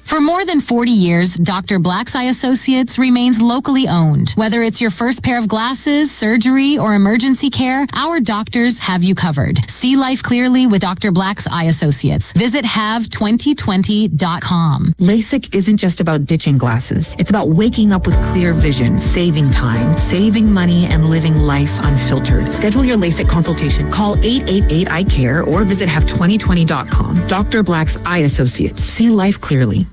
For more than 40 years, Dr. Black's Eye Associates remains locally owned. Whether it's your first pair of glasses, surgery, or emergency care, our doctors have you covered. See life clearly with Dr. Black's Eye Associates. Visit have2020.com. LASIK isn't just about ditching glasses. It's about waking up with clear vision, saving time, saving money, and living life unfiltered. Schedule your LASIK consultation. Call 888-I-CARE or visit have2020.com. Dr. Black's Eye Associates. See life clearly.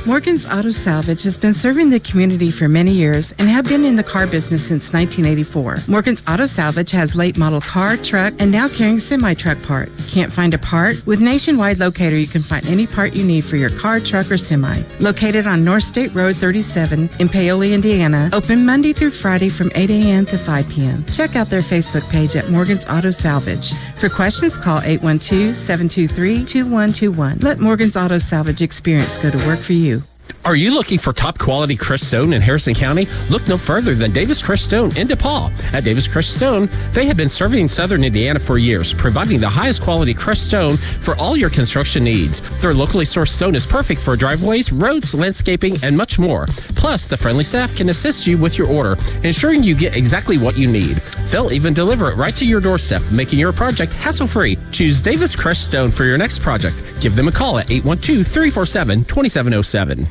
Morgan's Auto Salvage has been serving the community for many years and have been in the car business since 1984. Morgan's Auto Salvage has late model car, truck, and now carrying semi-truck parts. Can't find a part? With Nationwide Locator, you can find any part you need for your car, truck, or semi. Located on North State Road 37 in Paoli, Indiana. Open Monday through Friday from 8 a.m. to 5 p.m. Check out their Facebook page at Morgan's Auto Salvage. For questions, call 812-723-2121. Let Morgan's Auto Salvage experience go to work for you. Are you looking for top quality Chris Stone in Harrison County? Look no further than Davis Chris Stone in DePaul. At Davis Chris Stone, they have been serving Southern Indiana for years, providing the highest quality Chris Stone for all your construction needs. Their locally sourced stone is perfect for driveways, roads, landscaping, and much more. Plus, the friendly staff can assist you with your order, ensuring you get exactly what you need. They'll even deliver it right to your doorstep, making your project hassle-free. Choose Davis Chris Stone for your next project. Give them a call at 812-347-2707.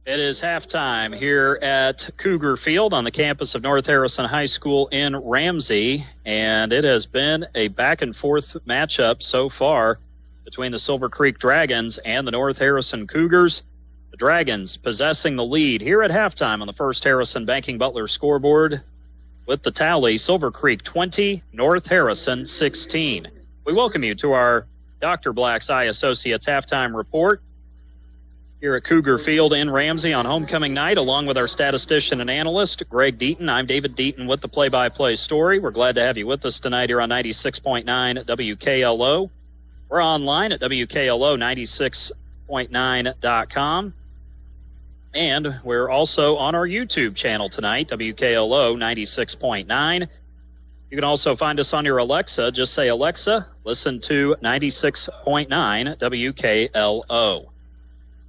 It is halftime here at Cougar Field on the campus of North Harrison High School in Ramsey, and it has been a back-and-forth matchup so far between the Silver Creek Dragons and the North Harrison Cougars. The Dragons possessing the lead here at halftime on the First Harrison Banking Butler scoreboard with the tally, Silver Creek 20, North Harrison 16. We welcome you to our Dr. Black's Eye Associates halftime report here at Cougar Field in Ramsey on homecoming night, along with our statistician and analyst, Greg Deaton. I'm David Deaton with the play-by-play story. We're glad to have you with us tonight here on 96.9 WKLO. We're online at WKLO96.9.com. And we're also on our YouTube channel tonight, WKLO 96.9. You can also find us on your Alexa. Just say, Alexa, listen to 96.9 WKLO.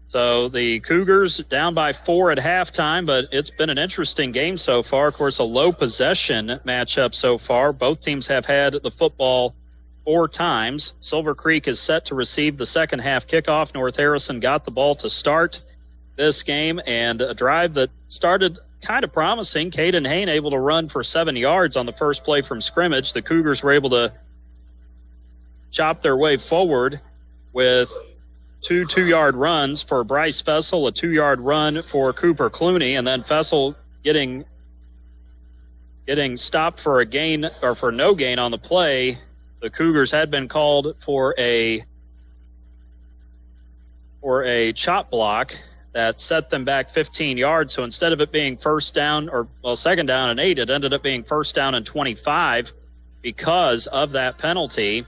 So the Cougars down by 4 at halftime, but it's been an interesting game so far. Of course, a low possession matchup so far. Both teams have had the football 4 times. Silver Creek is set to receive the second half kickoff. North Harrison got the ball to start this game, and a drive that started kind of promising. Caden Hain able to run for 7 yards on the first play from scrimmage. The Cougars were able to chop their way forward with 2 2-yard runs for Bryce Fessel, a 2-yard run for Cooper Clooney, and then Fessel getting stopped for a gain or for no gain on the play. The Cougars had been called for a chop block that set them back 15 yards. So instead of it being second down and 8, it ended up being first down and 25 because of that penalty.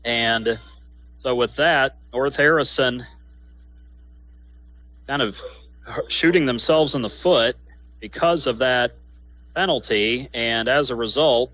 And so with that, North Harrison kind of shooting themselves in the foot because of that penalty. And as a result,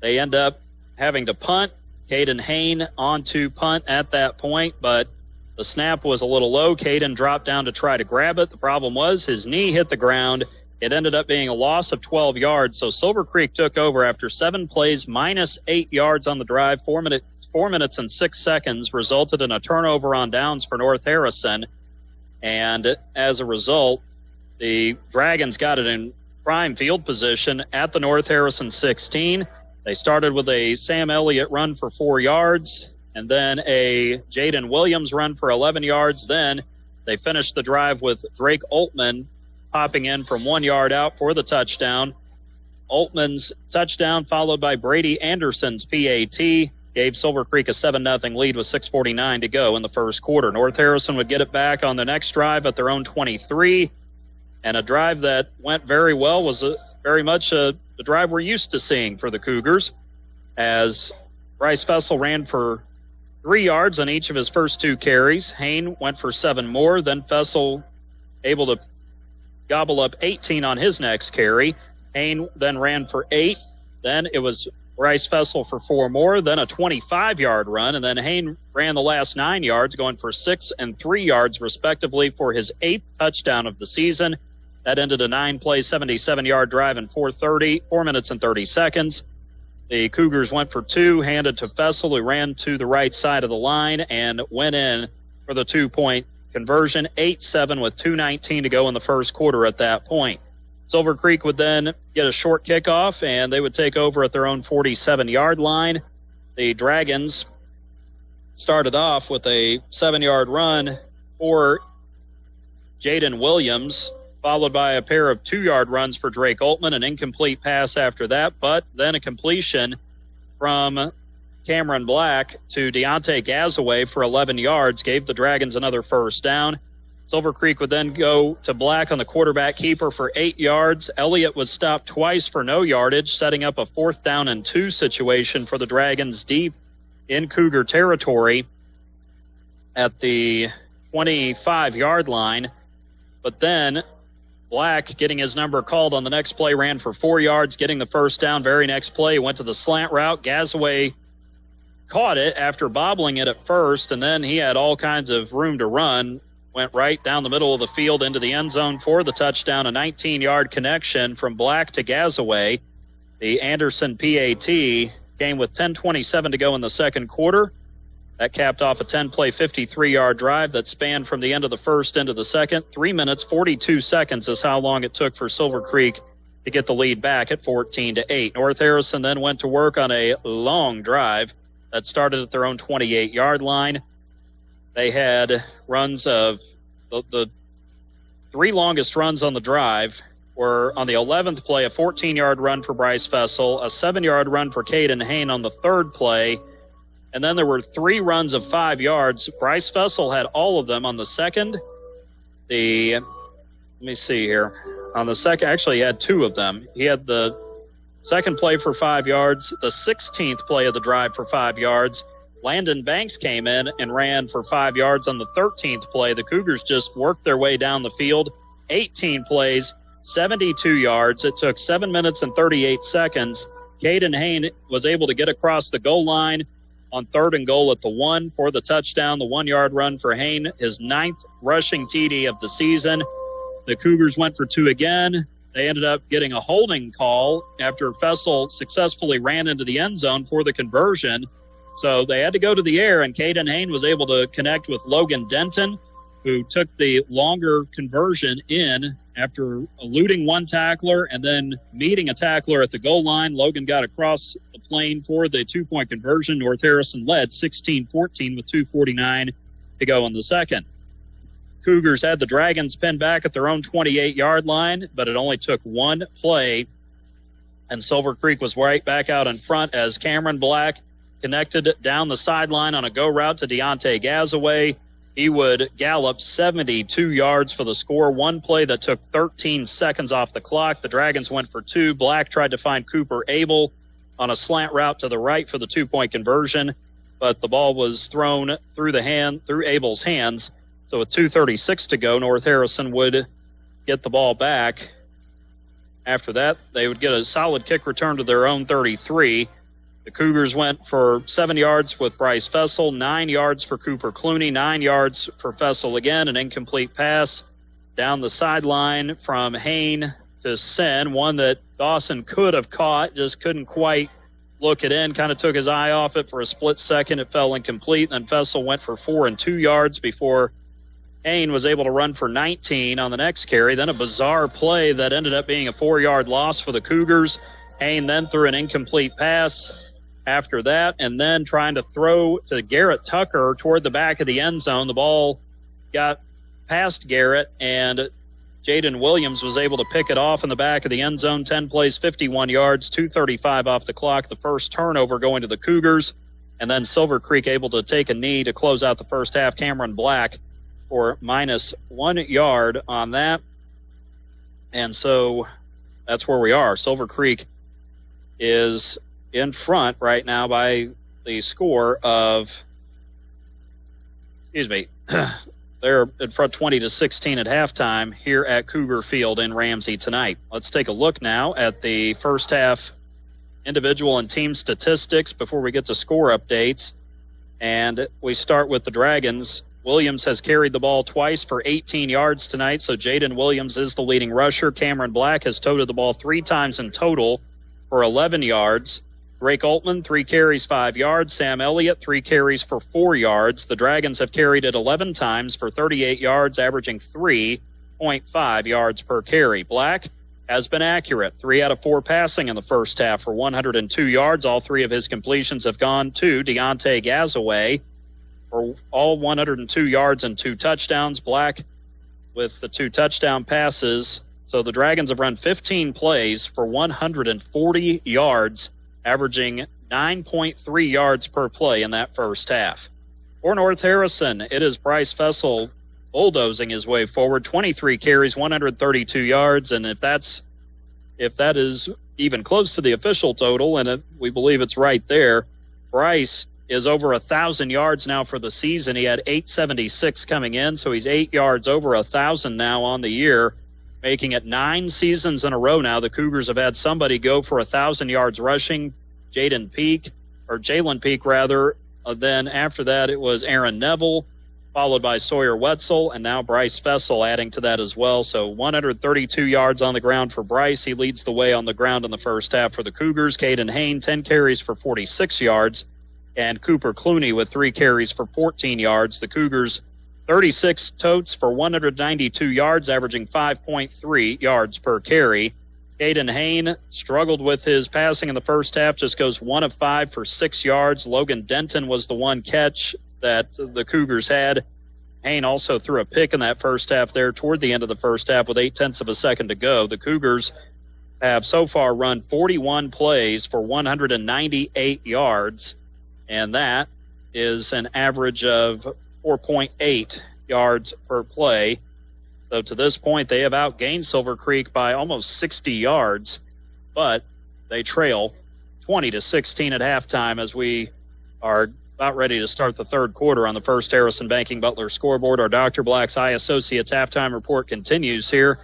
they end up having to punt. Caden Hain on to punt at that point, but the snap was a little low. Caden dropped down to try to grab it. The problem was his knee hit the ground. It ended up being a loss of 12 yards. So Silver Creek took over after 7 plays, minus 8 yards on the drive. 4 minutes and 6 seconds resulted in a turnover on downs for North Harrison. And as a result, the Dragons got it in prime field position at the North Harrison 16. They started with a Sam Elliott run for 4 yards, and then a Jaden Williams run for 11 yards. Then they finished the drive with Drake Altman popping in from 1 yard out for the touchdown. Altman's touchdown followed by Brady Anderson's PAT gave Silver Creek a 7-0 lead with 6:49 to go in the first quarter. North Harrison would get it back on the next drive at their own 23, and a drive that went very well was very much the drive we're used to seeing for the Cougars, as Bryce Fessel ran for 3 yards on each of his first 2 carries. Hain went for 7 more. Then Fessel able to gobble up 18 on his next carry. Hain then ran for 8. Then it was Bryce Fessel for 4 more. Then a 25-yard run. And then Hain ran the last 9 yards, going for 6 and 3 yards respectively for his 8th touchdown of the season. That ended a 9-play, 77-yard drive in 4 minutes and 30 seconds. The Cougars went for 2, handed to Fessel, who ran to the right side of the line and went in for the 2-point conversion, 8-7 with 2:19 to go in the first quarter at that point. Silver Creek would then get a short kickoff, and they would take over at their own 47-yard line. The Dragons started off with a 7-yard run for Jaden Williams, followed by a pair of 2-yard runs for Drake Altman, an incomplete pass after that, but then a completion from Cameron Black to Deontay Gazaway for 11 yards gave the Dragons another first down. Silver Creek would then go to Black on the quarterback keeper for 8 yards. Elliott was stopped twice for no yardage, setting up a 4th down and 2 situation for the Dragons deep in Cougar territory at the 25-yard line. But then Black, getting his number called on the next play, ran for 4 yards, getting the first down. Very next play, went to the slant route. Gazaway caught it after bobbling it at first, and then he had all kinds of room to run. Went right down the middle of the field into the end zone for the touchdown, a 19-yard connection from Black to Gazaway. The Anderson PAT came with 10:27 to go in the second quarter. That capped off a 10-play, 53-yard drive that spanned from the end of the first into the second. 3 minutes, 42 seconds is how long it took for Silver Creek to get the lead back at 14-8. North Harrison then went to work on a long drive that started at their own 28-yard line. They had runs of the three longest runs on the drive were on the 11th play, a 14-yard run for Bryce Fessel, a 7-yard run for Caden Hain on the third play, and then there were 3 runs of 5 yards. Bryce Fessel had all of them on the second. Let me see here. On the second, actually, he had 2 of them. He had the second play for 5 yards, the 16th play of the drive for 5 yards. Landon Banks came in and ran for 5 yards on the 13th play. The Cougars just worked their way down the field. 18 plays, 72 yards. It took 7 minutes and 38 seconds. Caden Hain was able to get across the goal line on 3rd and goal at the 1 for the touchdown. The 1-yard run for Hain, his 9th rushing TD of the season. The Cougars went for 2 again. They ended up getting a holding call after Fessel successfully ran into the end zone for the conversion. So they had to go to the air, and Caden Hain was able to connect with Logan Denton, who took the longer conversion in after eluding one tackler and then meeting a tackler at the goal line. Logan got across the plane for the 2-point conversion. North Harrison led 16-14 with 2:49 to go in the second. Cougars had the Dragons pinned back at their own 28-yard line, but it only took 1 play, and Silver Creek was right back out in front as Cameron Black connected down the sideline on a go route to Deontay Gazaway. He would gallop 72 yards for the score. 1 play that took 13 seconds off the clock. The Dragons went for 2. Black tried to find Cooper Abel on a slant route to the right for the 2-point conversion, but the ball was thrown through Abel's hands. So with 2:36 to go, North Harrison would get the ball back. After that, they would get a solid kick return to their own 33. The Cougars went for 7 yards with Bryce Fessel, 9 yards for Cooper Clooney, 9 yards for Fessel again, an incomplete pass down the sideline from Hain to Sen, one that Dawson could have caught, just couldn't quite look it in, kind of took his eye off it for a split second. It fell incomplete, and then Fessel went for 4 and 2 yards before Hain was able to run for 19 on the next carry. Then a bizarre play that ended up being a 4-yard loss for the Cougars. Hain then threw an incomplete pass after that, and then trying to throw to Garrett Tucker toward the back of the end zone. The ball got past Garrett, and Jaden Williams was able to pick it off in the back of the end zone. 10 plays, 51 yards, 2:35 off the clock. The first turnover going to the Cougars, and then Silver Creek able to take a knee to close out the first half. Cameron Black for minus 1 yard on that. And so that's where we are. Silver Creek is in front right now by the score of, they're in front 20-16 at halftime here at Cougar Field in Ramsey tonight. Let's take a look now at the first half individual and team statistics before we get to score updates. And we start with the Dragons. Williams has carried the ball twice for 18 yards tonight, so Jaden Williams is the leading rusher. Cameron Black has toted the ball 3 times in total for 11 yards. Drake Altman, 3 carries, 5 yards. Sam Elliott, 3 carries for 4 yards. The Dragons have carried it 11 times for 38 yards, averaging 3.5 yards per carry. Black has been accurate. 3 out of 4 passing in the first half for 102 yards. All 3 of his completions have gone to Deontay Gazaway for all 102 yards and 2 touchdowns. Black with the 2 touchdown passes. So the Dragons have run 15 plays for 140 yards, averaging 9.3 yards per play in that first half. For North Harrison, it is Bryce Fessel bulldozing his way forward. 23 carries, 132 yards, and if that is even close to the official total, and we believe it's right there, Bryce is over 1,000 yards now for the season. He had 876 coming in, so he's 8 yards over 1,000 now on the year, making it 9 seasons in a row now. The Cougars have had somebody go for 1,000 yards rushing, Jalen Peak. Then after that, it was Aaron Neville, followed by Sawyer Wetzel, and now Bryce Fessel adding to that as well. So 132 yards on the ground for Bryce. He leads the way on the ground in the first half for the Cougars. Caden Hain, 10 carries for 46 yards. And Cooper Clooney with 3 carries for 14 yards. The Cougars, 36 totes for 192 yards, averaging 5.3 yards per carry. Caden Hain struggled with his passing in the first half, just goes 1 of 5 for 6 yards. Logan Denton was the one catch that the Cougars had. Hain also threw a pick in that first half there toward the end of the first half with 0.8 of a second to go. The Cougars have so far run 41 plays for 198 yards, and that is an average of 4.8 yards per play. So to this point, they have outgained Silver Creek by almost 60 yards, but they trail 20-16 at halftime as we are about ready to start the third quarter on the First Harrison Banking Butler scoreboard. Our Dr. Black's Eye Associates halftime report continues here.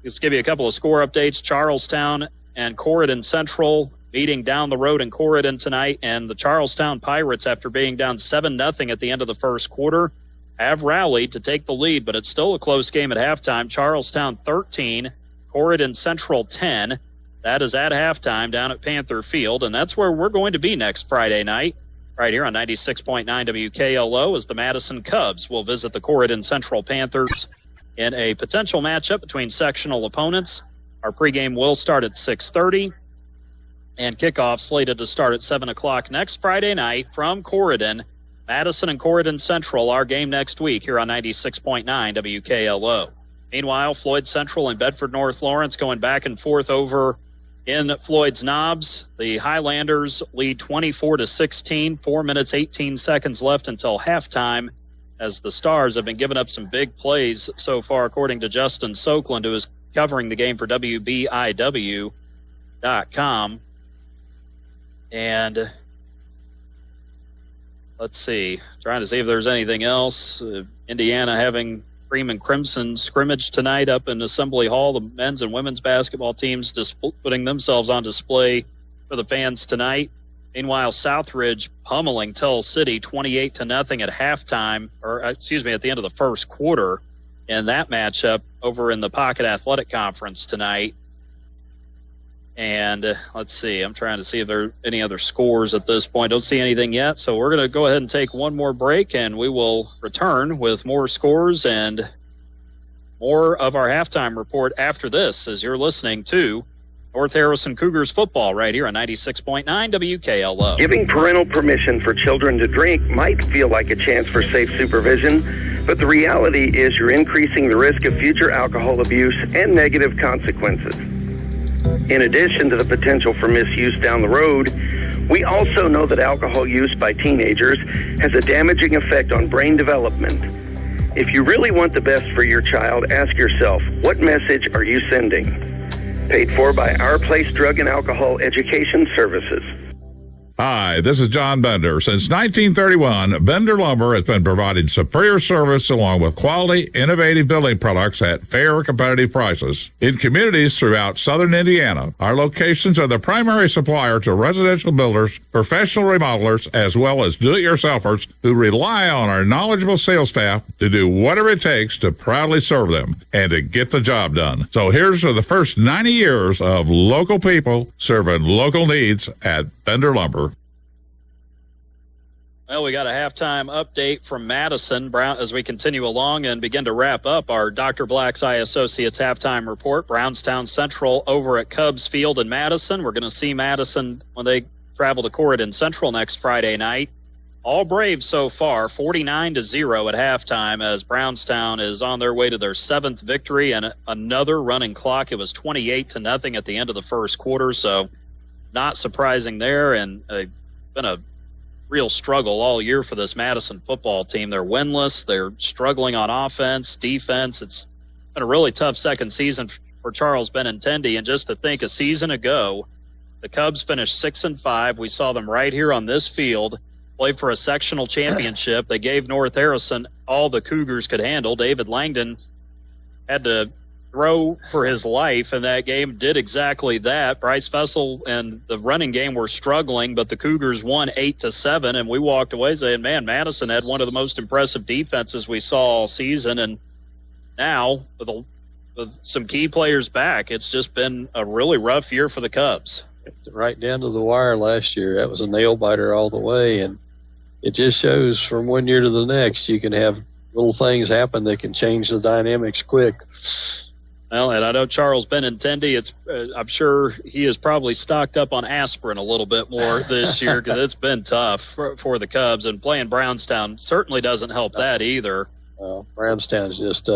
Let's give you a couple of score updates. Charlestown and Corydon Central meeting down the road in Corydon tonight, and the Charlestown Pirates, after being down 7-0 at the end of the first quarter, have rallied to take the lead, but it's still a close game at halftime. Charlestown 13, Corydon Central 10. That is at halftime down at Panther Field, and that's where we're going to be next Friday night, right here on 96.9 WKLO, as the Madison Cubs will visit the Corydon Central Panthers in a potential matchup between sectional opponents. Our pregame will start at 6:30, and kickoff slated to start at 7 o'clock next Friday night from Corydon. Madison and Corydon Central, our game next week here on 96.9 WKLO. Meanwhile, Floyd Central and Bedford North Lawrence going back and forth over in Floyd's Knobs. The Highlanders lead 24-16, 4 minutes, 18 seconds left until halftime, as the Stars have been giving up some big plays so far, according to Justin Soakland, who is covering the game for WBIW.com. And let's see, trying to see if there's anything else. Indiana having Cream and Crimson scrimmage tonight up in Assembly Hall. The men's and women's basketball teams putting themselves on display for the fans tonight. Meanwhile, Southridge pummeling Tell City 28-0 at halftime, at the end of the first quarter in that matchup over in the Pocket Athletic Conference tonight. And let's see, I'm trying to see if there are any other scores at this point. Don't see anything yet, so we're going to go ahead and take one more break, and we will return with more scores and more of our halftime report after this, as you're listening to North Harrison Cougars football right here on 96.9 WKLO. Giving parental permission for children to drink might feel like a chance for safe supervision, but the reality is you're increasing the risk of future alcohol abuse and negative consequences. In addition to the potential for misuse down the road, we also know that alcohol use by teenagers has a damaging effect on brain development. If you really want the best for your child, ask yourself, what message are you sending? Paid for by Our Place Drug and Alcohol Education Services. Hi, this is John Bender. Since 1931, Bender Lumber has been providing superior service along with quality, innovative building products at fair, competitive prices. In communities throughout southern Indiana, our locations are the primary supplier to residential builders, professional remodelers, as well as do-it-yourselfers who rely on our knowledgeable sales staff to do whatever it takes to proudly serve them and to get the job done. So here's to the first 90 years of local people serving local needs at Bender Lumber. Well, we got a halftime update from Madison Brown as we continue along and begin to wrap up our Dr. Black's Eye Associates halftime report. Brownstown Central over at Cubs Field in Madison. We're going to see Madison when they travel to Corydon Central next Friday night. All Braves so far, 49-0 at halftime, as Brownstown is on their way to their 7th victory and another running clock. It was 28-0 at the end of the first quarter, so not surprising there, and been a real struggle all year for this Madison football team. They're winless. They're struggling on offense, defense. It's been a really tough second season for Charles Benintendi. And just to think, a season ago, the Cubs finished 6-5. We saw them right here on this field, play for a sectional championship. They gave North Harrison all the Cougars could handle. David Langdon had to throw for his life in that game, did exactly that. Bryce Fessel and the running game were struggling, but the Cougars won 8-7, and we walked away saying, man, Madison had one of the most impressive defenses we saw all season, and now with some key players back, it's just been a really rough year for the Cubs. Right down to the wire last year. That was a nail-biter all the way, and it just shows from one year to the next you can have little things happen that can change the dynamics quick. Well, and I know Charles Benintendi, I'm sure he is probably stocked up on aspirin a little bit more this year because it's been tough for the Cubs, and playing Brownstown certainly doesn't help that either. Brownstown's just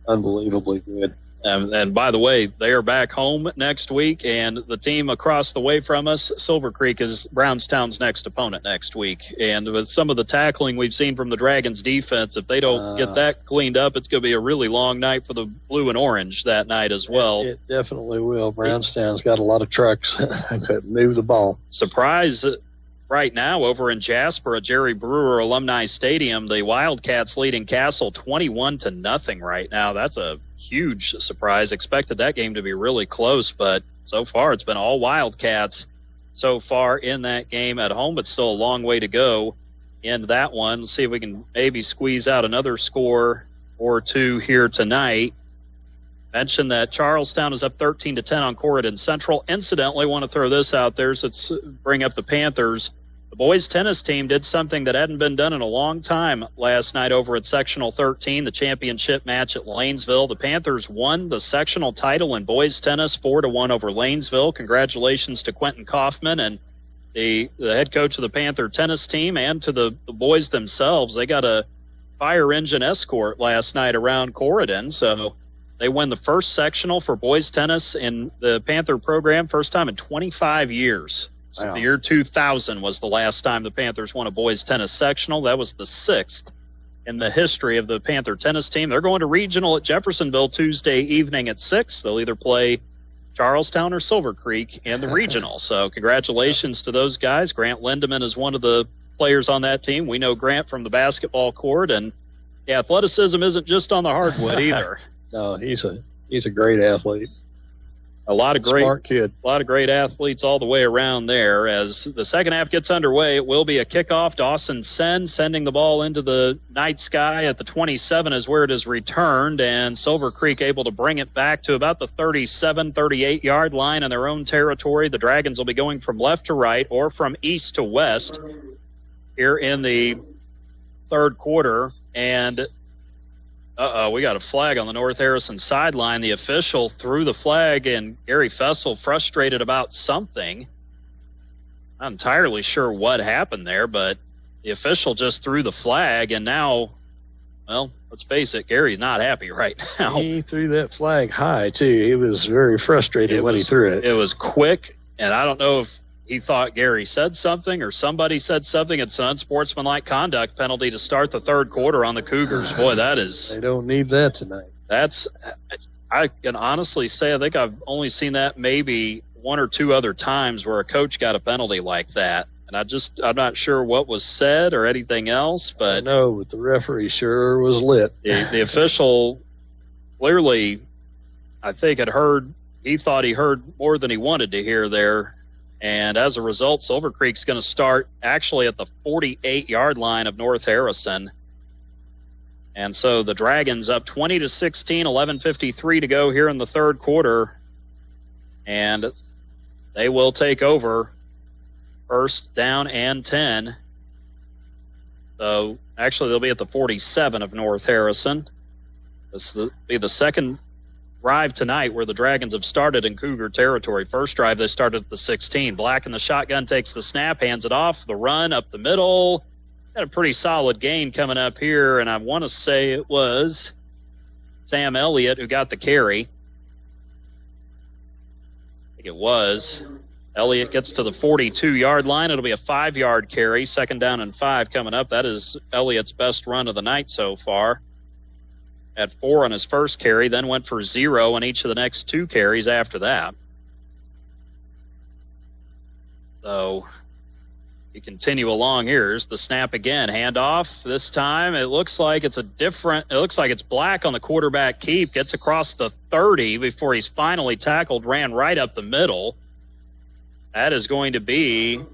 unbelievably good. And by the way, they are back home next week, and the team across the way from us, Silver Creek, is Brownstown's next opponent next week. And with some of the tackling we've seen from the Dragons defense, if they don't get that cleaned up, it's going to be a really long night for the blue and orange that night as well. It definitely will. Brownstown's got a lot of trucks that move the ball. Surprise right now over in Jasper at Jerry Brewer Alumni Stadium, the Wildcats leading Castle 21-0 right now. That's a huge surprise. Expected that game to be really close, but so far it's been all Wildcats so far in that game at home, but still a long way to go in that one. Let's see if we can maybe squeeze out another score or two here tonight. Mentioned that Charlestown is up 13-10 on Corydon Central. Incidentally, want to throw this out there, so let's bring up the Panthers. The boys tennis team did something that hadn't been done in a long time last night over at Sectional 13, the championship match at Lanesville. The Panthers won the sectional title in boys tennis 4-1 over Lanesville. Congratulations to Quentin Kaufman and the head coach of the Panther tennis team, and to the boys themselves. They got a fire engine escort last night around Corydon, so they won the first sectional for boys tennis in the Panther program, first time in 25 years. Wow. The year 2000 was the last time the Panthers won a boys tennis sectional. That was the 6th in the history of the Panther tennis team. They're going to regional at Jeffersonville Tuesday evening at 6. They'll either play Charlestown or Silver Creek in the regional. So congratulations to those guys. Grant Lindeman is one of the players on that team. We know Grant from the basketball court, and the athleticism isn't just on the hardwood either. No, he's a great athlete. A lot of great smart kid. A lot of great athletes all the way around there. As the second half gets underway, it will be a kickoff. Dawson Sen sending the ball into the night sky at the 27 is where it is returned, and Silver Creek able to bring it back to about the 37, 38-yard line in their own territory. The Dragons will be going from left to right or from east to west here in the third quarter, and we got a flag on the North Harrison sideline. The official threw the flag, and Gary Fessel frustrated about something. Not entirely sure what happened there, but the official just threw the flag, and now, well, let's face it, Gary's not happy right now. He threw that flag high, too. He was very frustrated when he threw it. It was quick, and I don't know if he thought Gary said something or somebody said something. It's an unsportsmanlike conduct penalty to start the third quarter on the Cougars. Boy, that is... They don't need that tonight. I can honestly say I think I've only seen that maybe one or two other times where a coach got a penalty like that. And I'm not sure what was said or anything else, but... No, but the referee sure was lit. The official clearly, I think, he thought he heard more than he wanted to hear there. And as a result, Silver Creek's going to start actually at the 48-yard line of North Harrison. And so the Dragons up 20-16, 11:53 to go here in the third quarter. And they will take over first down and 10. So actually they'll be at the 47 of North Harrison. This will be the second drive tonight where the Dragons have started in Cougar territory. First drive, they started at the 16. Black in the shotgun takes the snap, hands it off, the run up the middle. Got a pretty solid gain coming up here, and I want to say it was Sam Elliott who got the carry. I think it was. Elliott gets to the 42-yard line. It'll be a 5-yard carry, second down and 5 coming up. That is Elliott's best run of the night so far. Had 4 on his first carry, then went for 0 on each of the next 2 carries after that. So you continue along here. Here's the snap again. Handoff. This time it looks like it's Black on the quarterback keep. Gets across the 30 before he's finally tackled, ran right up the middle. That is going to be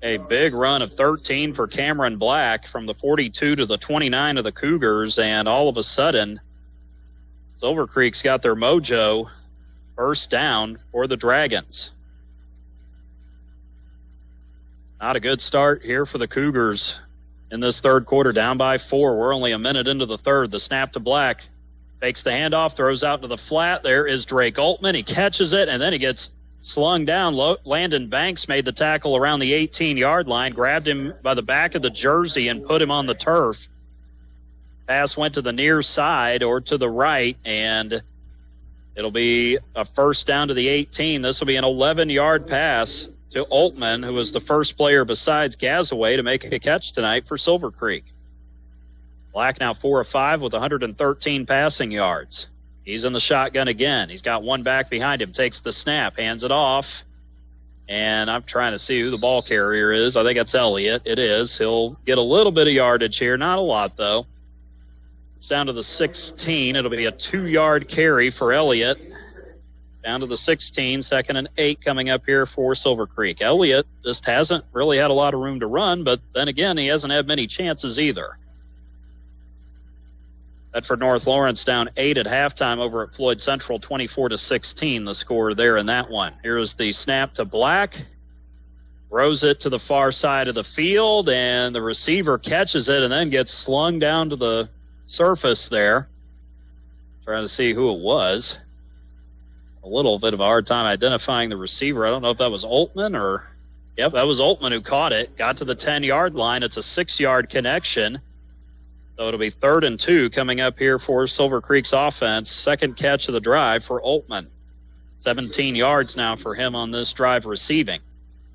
a big run of 13 for Cameron Black from the 42 to the 29 of the Cougars, and all of a sudden, Silver Creek's got their mojo. First down for the Dragons. Not a good start here for the Cougars in this third quarter, down by 4. We're only a minute into the third. The snap to Black. Takes the handoff, throws out to the flat. There is Drake Altman. He catches it, and then he gets slung down. Landon Banks made the tackle around the 18-yard line, grabbed him by the back of the jersey and put him on the turf. Pass went to the near side or to the right, and it'll be a first down to the 18. This will be an 11-yard pass to Altman, who was the first player besides Gazaway to make a catch tonight for Silver Creek. Black now 4 of 5 with 113 passing yards. He's in the shotgun again. He's got one back behind him, takes the snap, hands it off. And I'm trying to see who the ball carrier is. I think it's Elliott. It is. He'll get a little bit of yardage here. Not a lot, though. It's down to the 16. It'll be a 2-yard carry for Elliott. Down to the 16, 2nd and 8 coming up here for Silver Creek. Elliott just hasn't really had a lot of room to run, but then again, he hasn't had many chances either. Bedford North Lawrence down 8 at halftime over at Floyd Central, 24-16, the score there in that one. Here's the snap to Black. Throws it to the far side of the field, and the receiver catches it and then gets slung down to the surface there. Trying to see who it was. A little bit of a hard time identifying the receiver. I don't know if that was Altman or... Yep, that was Altman who caught it. Got to the 10-yard line. It's a 6-yard connection. So it'll be 3rd and 2 coming up here for Silver Creek's offense. Second catch of the drive for Altman. 17 yards now for him on this drive receiving.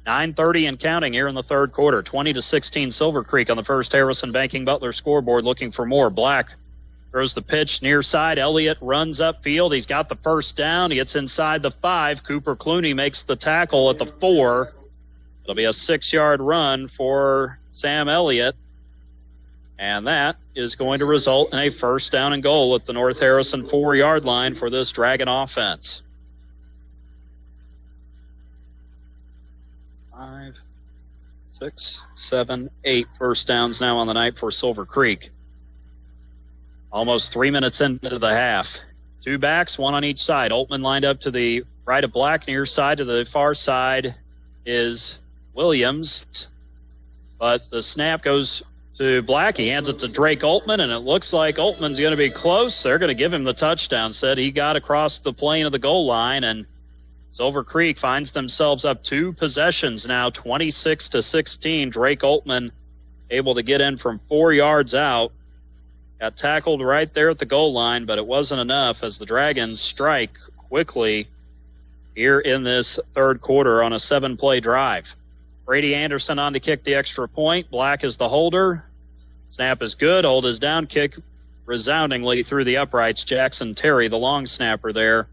9:30 and counting here in the third quarter. 20-16 Silver Creek on the first Harrison Banking Butler scoreboard, looking for more. Black throws the pitch near side. Elliott runs upfield. He's got the first down. He gets inside the 5. Cooper Clooney makes the tackle at the 4. It'll be a 6-yard run for Sam Elliott. And that is going to result in a first down and goal at the North Harrison 4-yard line for this Dragon offense. 5, 6, 7, 8 first downs now on the night for Silver Creek. Almost 3 minutes into the half. 2 backs, 1 on each side. Altman lined up to the right of Black, near side. To the far side is Williams. But the snap goes to Black. He hands it to Drake Altman, and it looks like Altman's going to be close. They're going to give him the touchdown. Said he got across the plane of the goal line, and Silver Creek finds themselves up 2 possessions now, 26-16. Drake Altman able to get in from 4 yards out. Got tackled right there at the goal line, but it wasn't enough as the Dragons strike quickly here in this third quarter on a 7-play drive. Brady Anderson on to kick the extra point. Black is the holder. Snap is good. Hold is down. Kick resoundingly through the uprights. Jackson Terry, the long snapper there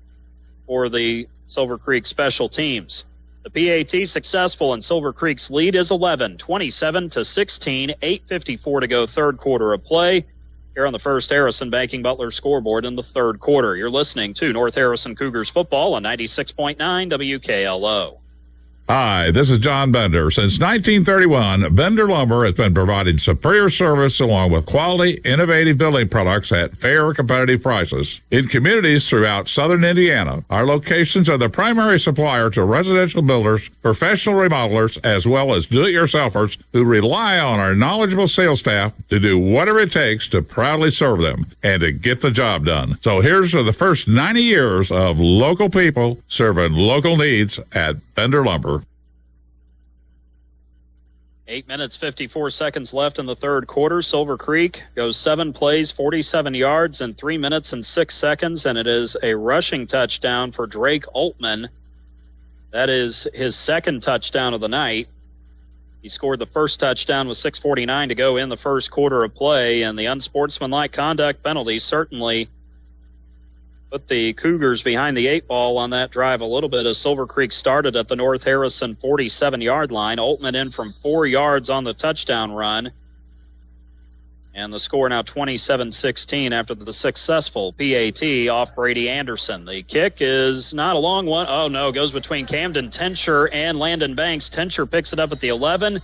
for the Silver Creek special teams. The PAT successful, and Silver Creek's lead is 11, 27-16, 8:54 to go, third quarter of play. Here on the first Harrison Banking Butler scoreboard in the third quarter. You're listening to North Harrison Cougars football on 96.9 WKLO. Hi, this is John Bender. Since 1931, Bender Lumber has been providing superior service along with quality, innovative building products at fair, competitive prices. In communities throughout southern Indiana, our locations are the primary supplier to residential builders, professional remodelers, as well as do-it-yourselfers who rely on our knowledgeable sales staff to do whatever it takes to proudly serve them and to get the job done. So here's to the first 90 years of local people serving local needs at Bender Lumber. 8 minutes, 54 seconds left in the third quarter. Silver Creek goes 7 plays, 47 yards in 3 minutes and 6 seconds, and it is a rushing touchdown for Drake Altman. That is his second touchdown of the night. He scored the first touchdown with 6:49 to go in the first quarter of play, and the unsportsmanlike conduct penalty certainly put the Cougars behind the 8 ball on that drive a little bit as Silver Creek started at the North Harrison 47-yard line. Altman in from 4 yards on the touchdown run. And the score now 27-16 after the successful PAT off Brady Anderson. The kick is not a long one. Oh, no, goes between Camden Tencher and Landon Banks. Tencher picks it up at the 11,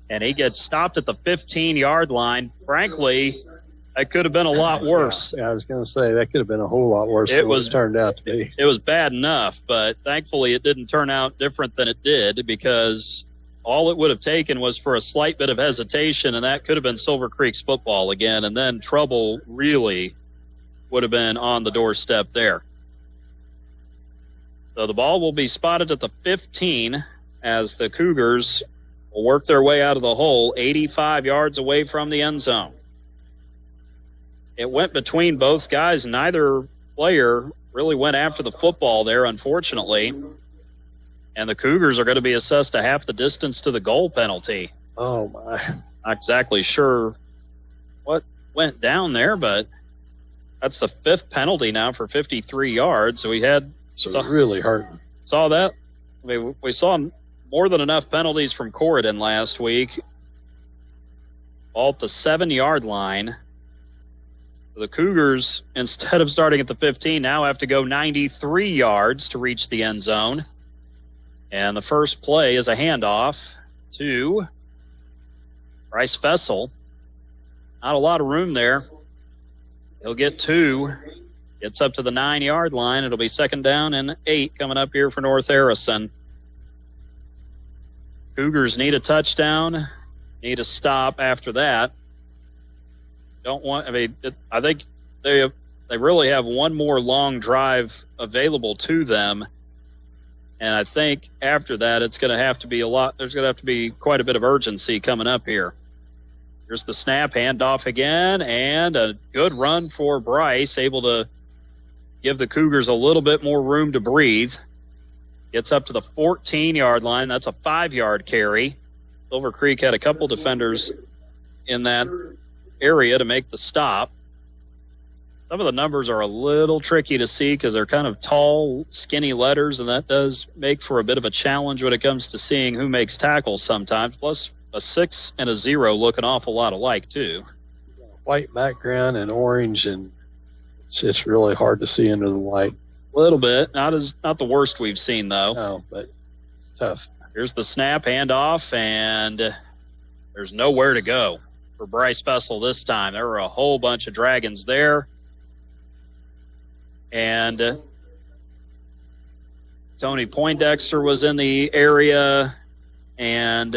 and he gets stopped at the 15-yard line. Frankly, that could have been a lot worse. Yeah, I was going to say that could have been a whole lot worse than it turned out to be. It was bad enough, but thankfully it didn't turn out different than it did, because all it would have taken was for a slight bit of hesitation, and that could have been Silver Creek's football again, and then trouble really would have been on the doorstep there. So the ball will be spotted at the 15 as the Cougars will work their way out of the hole 85 yards away from the end zone. It went between both guys. Neither player really went after the football there, unfortunately. And the Cougars are going to be assessed a half the distance to the goal penalty. Oh, my. Not exactly sure what went down there, but that's the 5th penalty now for 53 yards. So we had really hurting. Saw that. I mean, we saw more than enough penalties from Corydon last week. All at the 7-yard line. The Cougars, instead of starting at the 15, now have to go 93 yards to reach the end zone. And the first play is a handoff to Bryce Fessel. Not a lot of room there. He'll get 2. Gets up to the 9-yard line. It'll be 2nd down and 8 coming up here for North Harrison. Cougars need a touchdown, need a stop after that. I think they really have one more long drive available to them. And I think after that, it's going to have to be there's going to have to be quite a bit of urgency coming up here. Here's the snap, handoff again, and a good run for Bryce, able to give the Cougars a little bit more room to breathe. Gets up to the 14-yard line. That's a 5-yard carry. Silver Creek had a couple defenders in that area to make the stop. Some of the numbers are a little tricky to see because they're kind of tall, skinny letters, and that does make for a bit of a challenge when it comes to seeing who makes tackles sometimes. Plus, a 6 and a 0 look an awful lot alike, too. White background and orange, and it's really hard to see under the white. A little bit. Not the worst we've seen, though. No, but it's tough. Here's the snap, handoff, and there's nowhere to go for Bryce Fessel this time. There were a whole bunch of Dragons there. And Tony Poindexter was in the area. And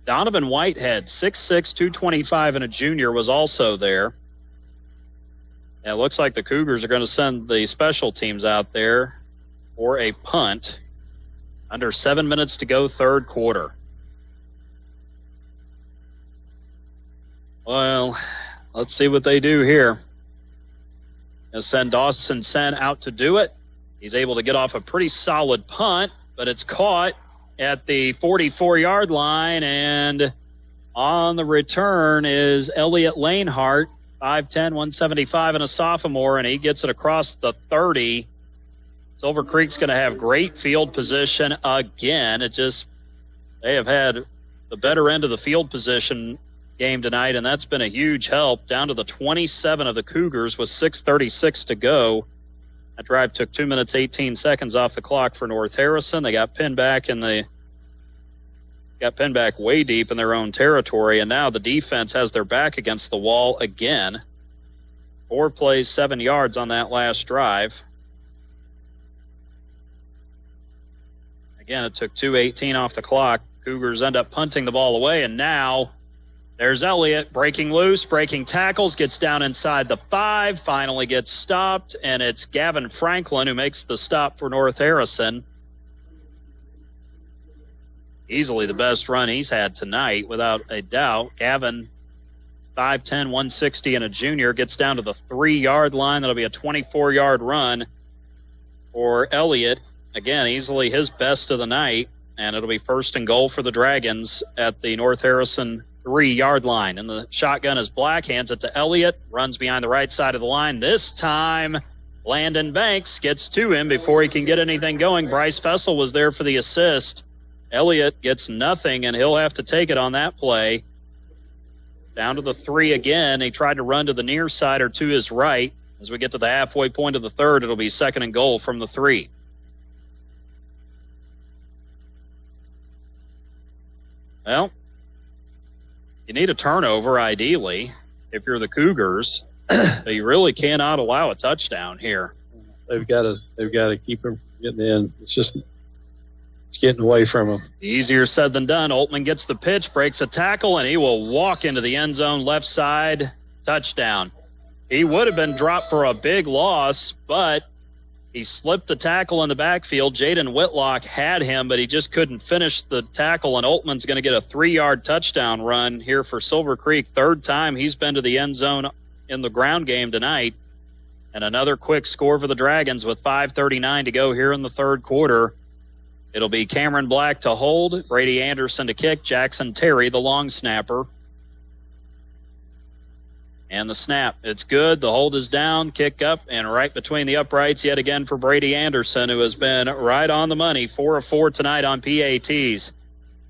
Donovan Whitehead, 6'6", 225, and a junior, was also there. And it looks like the Cougars are going to send the special teams out there for a punt. Under 7 minutes to go, third quarter. Well, let's see what they do here. They'll send Dawson Sen out to do it. He's able to get off a pretty solid punt, but it's caught at the 44-yard line, and on the return is Elliot Lanehart, 5'10", 175, and a sophomore, and he gets it across the 30. Silver Creek's going to have great field position again. They have had the better end of the field position game tonight, and that's been a huge help. Down to the 27 of the Cougars with 6:36 to go. That drive took 2 minutes, 18 seconds off the clock for North Harrison. They got pinned back way deep in their own territory, and now the defense has their back against the wall again. 4 plays, 7 yards on that last drive. Again, it took 2:18 off the clock. Cougars end up punting the ball away, and now there's Elliott breaking loose, breaking tackles, gets down inside the 5, finally gets stopped, and it's Gavin Franklin who makes the stop for North Harrison. Easily the best run he's had tonight, without a doubt. Gavin, 5'10", 160, and a junior, gets down to the 3-yard line. That'll be a 24-yard run for Elliott. Again, easily his best of the night, and it'll be 1st and goal for the Dragons at the North Harrison 3-yard line. And the shotgun is black, hands it to Elliott, runs behind the right side of the line. This time, Landon Banks gets to him before he can get anything going. Bryce Fessel was there for the assist. Elliott gets nothing, and he'll have to take it on that play. Down to the 3 again. He tried to run to the near side or to his right. As we get to the halfway point of the third, it'll be 2nd and goal from the 3. Well, you need a turnover, ideally, if you're the Cougars. But you really cannot allow a touchdown here. They've got to keep him getting in. It's getting away from him. Easier said than done. Altman gets the pitch, breaks a tackle, and he will walk into the end zone left side. Touchdown. He would have been dropped for a big loss, but he slipped the tackle in the backfield. Jaden Whitlock had him, but he just couldn't finish the tackle, and Oltman's going to get a 3-yard touchdown run here for Silver Creek. Third time he's been to the end zone in the ground game tonight. And another quick score for the Dragons with 5:39 to go here in the third quarter. It'll be Cameron Black to hold, Brady Anderson to kick, Jackson Terry, the long snapper. And the snap, it's good. The hold is down, kick up, and right between the uprights yet again for Brady Anderson, who has been right on the money, 4 of 4 tonight on PATs.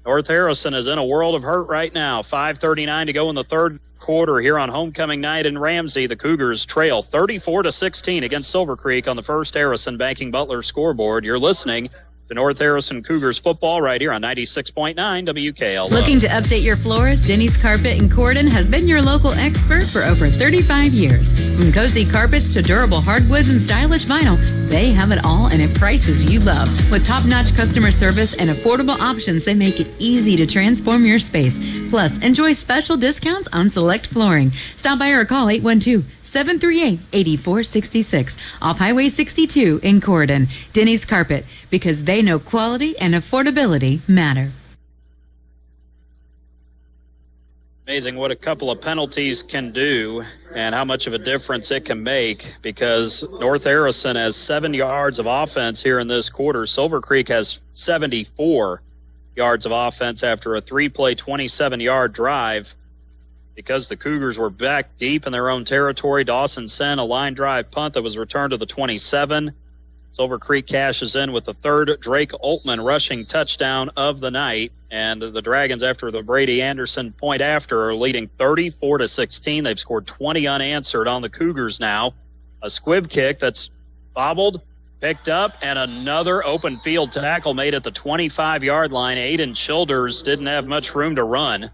North Harrison is in a world of hurt right now. 5:39 to go in the third quarter here on homecoming night in Ramsey. The Cougars trail 34-16 against Silver Creek on the First Harrison Banking Butler scoreboard. You're listening to North Harrison Cougars football right here on 96.9 WKLO. Looking to update your floors? Denny's Carpet in Corden has been your local expert for over 35 years. From cozy carpets to durable hardwoods and stylish vinyl, they have it all and at prices you love. With top-notch customer service and affordable options, they make it easy to transform your space. Plus, enjoy special discounts on select flooring. Stop by or call 812-738-8466 off Highway 62 in Corden. Denny's Carpet, because they know quality and affordability matter. Amazing what a couple of penalties can do and how much of a difference it can make, because North Harrison has 7 yards of offense here in this quarter. Silver Creek has 74 yards of offense after a 3-play, 27-yard drive. Because the Cougars were back deep in their own territory, Dawson sent a line drive punt that was returned to the 27. Silver Creek cashes in with the third Drake Oltman rushing touchdown of the night. And the Dragons, after the Brady Anderson point after, are leading 34-16. They've scored 20 unanswered on the Cougars now. A squib kick that's bobbled, picked up, and another open field tackle made at the 25-yard line. Aiden Childers didn't have much room to run.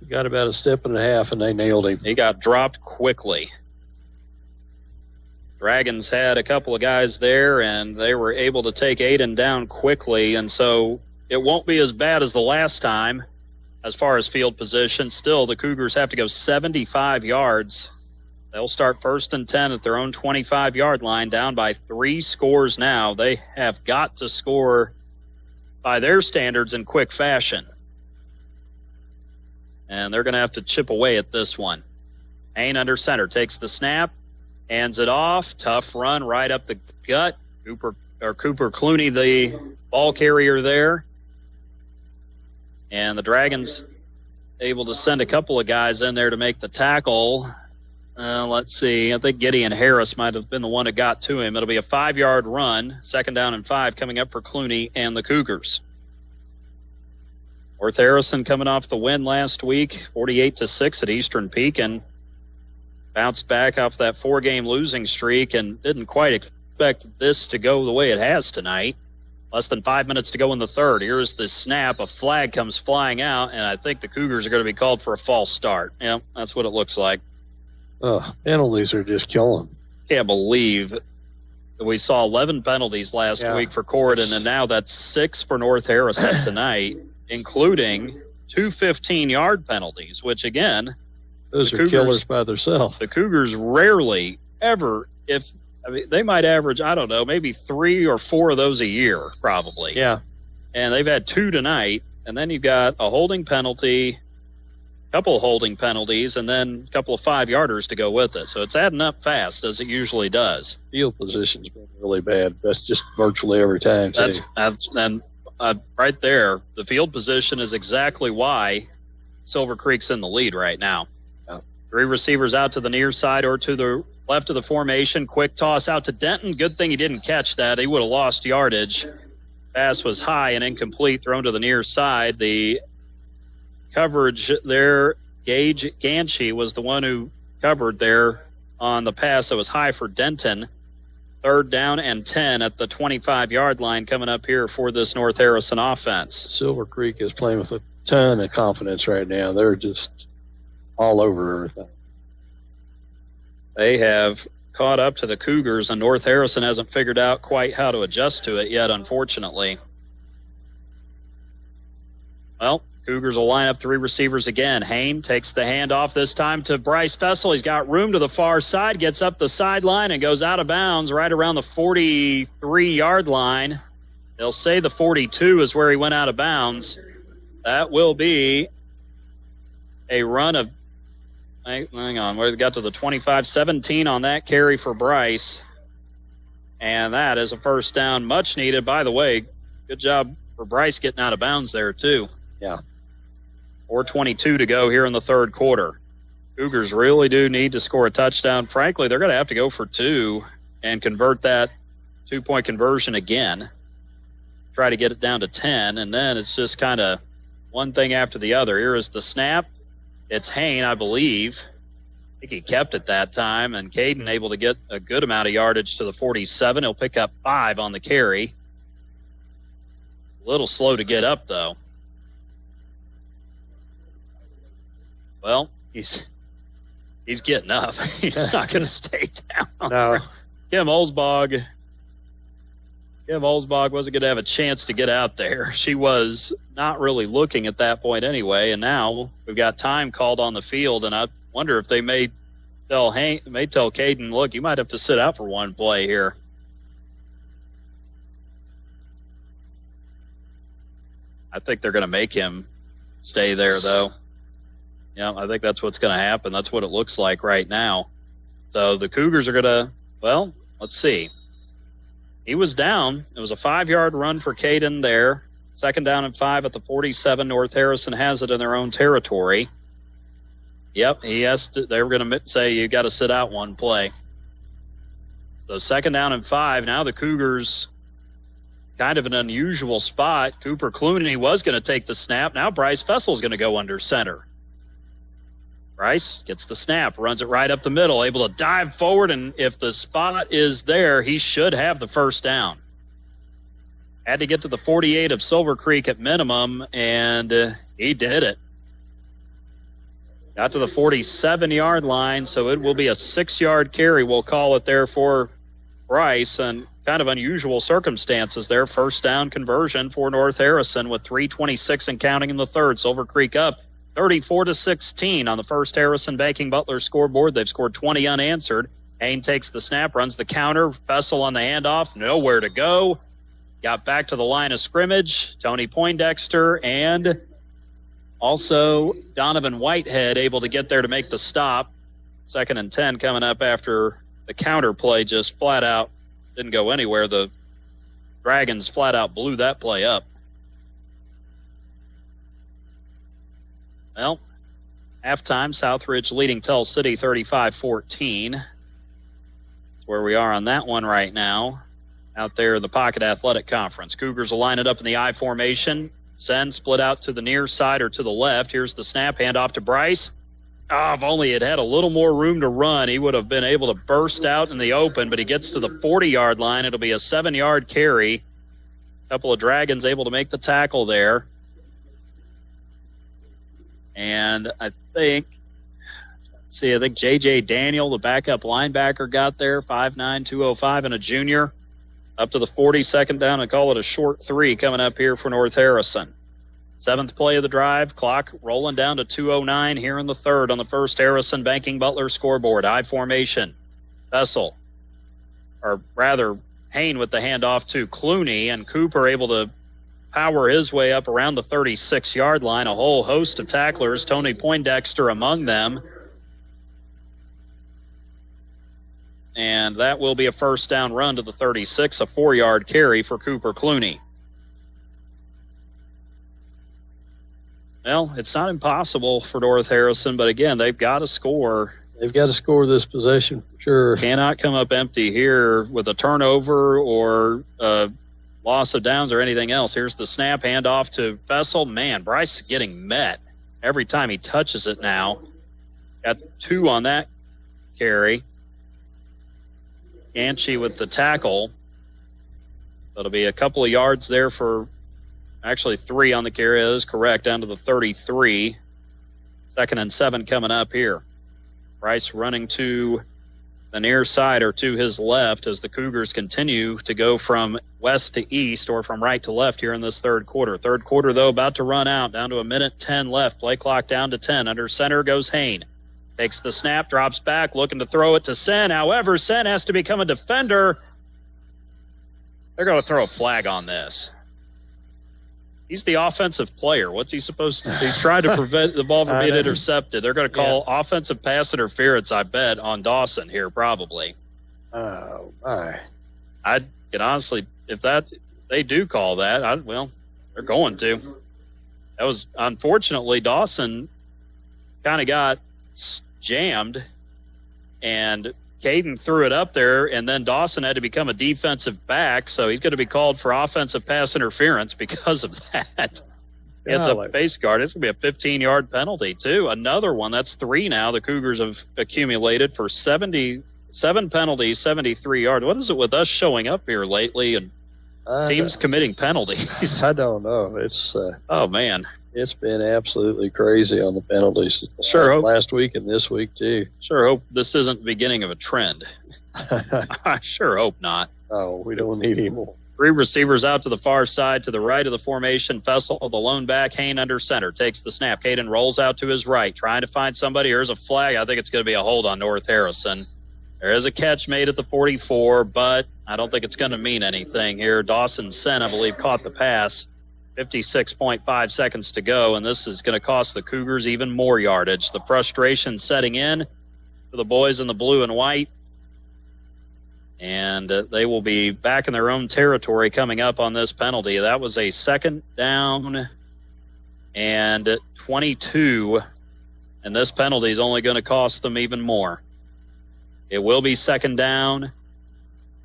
He got about a step and a half, and they nailed him. He got dropped quickly. Dragons had a couple of guys there, and they were able to take Aiden down quickly, and so it won't be as bad as the last time as far as field position. Still, the Cougars have to go 75 yards. They'll start 1st and 10 at their own 25-yard line, down by 3 scores now. They have got to score by their standards in quick fashion. And they're going to have to chip away at this one. Hain under center takes the snap, hands it off. Tough run right up the gut. Cooper Clooney, the ball carrier there. And the Dragons able to send a couple of guys in there to make the tackle. Let's see. I think Gideon Harris might have been the one that got to him. It'll be a 5-yard run. 2nd down and 5 coming up for Clooney and the Cougars. North Harrison coming off the win last week, 48-6 at Eastern Peak, and bounced back off that 4-game losing streak and didn't quite expect this to go the way it has tonight. Less than 5 minutes to go in the third. Here's the snap. A flag comes flying out, and I think the Cougars are going to be called for a false start. Yeah, that's what it looks like. Penalties are just killing. Can't believe that we saw 11 penalties last week for Corydon, and now that's 6 for North Harrison tonight, including 2 15-yard penalties, which, again, those are killers by themselves. The Cougars rarely ever, they might average, I don't know, maybe 3 or 4 of those a year, probably. Yeah. And they've had 2 tonight, and then you've got a holding penalty, couple of holding penalties, and then a couple of 5-yarders to go with it. So it's adding up fast, as it usually does. Field position's been really bad. That's just virtually every time, too. Right there, the field position is exactly why Silver Creek's in the lead right now. Yeah. 3 receivers out to the near side or to the left of the formation. Quick toss out to Denton. Good thing he didn't catch that. He would have lost yardage. Pass was high and incomplete, thrown to the near side. The coverage there, Gage Ganchi was the one who covered there on the pass that was high for Denton. 3rd down and 10 at the 25-yard line coming up here for this North Harrison offense. Silver Creek is playing with a ton of confidence right now. They're just all over everything. They have caught up to the Cougars, and North Harrison hasn't figured out quite how to adjust to it yet, unfortunately. Well, Cougars will line up 3 receivers again. Hain takes the handoff this time to Bryce Fessel. He's got room to the far side, gets up the sideline, and goes out of bounds right around the 43-yard line. They'll say the 42 is where he went out of bounds. That will be a run of, hang on, we got to the 25-17 on that carry for Bryce. And that is a first down, much needed. By the way, good job for Bryce getting out of bounds there, too. Yeah. 4:22 to go here in the third quarter. Cougars really do need to score a touchdown. Frankly, they're going to have to go for 2 and convert that 2-point conversion again. Try to get it down to 10, and then it's just kind of one thing after the other. Here is the snap. It's Hain, I believe. I think he kept it that time, and Caden able to get a good amount of yardage to the 47. He'll pick up 5 on the carry. A little slow to get up, though. Well, he's getting up. He's not going to stay down. No. Kim Olsbog wasn't going to have a chance to get out there. She was not really looking at that point anyway, and now we've got time called on the field, and I wonder if they may tell Caden, look, you might have to sit out for one play here. I think they're going to make him stay there, though. Yeah, I think that's what's going to happen. That's what it looks like right now. So the Cougars are going to, well, let's see. He was down. It was a 5-yard run for Caden there. 2nd down and 5 at the 47. North Harrison has it in their own territory. Yep, they were going to say you got to sit out one play. So 2nd down and 5. Now the Cougars kind of an unusual spot. Cooper Clooney was going to take the snap. Now Bryce Fessel's going to go under center. Bryce gets the snap, runs it right up the middle, able to dive forward, and if the spot is there, he should have the first down. Had to get to the 48 of Silver Creek at minimum, and he did it. Got to the 47-yard line, so it will be a 6-yard carry, we'll call it there for Bryce, and kind of unusual circumstances there. First down conversion for North Harrison with 3:26 and counting in the third. Silver Creek up 34-16 on the First Harrison Banking Butler scoreboard. They've scored 20 unanswered. Hain takes the snap, runs the counter. Fessel on the handoff, nowhere to go. Got back to the line of scrimmage. Tony Poindexter and also Donovan Whitehead able to get there to make the stop. 2nd and 10 coming up after the counter play just flat out didn't go anywhere. The Dragons flat out blew that play up. Well, halftime, Southridge leading Tell City 35-14. That's where we are on that one right now. Out there in the Pocket Athletic Conference. Cougars will line it up in the I formation. Send split out to the near side or to the left. Here's the snap, handoff to Bryce. If only it had a little more room to run, he would have been able to burst out in the open, but he gets to the 40-yard line. It'll be a 7-yard carry. A couple of Dragons able to make the tackle there. And I think J.J. Daniel, the backup linebacker, got there, 5'9", 205, and a junior. Up to the 42nd down and call it a short 3 coming up here for North Harrison. 7th play of the drive, clock rolling down to 2:09 here in the third on the First Harrison Banking Butler scoreboard. I formation. Fessel, or rather Hain with the handoff to Clooney, and Cooper able to power his way up around the 36-yard line. A whole host of tacklers, Tony Poindexter among them. And that will be a first down run to the 36, a 4-yard carry for Cooper Clooney. Well, it's not impossible for North Harrison, but again, they've got to score. They've got to score this possession, for sure. Cannot come up empty here with a turnover or loss of downs or anything else. Here's the snap, handoff to Fessel. Man, Bryce getting met every time he touches it now. Got 2 on that carry. Ganchi with the tackle. That'll be a couple of yards there for actually 3 on the carry. That is correct, down to the 33. 2nd and 7 coming up here. Bryce running to the near side or to his left as the Cougars continue to go from west to east or from right to left here in this third quarter. Third quarter, though, about to run out, down to 1:10 left. Play clock down to 10. Under center goes Hain. Takes the snap, drops back, looking to throw it to Sen. However, Sen has to become a defender. They're going to throw a flag on this. He's the offensive player. What's he supposed to do? He's trying to prevent the ball from being intercepted. They're going to call offensive pass interference, I bet, on Dawson here probably. Oh, my. I can honestly, if they do call that, they're going to. That was, unfortunately, Dawson kind of got jammed, and Caden threw it up there, and then Dawson had to become a defensive back, so he's going to be called for offensive pass interference because of that. It's a face guard. It's going to be a 15-yard penalty, too. Another one. That's 3 now. The Cougars have accumulated for 77 penalties, 73 yards. What is it with us showing up here lately and teams committing penalties? I don't know. It's oh, man. It's been absolutely crazy on the penalties. Sure. Last week and this week, too. Sure hope this isn't the beginning of a trend. I sure hope not. Oh, we don't need any more. 3 receivers out to the far side to the right of the formation. Fessel, the lone back, Hain under center, takes the snap. Caden rolls out to his right, trying to find somebody. Here's a flag. I think it's going to be a hold on North Harrison. There is a catch made at the 44, but I don't think it's going to mean anything here. Dawson Sen, I believe, caught the pass. 56.5 seconds to go, and this is going to cost the Cougars even more yardage. The frustration setting in for the boys in the blue and white, and they will be back in their own territory coming up on this penalty. That was a second down and 22, and this penalty is only going to cost them even more. It will be second down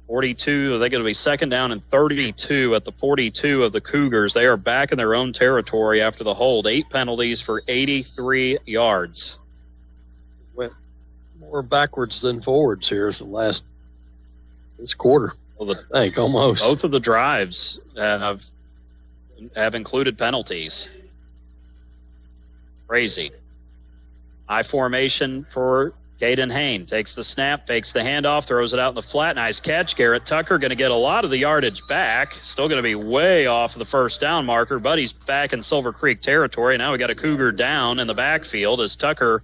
42. They're going to be second down and 32 at the 42 of the Cougars. They are back in their own territory after the hold. 8 penalties for 83 yards. Went more backwards than forwards here this quarter. Well, I think almost. Both of the drives have included penalties. Crazy. I formation for Caden Hain. Takes the snap, fakes the handoff, throws it out in the flat. Nice catch. Garrett Tucker going to get a lot of the yardage back. Still going to be way off of the first down marker, but he's back in Silver Creek territory. Now we got a Cougar down in the backfield as Tucker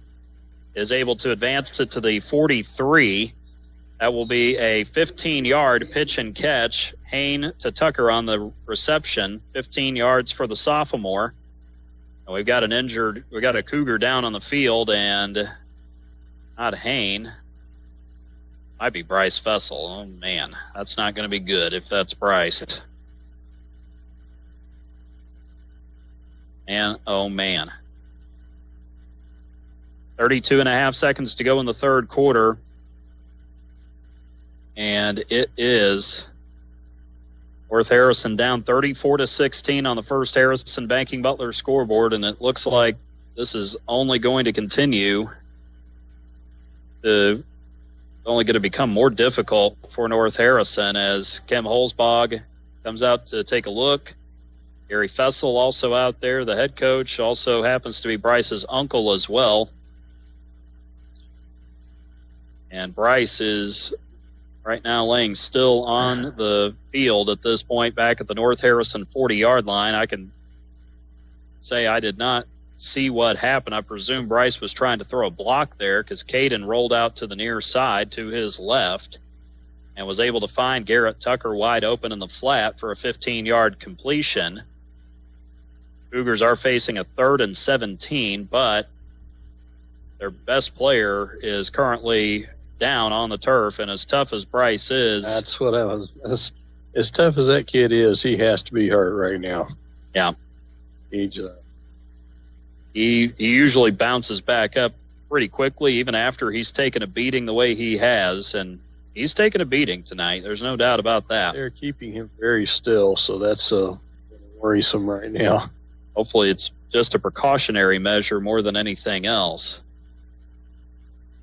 is able to advance it to the 43. That will be a 15-yard pitch and catch. Hain to Tucker on the reception. 15 yards for the sophomore. And we've got a Cougar down on the field, and not Hain. Might be Bryce Fessel. Oh, man. That's not going to be good if that's Bryce. And, oh, man. 32 and a half seconds to go in the third quarter. And it is North Harrison down 34-16 on the First Harrison Banking Butler scoreboard, and it looks like this is only going to continue to only going to become more difficult for North Harrison as Kim Holzbog comes out to take a look. Gary Fessel also out there. The head coach also happens to be Bryce's uncle as well. And Bryce is right now laying still on the field at this point back at the North Harrison 40-yard line. I can say I did not see what happened. I presume Bryce was trying to throw a block there because Caden rolled out to the near side to his left and was able to find Garrett Tucker wide open in the flat for a 15-yard completion. Cougars are facing a 3rd and 17, but their best player is currently down on the turf, and as tough as Bryce is, that's what I was. As tough as that kid is, he has to be hurt right now. Yeah, he's he usually bounces back up pretty quickly, even after he's taken a beating the way he has, and he's taken a beating tonight. There's no doubt about that. They're keeping him very still, so that's worrisome right now. Hopefully, it's just a precautionary measure more than anything else.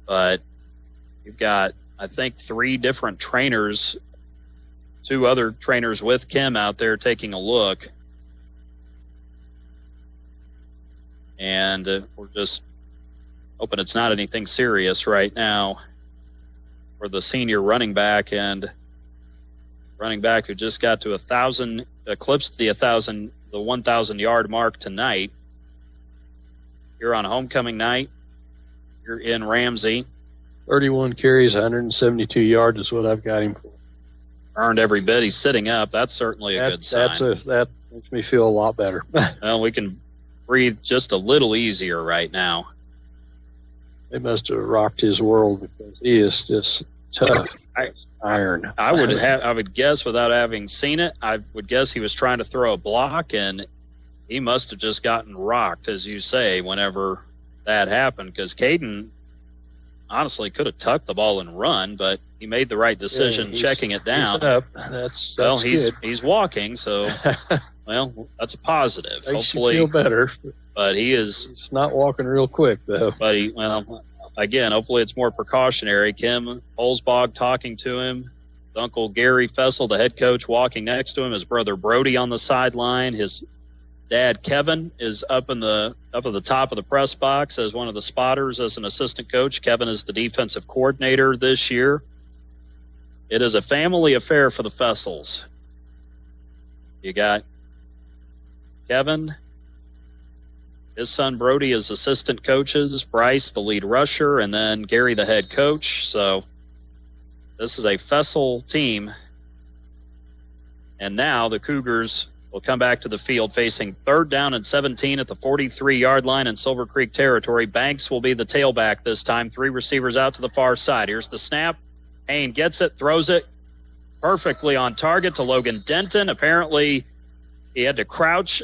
But you've got, I think, 3 different trainers, 2 other trainers with Kim out there taking a look. And we're just hoping it's not anything serious right now. for the senior running back, and running back who just got to 1,000, eclipsed the 1,000-yard mark tonight. Here on homecoming night, you're in Ramsey. 31 carries, 172 yards is what I've got him for. Earned every bit. He's sitting up. That's certainly a good sign. That makes me feel a lot better. Well, we can breathe just a little easier right now. They must have rocked his world because he is just tough. Iron. I would guess, without having seen it, I would guess he was trying to throw a block, and he must have just gotten rocked, as you say, whenever that happened, because Caden honestly could have tucked the ball and run, but he made the right decision checking it down. He's up. That's he's walking, so well, that's a positive. Makes Hopefully, you feel better. But he's not walking real quick though. But again, hopefully it's more precautionary. Kim Holzbog talking to him. His Uncle Gary Fessel, the head coach, walking next to him. His brother Brody on the sideline. His dad Kevin is up at the top of the press box as one of the spotters as an assistant coach. Kevin is the defensive coordinator this year. It is a family affair for the Fessels. You got Kevin, his son Brody is assistant coaches, Bryce the lead rusher, and then Gary the head coach. So this is a Fessel team. And now the Cougars will come back to the field facing 3rd down and 17 at the 43-yard line in Silver Creek territory. Banks will be the tailback this time. 3 receivers out to the far side. Here's the snap. Hain gets it, throws it perfectly on target to Logan Denton. Apparently he had to crouch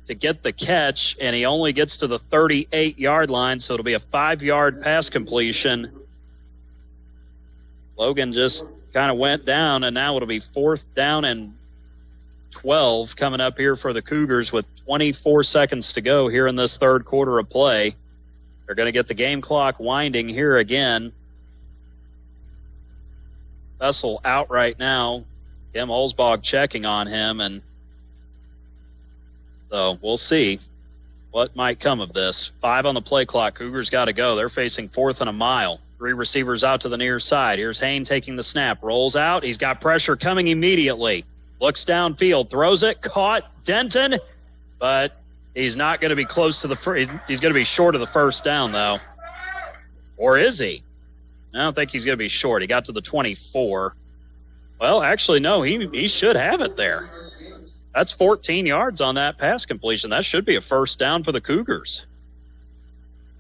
to get the catch, and he only gets to the 38-yard line, so it'll be a 5-yard pass completion. Logan just kind of went down, and now it'll be 4th down and 12 coming up here for the Cougars with 24 seconds to go here in this third quarter of play. They're going to get the game clock winding here again. Fessel out right now. Kim Holzbog checking on him, and so we'll see what might come of this. 5 on the play clock. Cougars got to go. They're facing 4th and a mile. 3 receivers out to the near side. Here's Hain taking the snap. Rolls out. He's got pressure coming immediately. Looks downfield. Throws it. Caught. Denton. But he's not going to be close to the first. He's going to be short of the first down, though. Or is he? I don't think he's going to be short. He got to the 24. Well, actually, no. He should have it there. That's 14 yards on that pass completion. That should be a first down for the Cougars.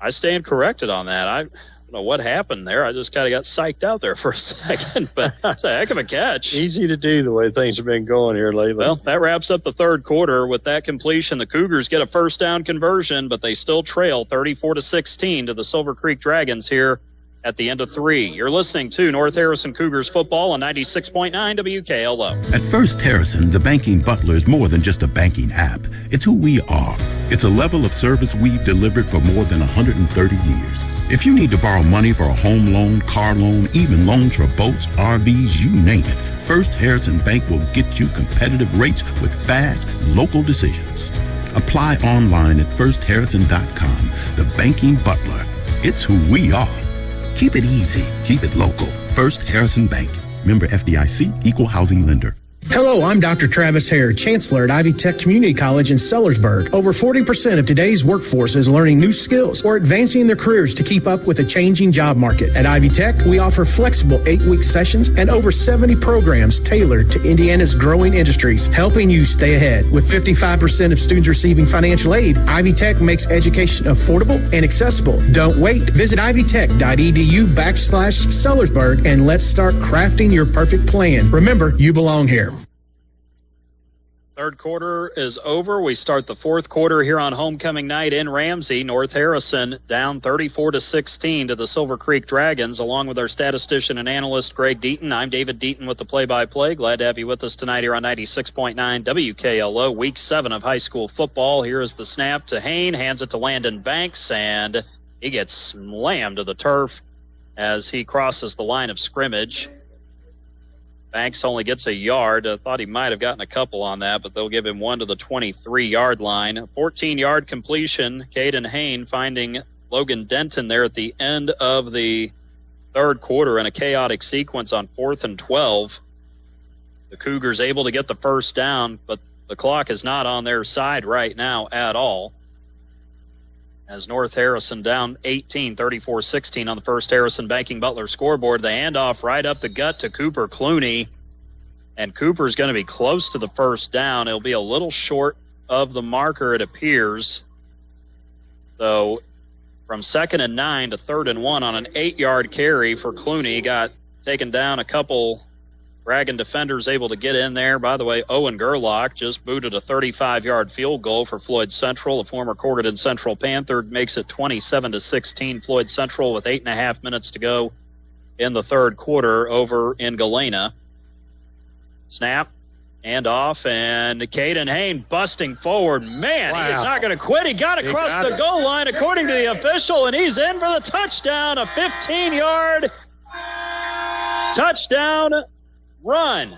I stand corrected on that. I don't know what happened there. I just kind of got psyched out there for a second, but it's a heck of a catch. Easy to do the way things have been going here lately. Well, that wraps up the third quarter. With that completion, the Cougars get a first down conversion, but they still trail 34-16 to the Silver Creek Dragons here at the end of 3. You're listening to North Harrison Cougars football on 96.9 WKLO. At First Harrison, the banking butler is more than just a banking app. It's who we are. It's a level of service we've delivered for more than 130 years. If you need to borrow money for a home loan, car loan, even loans for boats, RVs, you name it, First Harrison Bank will get you competitive rates with fast, local decisions. Apply online at firstharrison.com. The banking butler. It's who we are. Keep it easy. Keep it local. First Harrison Bank. Member FDIC, Equal Housing Lender. Hello, I'm Dr. Travis Hare, Chancellor at Ivy Tech Community College in Sellersburg. Over 40% of today's workforce is learning new skills or advancing their careers to keep up with a changing job market. At Ivy Tech, we offer flexible 8-week sessions and over 70 programs tailored to Indiana's growing industries, helping you stay ahead. With 55% of students receiving financial aid, Ivy Tech makes education affordable and accessible. Don't wait. Visit ivytech.edu/Sellersburg and let's start crafting your perfect plan. Remember, you belong here. Third quarter is over. We start the fourth quarter here on homecoming night in Ramsey. North Harrison down 34-16 to the Silver Creek Dragons, along with our statistician and analyst Greg Deaton. I'm David Deaton with the play-by-play. Glad to have you with us tonight here on 96.9 WKLO. Week 7 of high school football. Here is the snap to Hain, hands it to Landon Banks, and he gets slammed to the turf as he crosses the line of scrimmage. Banks only gets a yard. I thought he might have gotten a couple on that, but they'll give him one to the 23-yard line. 14-yard completion. Caden Hain finding Logan Denton there at the end of the third quarter in a chaotic sequence on 4th and 12. The Cougars able to get the first down, but the clock is not on their side right now at all. As North Harrison down 18, 34-16 on the First Harrison Banking Butler scoreboard. The handoff right up the gut to Cooper Clooney. And Cooper's going to be close to the first down. It'll be a little short of the marker, it appears. So from 2nd and 9 to 3rd and 1 on an 8-yard carry for Clooney. Got taken down a couple. Dragon defenders able to get in there. By the way, Owen Gerlach just booted a 35-yard field goal for Floyd Central. A former Corydon Central Panther makes it 27-16. Floyd Central with 8.5 minutes to go in the third quarter over in Galena. Snap, and off, and Caden Hain busting forward. Man, He is not going to quit. He got across the goal line according to the official, and he's in for the touchdown. A 15-yard touchdown run.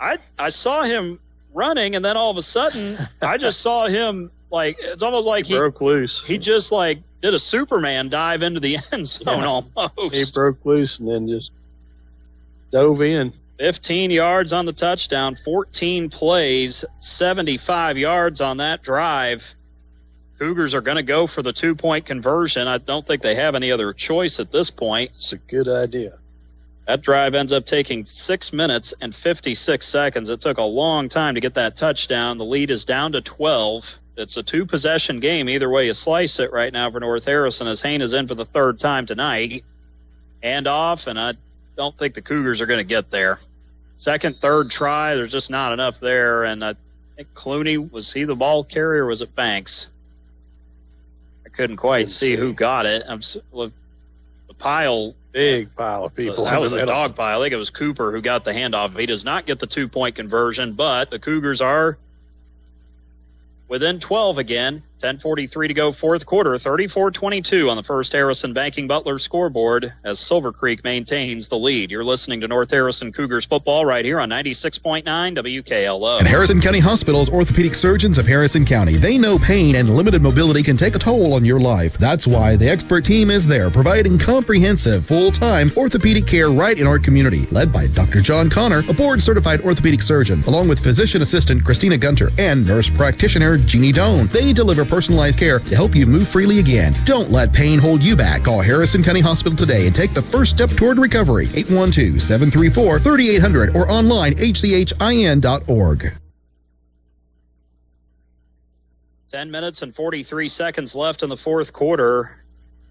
I saw him running, and then all of a sudden, I just saw him, like, it's almost like he broke loose. He just, like, did a Superman dive into the end zone almost. He broke loose and then just dove in. 15 yards on the touchdown, 14 plays, 75 yards on that drive. Cougars are going to go for the 2-point conversion. I don't think they have any other choice at this point. It's a good idea. That drive ends up taking 6 minutes and 56 seconds. It took a long time to get that touchdown. The lead is down to 12. It's a 2-possession game. Either way you slice it right now for North Harrison, as Hain is in for the third time tonight. Hand off, and I don't think the Cougars are going to get there. Second, third try, there's just not enough there. And I think Clooney, was he the ball carrier or was it Banks? I couldn't quite see who got it. The pile. Big pile of people. That was a dog pile. I think it was Cooper who got the handoff. He does not get the 2-point conversion, but the Cougars are within 12 again. 10:43 to go, fourth quarter. 34-22 on the First Harrison Banking Butler scoreboard as Silver Creek maintains the lead. You're listening to North Harrison Cougars football right here on 96.9 WKLO. At Harrison County Hospital's orthopedic surgeons of Harrison County, they know pain and limited mobility can take a toll on your life. That's why the expert team is there, providing comprehensive, full-time orthopedic care right in our community. Led by Dr. John Connor, a board-certified orthopedic surgeon, along with physician assistant Christina Gunter and nurse practitioner Jeannie Doan. They deliver personalized care to help you move freely again. Don't let pain hold you back. Call Harrison County Hospital today and take the first step toward recovery. 812-734-3800 or online hchin.org. 10 minutes and 43 seconds left in the fourth quarter.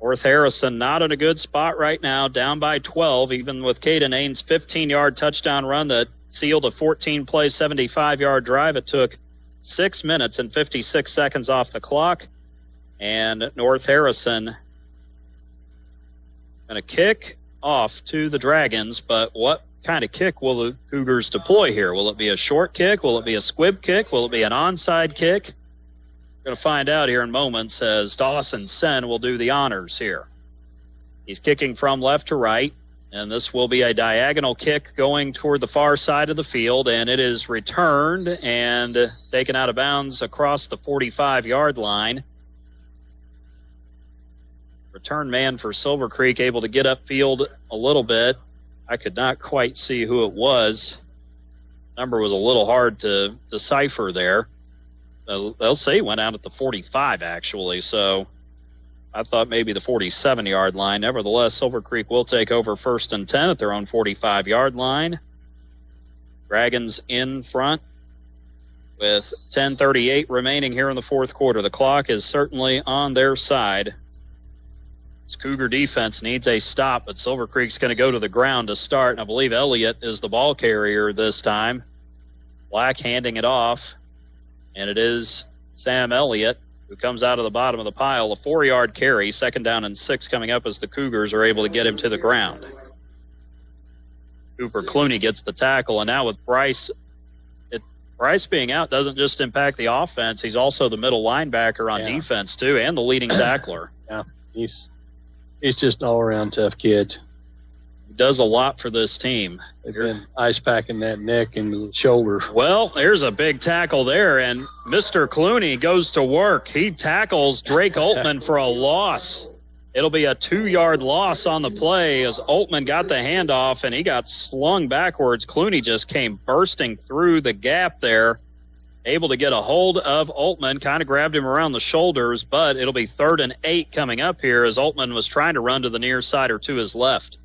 North Harrison not in a good spot right now, down by 12, even with Caden Hain's 15-yard touchdown run that sealed a 14-play, 75-yard drive. It took 6 minutes and 56 seconds off the clock. And North Harrison going to kick off to the Dragons, but what kind of kick will the Cougars deploy here? Will it be a short kick? Will it be a squib kick? Will it be an onside kick? We're going to find out here in moments as Dawson Sen will do the honors here. He's kicking from left to right, and this will be a diagonal kick going toward the far side of the field, and it is returned and taken out of bounds across the 45-yard line. Return man for Silver Creek able to get upfield a little bit. I could not quite see who it was. Number was a little hard to decipher there. They'll say he went out at the 45, actually, so I thought maybe the 47-yard line. Nevertheless, Silver Creek will take over 1st and 10 at their own 45-yard line. Dragons in front with 10:38 remaining here in the fourth quarter. The clock is certainly on their side. This Cougar defense needs a stop, but Silver Creek's going to go to the ground to start, and I believe Elliott is the ball carrier this time. Black handing it off, and it is Sam Elliott who comes out of the bottom of the pile. A 4-yard carry, 2nd down and 6 coming up as the Cougars are able to get him to the ground. Cooper Clooney gets the tackle, and now with Bryce being out doesn't just impact the offense. He's also the middle linebacker on defense, too, and the leading tackler. Yeah, he's just an all-around tough kid. He does a lot for this team. They've been ice packing that neck and the shoulder. Well, there's a big tackle there, and Mr. Clooney goes to work. He tackles Drake Altman for a loss. It'll be a 2-yard loss on the play as Altman got the handoff and he got slung backwards. Clooney just came bursting through the gap there, able to get a hold of Altman, kind of grabbed him around the shoulders, but it'll be 3rd and 8 coming up here as Altman was trying to run to the near side or to his left.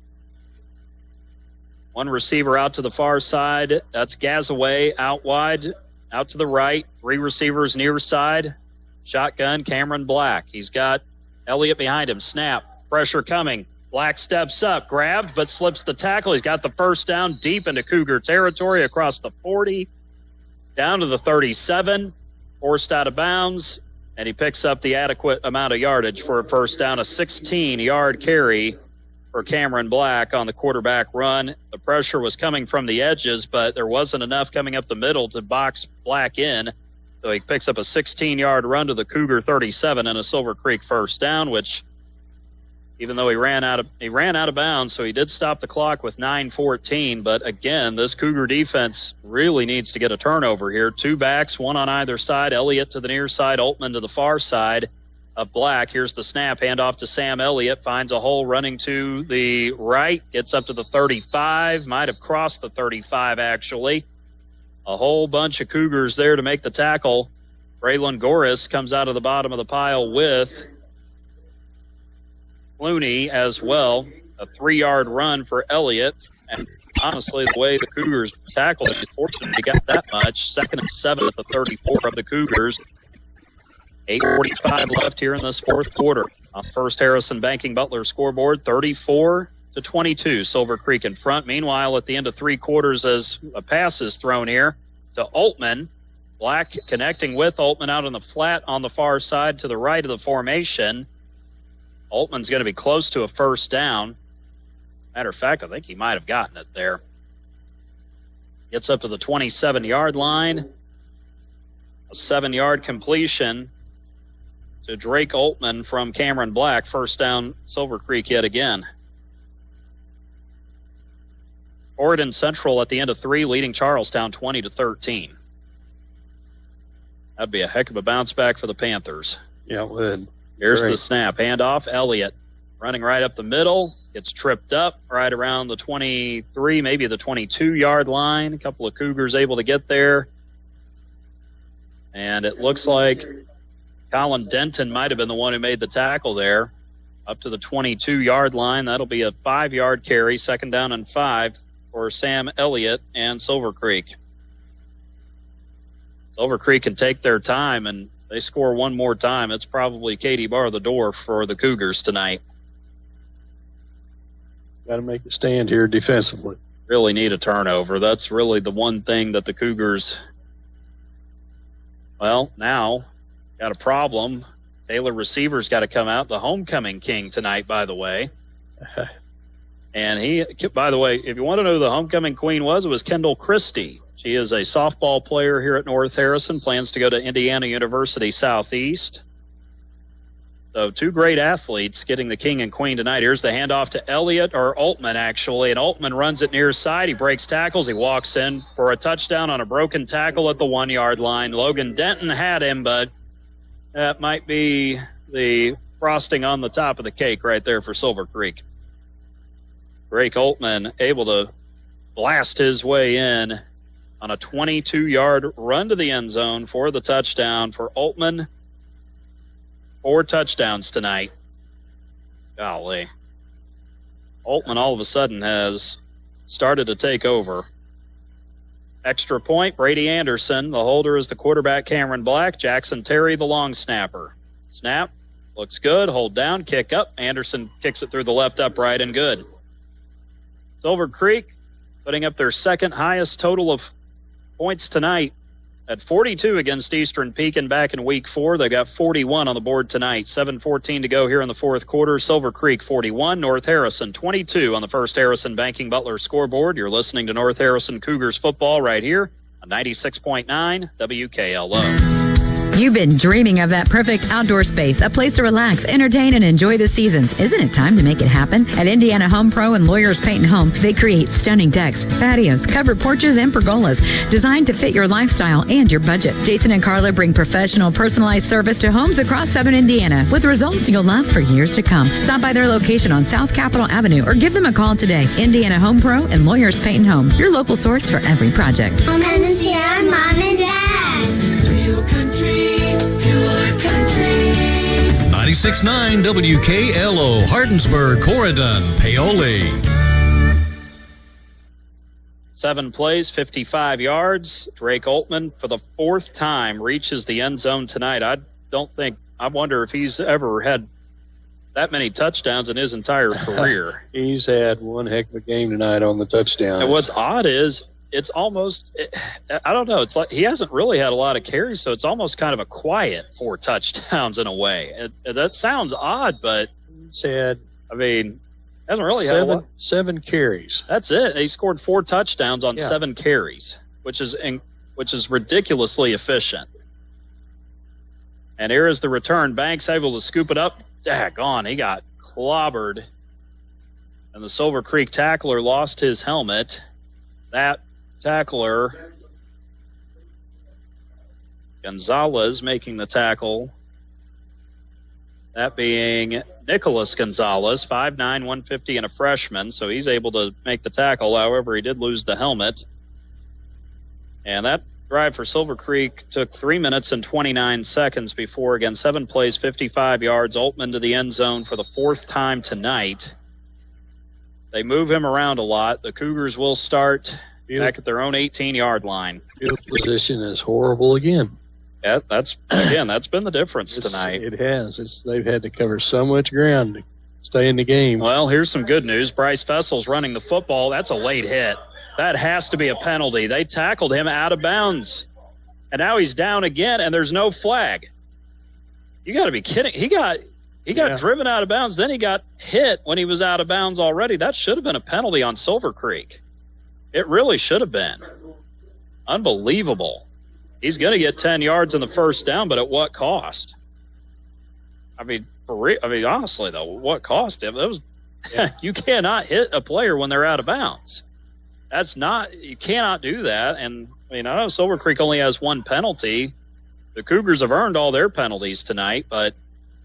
One receiver out to the far side. That's Gazaway out wide, out to the right. 3 receivers near side. Shotgun, Cameron Black. He's got Elliott behind him. Snap. Pressure coming. Black steps up. Grabbed, but slips the tackle. He's got the first down deep into Cougar territory across the 40. Down to the 37. Forced out of bounds. And he picks up the adequate amount of yardage for a first down. A 16-yard carry for Cameron Black on the quarterback run. The pressure was coming from the edges, but there wasn't enough coming up the middle to box Black in. So he picks up a 16-yard run to the Cougar 37 and a Silver Creek first down, which even though he ran out of bounds, so he did stop the clock with 9:14. But again, this Cougar defense really needs to get a turnover here. 2 backs, 1 on either side. Elliott to the near side, Altman to the far side of Black. Here's the snap, handoff to Sam Elliott, finds a hole running to the right, gets up to the 35, might have crossed the 35 actually. A whole bunch of Cougars there to make the tackle. Braylon Goris comes out of the bottom of the pile with Clooney as well. A 3-yard run for Elliott. And honestly, the way the Cougars tackled it, fortunately got that much. 2nd and 7 at the 34 of the Cougars. 8:45 left here in this 4th quarter. On First Harrison Banking Butler scoreboard, 34-22. Silver Creek in front. Meanwhile, at the end of 3 quarters, as a pass is thrown here to Altman. Black connecting with Altman out on the flat on the far side to the right of the formation. Altman's going to be close to a first down. Matter of fact, I think he might have gotten it there. Gets up to the 27-yard line. A 7-yard completion to Drake Altman from Cameron Black. First down, Silver Creek yet again. Corydon Central at the end of 3, leading Charlestown 20-13. That'd be a heck of a bounce back for the Panthers. Yeah, it would. Here's Great. the snap. Handoff, Elliott running right up the middle. Gets tripped up right around the 23, maybe the 22-yard line. A couple of Cougars able to get there. And it looks like Colin Denton might have been the one who made the tackle there. Up to the 22-yard line. That'll be a 5-yard carry, 2nd down and 5 for Sam Elliott and Silver Creek. Silver Creek can take their time, and they score one more time. It's probably Katie bar the door for the Cougars tonight. Got to make a stand here defensively. Really need a turnover. That's really the one thing that the Cougars, well, now got a problem. Taylor receiver's got to come out. The homecoming king tonight, by the way. And he, by the way, if you want to know who the homecoming queen was, it was Kendall Christie. She is a softball player here at North Harrison, plans to go to Indiana University Southeast. So 2 great athletes getting the king and queen tonight. Here's the handoff to Elliott, or Altman actually, and Altman runs it near side. He breaks tackles. He walks in for a touchdown on a broken tackle at the 1-yard line. Logan Denton had him, but that might be the frosting on the top of the cake right there for Silver Creek. Drake Altman able to blast his way in on a 22-yard run to the end zone for the touchdown for Altman. 4 touchdowns tonight. Golly. Altman all of a sudden has started to take over. Extra point, Brady Anderson. The holder is the quarterback, Cameron Black. Jackson Terry, the long snapper. Snap. Looks good. Hold down. Kick up. Anderson kicks it through the left upright and good. Silver Creek putting up their 2nd highest total of points tonight at 42 against Eastern Pekin back in week 4. They got 41 on the board tonight. 7:14 to go here in the 4th quarter. Silver Creek 41, North Harrison 22 on the First Harrison Banking Butler scoreboard. You're listening to North Harrison Cougars football right here on 96.9 WKLO. You've been dreaming of that perfect outdoor space, a place to relax, entertain, and enjoy the seasons. Isn't it time to make it happen? At Indiana Home Pro and Lawyers Paint and Home, they create stunning decks, patios, covered porches, and pergolas designed to fit your lifestyle and your budget. Jason and Carla bring professional, personalized service to homes across Southern Indiana with results you'll love for years to come. Stop by their location on South Capitol Avenue or give them a call today. Indiana Home Pro and Lawyers Paint and Home, your local source for every project. Come and see our mom and dad. Real country, pure country. 96.9 WKLO, Hardinsburg, Corridon, Paoli. 7 plays, 55 yards. Drake Oltman, for the 4th time, reaches the end zone tonight. I wonder if he's ever had that many touchdowns in his entire career. He's had one heck of a game tonight on the touchdown. And what's odd is it's almost, I don't know, it's like he hasn't really had a lot of carries, so it's almost kind of a quiet 4 touchdowns in a way. That sounds odd, but he's had, hasn't really had a lot. 7 carries. That's it. He scored 4 touchdowns on 7 carries, which is ridiculously efficient. And here is the return. Banks able to scoop it up. Daggone, he got clobbered. And the Silver Creek tackler lost his helmet. That tackler, Gonzalez, making the tackle. That being Nicholas Gonzalez, 5'9", 150, and a freshman. So he's able to make the tackle. However, he did lose the helmet. And that drive for Silver Creek took 3 minutes and 29 seconds before, again, 7 plays, 55 yards. Oltman to the end zone for the 4th time tonight. They move him around a lot. The Cougars will start back at their own 18-yard line. Field position is horrible again. Yeah, that's been the difference tonight. It has. They've had to cover so much ground to stay in the game. Well, here's some good news. Bryce Fessel's running the football. That's a late hit. That has to be a penalty. They tackled him out of bounds. And now he's down again, and there's no flag. You got to be kidding. He got driven out of bounds, then he got hit when he was out of bounds already. That should have been a penalty on Silver Creek. It really should have been. Unbelievable. He's going to get 10 yards in the first down, but at what cost? Honestly, though, what cost him? You cannot hit a player when they're out of bounds. You cannot do that. And I know Silver Creek only has 1 penalty. The Cougars have earned all their penalties tonight, but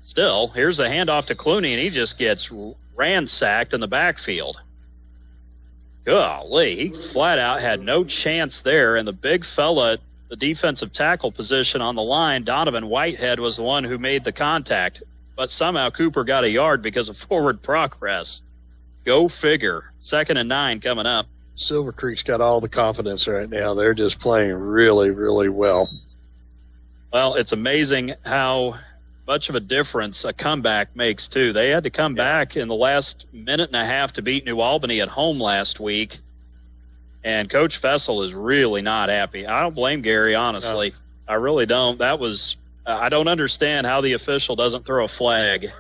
still, here's a handoff to Clooney, and he just gets ransacked in the backfield. Golly, he flat out had no chance there, and the big fella, the defensive tackle position on the line, Donovan Whitehead, was the one who made the contact, but somehow Cooper got a yard because of forward progress. Go figure. 2nd and 9 coming up. Silver Creek's got all the confidence right now. They're just playing really, really well. Well, it's amazing how much of a difference a comeback makes, too. They had to come back in the last minute and a half to beat New Albany at home last week. And Coach Fessel is really not happy. I don't blame Gary, honestly. No. I really don't. I don't understand how the official doesn't throw a flag.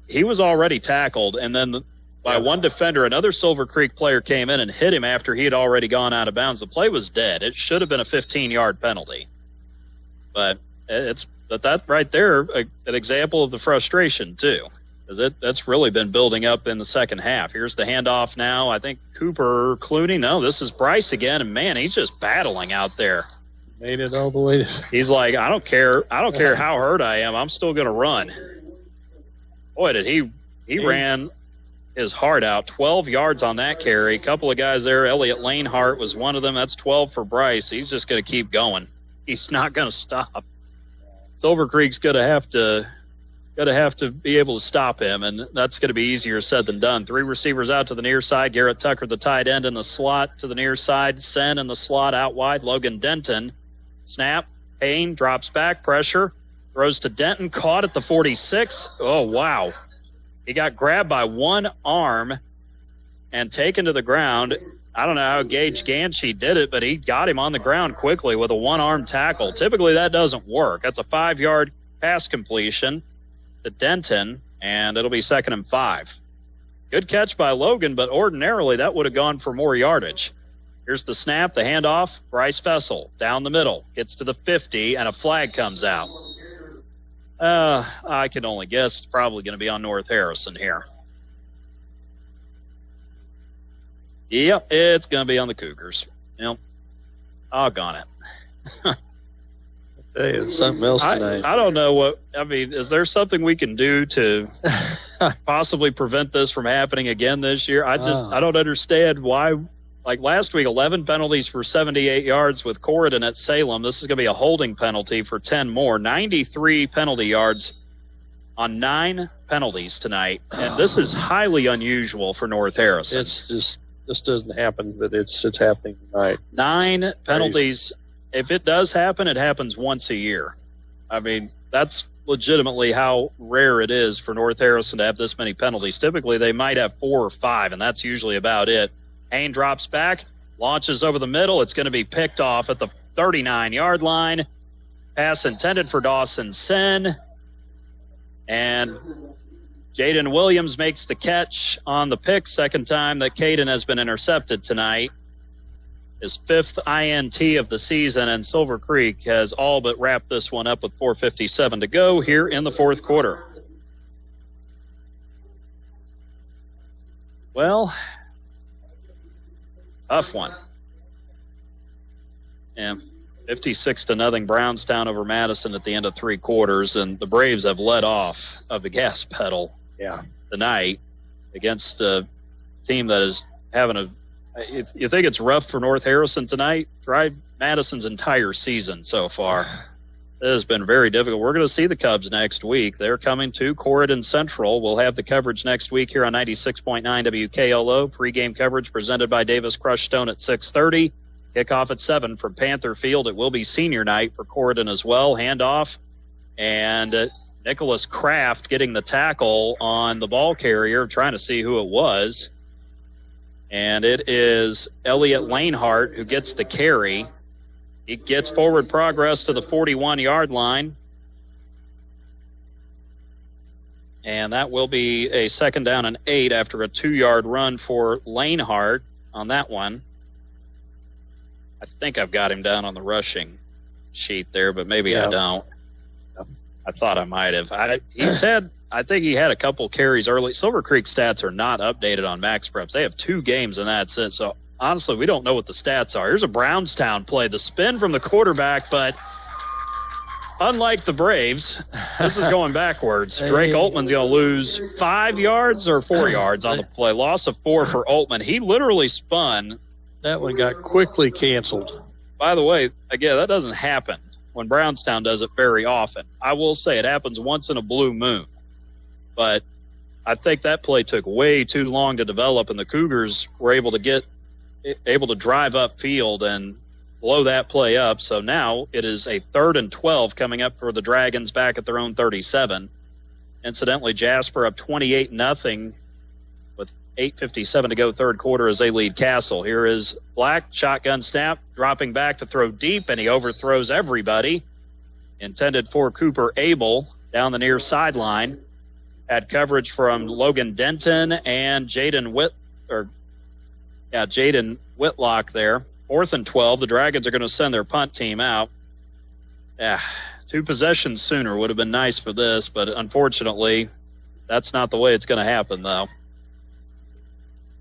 He was already tackled, and then by one defender, another Silver Creek player came in and hit him after he had already gone out of bounds. The play was dead. It should have been a 15-yard penalty. But that right there, an example of the frustration, too. That's really been building up in the second half. Here's the handoff now. I think Cooper, Clooney. No, this is Bryce again, and man, he's just battling out there. Made it all the way. He's like, I don't care how hurt I am. I'm still going to run. Boy, did he ran his heart out. 12 yards on that carry. A couple of guys there. Elliot Lanehart was one of them. That's 12 for Bryce. He's just going to keep going. He's not going to stop. Silver Creek's going to have to be able to stop him, and that's going to be easier said than done. 3 receivers out to the near side. Garrett Tucker, the tight end, in the slot to the near side. Sen in the slot out wide. Logan Denton. Snap. Payne drops back. Pressure. Throws to Denton. Caught at the 46. Oh, wow. He got grabbed by one arm and taken to the ground. I don't know how Gage Ganshey did it, but he got him on the ground quickly with a one-arm tackle. Typically, that doesn't work. That's a 5-yard pass completion to Denton, and it'll be 2nd and 5. Good catch by Logan, but ordinarily that would have gone for more yardage. Here's the snap, the handoff. Bryce Fessel down the middle, gets to the 50, and a flag comes out. I can only guess it's probably going to be on North Harrison here. Yep, it's going to be on the Cougars. Yep. Doggone it. Hey, it's something else tonight. I don't know is there something we can do to possibly prevent this from happening again this year? I don't understand why. Like last week, 11 penalties for 78 yards with Corydon at Salem. This is going to be a holding penalty for 10 more. 93 penalty yards on 9 penalties tonight. And this is highly unusual for North Harrison. It's just, this doesn't happen, but it's happening tonight. 9 penalties. If it does happen, it happens once a year. I mean, that's legitimately how rare it is for North Harrison to have this many penalties. Typically, they might have 4 or 5, and that's usually about it. Hain drops back, launches over the middle. It's going to be picked off at the 39-yard line. Pass intended for Dawson Sen. And Jaden Williams makes the catch on the pick. Second time that Caden has been intercepted tonight. His 5th INT of the season, and Silver Creek has all but wrapped this one up with 4:57 to go here in the fourth quarter. Well, tough one. Yeah, 56-0 Brownstown over Madison at the end of 3 quarters, and the Braves have let off of the gas pedal tonight against a team that is having a – if you think it's rough for North Harrison tonight, try Madison's entire season so far. It has been very difficult. We're going to see the Cubs next week. They're coming to Corydon Central. We'll have the coverage next week here on 96.9 WKLO. Pre-game coverage presented by Davis Crush Stone at 6:30. Kickoff at 7 from Panther Field. It will be senior night for Corydon as well. Handoff. And Nicholas Kraft getting the tackle on the ball carrier, trying to see who it was. And it is Elliot Lanehart who gets the carry. He gets forward progress to the 41-yard line. And that will be a 2nd down and 8 after a 2-yard run for Lanehart on that one. I think I've got him down on the rushing sheet there, but maybe I don't. I thought I might have. I think he had a couple carries early. Silver Creek stats are not updated on Max Preps. They have 2 games in that sense. So honestly, we don't know what the stats are. Here's a Brownstown play. The spin from the quarterback, but unlike the Braves, this is going backwards. Drake Altman's going to lose 5 yards or 4 yards on the play. Loss of 4 for Altman. He literally spun. That one got quickly canceled. By the way, again, that doesn't happen when Brownstown does it very often. I will say it happens once in a blue moon. But I think that play took way too long to develop, and the Cougars were able to drive upfield and blow that play up. So now it is a 3rd and 12 coming up for the Dragons back at their own 37. Incidentally, Jasper up 28-0 with 8:57 to go third quarter as they lead Castle. Here is Black, shotgun snap, dropping back to throw deep, and he overthrows everybody. Intended for Cooper Abel down the near sideline. Had coverage from Logan Denton and Jaden Whitlock there. 4th and 12. The Dragons are going to send their punt team out. 2 possessions sooner would have been nice for this, but unfortunately, that's not the way it's going to happen, though.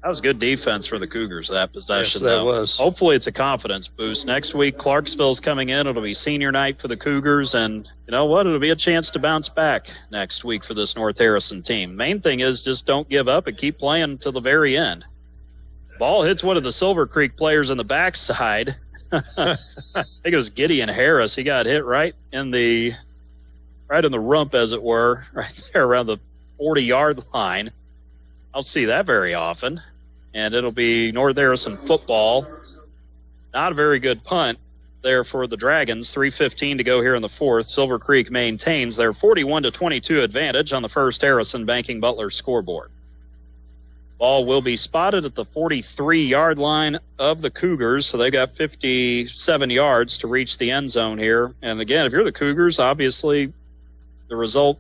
That was good defense for the Cougars, that possession, yes, that though. was. Hopefully it's a confidence boost. Next week, Clarksville's coming in. It'll be senior night for the Cougars, and you know what? It'll be a chance to bounce back next week for this North Harrison team. Main thing is just don't give up and keep playing to the very end. Ball hits one of the Silver Creek players in the backside. I think it was Gideon Harris. He got hit right in the rump, as it were, right there around the 40-yard line. I don't see that very often. And it'll be North Harrison football. Not a very good punt there for the Dragons. 3:15 to go here in the fourth. Silver Creek maintains their 41-22 advantage on the First Harrison Banking Butler scoreboard. Ball will be spotted at the 43-yard line of the Cougars, so they've got 57 yards to reach the end zone here. And again, if you're the Cougars, obviously the result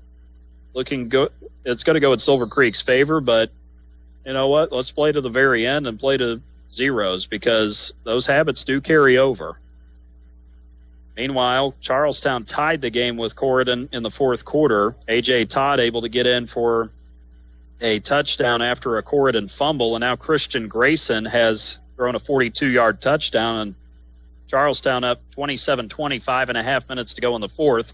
looking good. It's going to go in Silver Creek's favor, but you know what? Let's play to the very end and play to zeros because those habits do carry over. Meanwhile, Charlestown tied the game with Corydon in the fourth quarter. A.J. Todd able to get in for a touchdown after a Corydon fumble, and now Christian Grayson has thrown a 42-yard touchdown, and Charlestown up 27-20, 5.5 minutes to go in the fourth.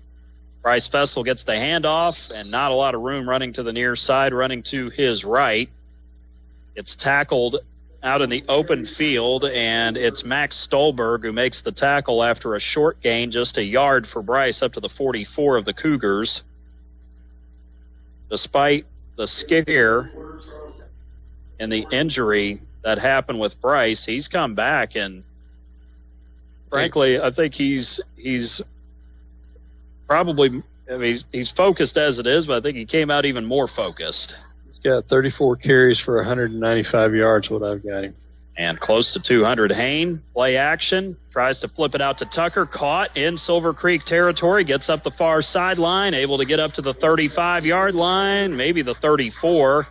Bryce Fessel gets the handoff, and not a lot of room running to the near side, running to his right. It's tackled out in the open field, and it's Max Stolberg who makes the tackle after a short gain, just a yard for Bryce up to the 44 of the Cougars. Despite the scare and the injury that happened with Bryce, he's come back, and frankly, I think he's probably, I mean, he's focused as it is, but I think he came out even more focused. He's got 34 carries for 195 yards, what I've got him. And close to 200. Hayne, play action, tries to flip it out to Tucker, caught in Silver Creek territory, gets up the far sideline, able to get up to the 35-yard line, maybe the 34.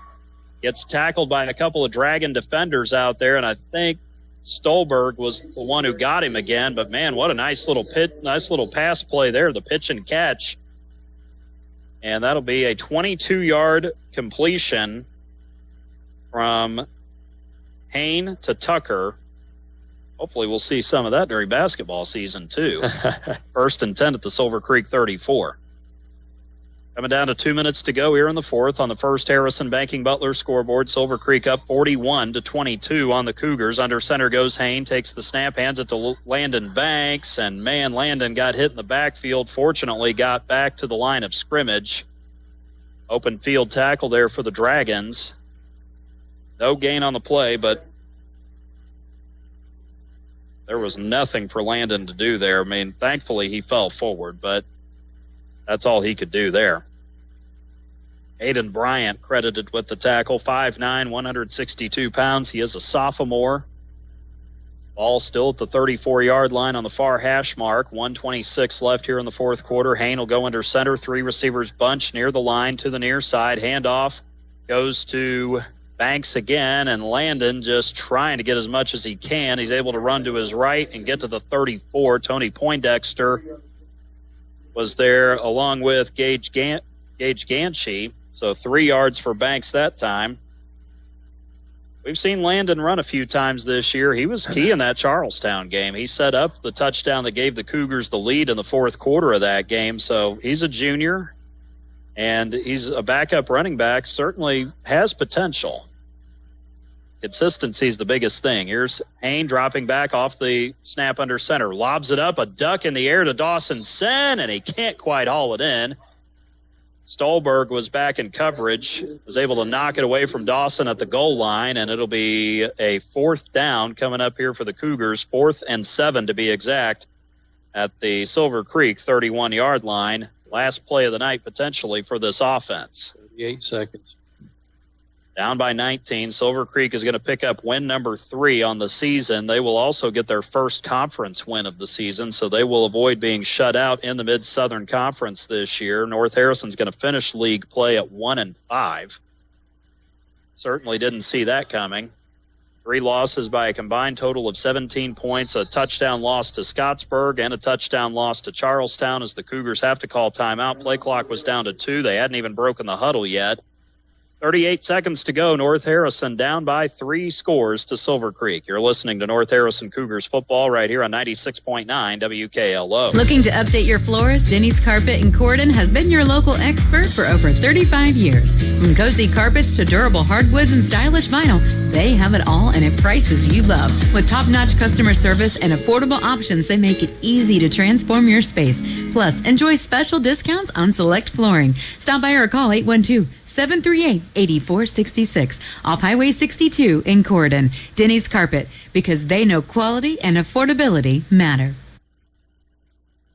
Gets tackled by a couple of Dragon defenders out there, and I think Stolberg was the one who got him again. But, man, what a nice little pass play there, the pitch and catch. And that'll be a 22-yard completion from Hayne to Tucker. Hopefully we'll see some of that during basketball season, too. First and 10 at the Silver Creek 34. Coming down to 2 minutes to go here in the fourth on the First Harrison Banking Butler scoreboard. Silver Creek up 41-22 on the Cougars. Under center goes Hayne, takes the snap, hands it to Landon Banks, and man, Landon got hit in the backfield. Fortunately, got back to the line of scrimmage. Open field tackle there for the Dragons. No gain on the play, but there was nothing for Landon to do there. I mean, thankfully he fell forward, but that's all he could do there. Aiden Bryant credited with the tackle, 5'9", 162 pounds. He is a sophomore. Ball still at the 34-yard line on the far hash mark. 1:26 left here in the fourth quarter. Hayne will go under center. Three receivers bunch near the line to the near side. Handoff goes to Banks again, and Landon just trying to get as much as he can. He's able to run to his right and get to the 34. Tony Poindexter was there along with Gage Ganchey. So 3 yards for Banks that time. We've seen Landon run a few times this year. He was key in that Charlestown game. He set up the touchdown that gave the Cougars the lead in the fourth quarter of that game. So he's a junior, and he's a backup running back, certainly has potential. Consistency is the biggest thing. Here's Hayne dropping back off the snap under center. Lobs it up, a duck in the air to Dawson Sen, and he can't quite haul it in. Stolberg was back in coverage, was able to knock it away from Dawson at the goal line, and it'll be a fourth down coming up here for the Cougars, 4th and 7 to be exact, at the Silver Creek 31-yard line. Last play of the night potentially for this offense. 38 seconds. Down by 19. Silver Creek is going to pick up win number 3 on the season. They will also get their first conference win of the season, so they will avoid being shut out in the Mid-Southern Conference this year. North Harrison's going to finish league play at 1-5. Certainly didn't see that coming. 3 losses by a combined total of 17 points, a touchdown loss to Scottsburg and a touchdown loss to Charlestown as the Cougars have to call timeout. Play clock was down to 2. They hadn't even broken the huddle yet. 38 seconds to go. North Harrison down by 3 scores to Silver Creek. You're listening to North Harrison Cougars football right here on 96.9 WKLO. Looking to update your floors? Denny's Carpet in Corydon has been your local expert for over 35 years. From cozy carpets to durable hardwoods and stylish vinyl, they have it all and at prices you love. With top-notch customer service and affordable options, they make it easy to transform your space. Plus, enjoy special discounts on select flooring. Stop by or call 812-738-8466 off Highway 62 in Corydon. Denny's Carpet, because they know quality and affordability matter.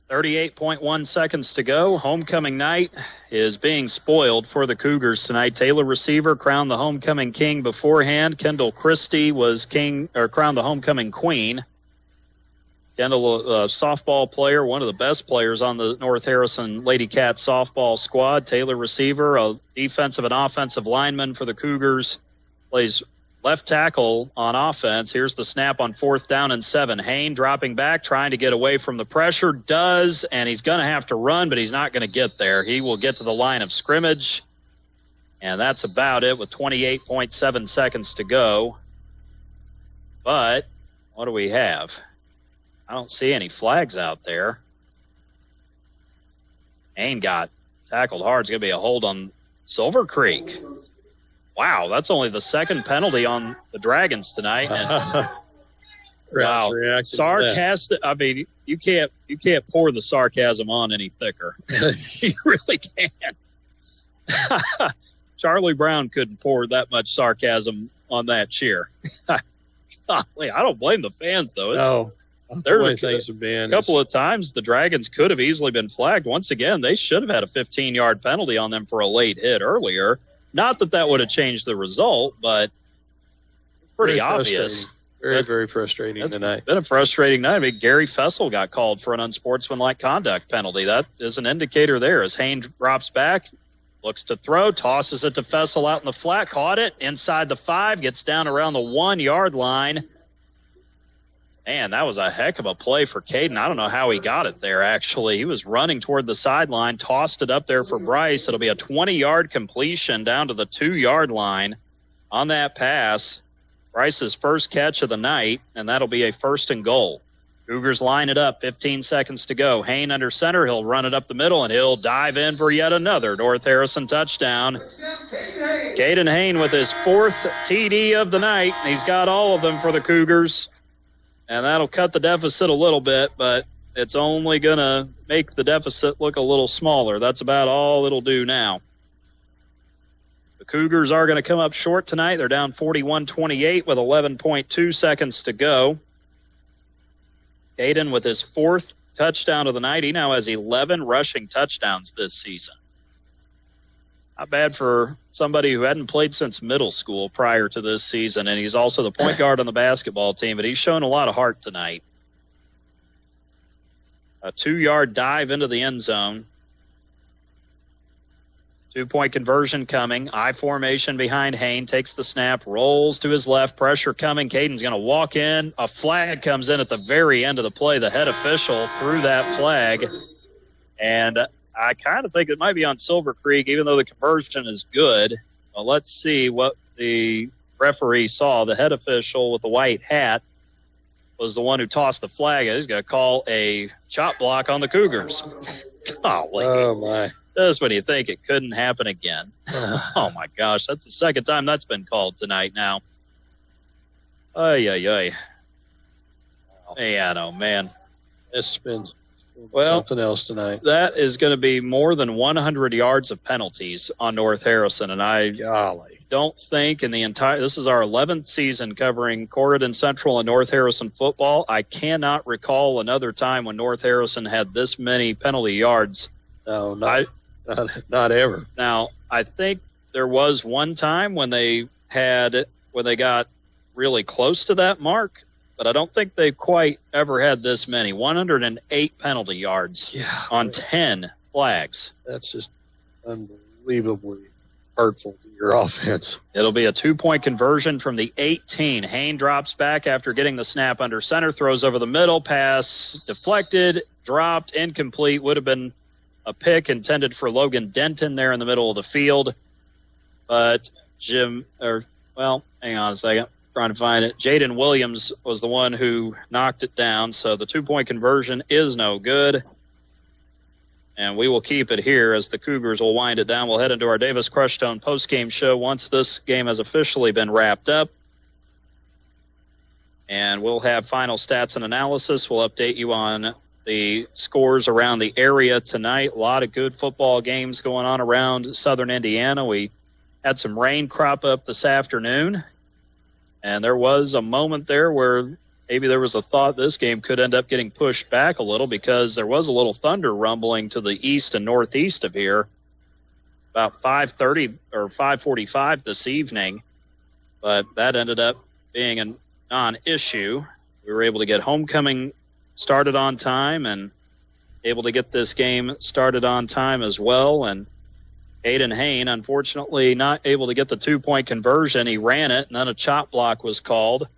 38.1 seconds to go. Homecoming night is being spoiled for the Cougars tonight. Taylor Receiver crowned the homecoming king beforehand. Kendall Christie was crowned the homecoming queen. Kendall, a softball player, one of the best players on the North Harrison Lady Cat softball squad. Taylor Receiver, a defensive and offensive lineman for the Cougars, plays left tackle on offense. Here's the snap on 4th down and 7. Hain dropping back, trying to get away from the pressure. Does, and he's going to have to run, but he's not going to get there. He will get to the line of scrimmage, and that's about it with 28.7 seconds to go. But what do we have? I don't see any flags out there. Hain got tackled hard. It's going to be a hold on Silver Creek. Wow, that's only the second penalty on the Dragons tonight. Wow, sarcastic. I mean, you can't pour the sarcasm on any thicker. You really can't. Charlie Brown couldn't pour that much sarcasm on that cheer. Golly, I don't blame the fans though. No, there the way things have been. A couple of times the Dragons could have easily been flagged. Once again, they should have had a 15-yard penalty on them for a late hit earlier. Not that would have changed the result, but pretty obvious. Very frustrating tonight. It's been a frustrating night. I mean, Gary Fessel got called for an unsportsmanlike conduct penalty. That is an indicator there as Hain drops back, looks to throw, tosses it to Fessel out in the flat, caught it inside the 5, gets down around the 1-yard line. Man, that was a heck of a play for Caden. I don't know how he got it there, actually. He was running toward the sideline, tossed it up there for Bryce. It'll be a 20-yard completion down to the 2-yard line on that pass. Bryce's first catch of the night, and that'll be a 1st and goal. Cougars line it up, 15 seconds to go. Hain under center. He'll run it up the middle, and he'll dive in for yet another North Harrison touchdown. Caden Hain with his 4th TD of the night. He's got all of them for the Cougars. And that'll cut the deficit a little bit, but it's only going to make the deficit look a little smaller. That's about all it'll do now. The Cougars are going to come up short tonight. They're down 41-28 with 11.2 seconds to go. Caden with his 4th touchdown of the night. He now has 11 rushing touchdowns this season. Not bad for somebody who hadn't played since middle school prior to this season, and he's also the point guard on the basketball team, but he's shown a lot of heart tonight. A 2-yard dive into the end zone. 2-point conversion coming. I formation behind Hain, takes the snap, rolls to his left, pressure coming. Caden's going to walk in. A flag comes in at the very end of the play. The head official threw that flag, and I kind of think it might be on Silver Creek, even though the conversion is good. Well, let's see what the referee saw. The head official with the white hat was the one who tossed the flag. He's going to call a chop block on the Cougars. Golly. Oh, my. Just when you think it couldn't happen again. Oh, my gosh. That's the second time that's been called tonight now. Ay. Yeah, no, man. It's been something else tonight. That is going to be more than 100 yards of penalties on North Harrison, and I don't think in the entire – this is our 11th season covering Corydon Central and North Harrison football. I cannot recall another time when North Harrison had this many penalty yards. No, not ever. Now, I think there was one time when they got really close to that mark, but I don't think they've quite ever had this many. 108 penalty yards on 10 flags. That's just unbelievably hurtful to your offense. It'll be a 2-point conversion from the 18. Hain drops back after getting the snap under center, throws over the middle, pass deflected, dropped, incomplete. Would have been a pick intended for Logan Denton there in the middle of the field. But hang on a second. Trying to find it. Jaden Williams was the one who knocked it down, so the 2-point conversion is no good. And we will keep it here as the Cougars will wind it down. We'll head into our Davis Crushstone postgame show once this game has officially been wrapped up. And we'll have final stats and analysis. We'll update you on the scores around the area tonight. A lot of good football games going on around southern Indiana. We had some rain crop up this afternoon. And there was a moment there where maybe there was a thought this game could end up getting pushed back a little because there was a little thunder rumbling to the east and northeast of here about 5:30 or 5:45 this evening. But that ended up being a non-issue. We were able to get homecoming started on time and able to get this game started on time as well. And Aiden Hain, unfortunately, not able to get the 2-point conversion. He ran it, and then a chop block was called.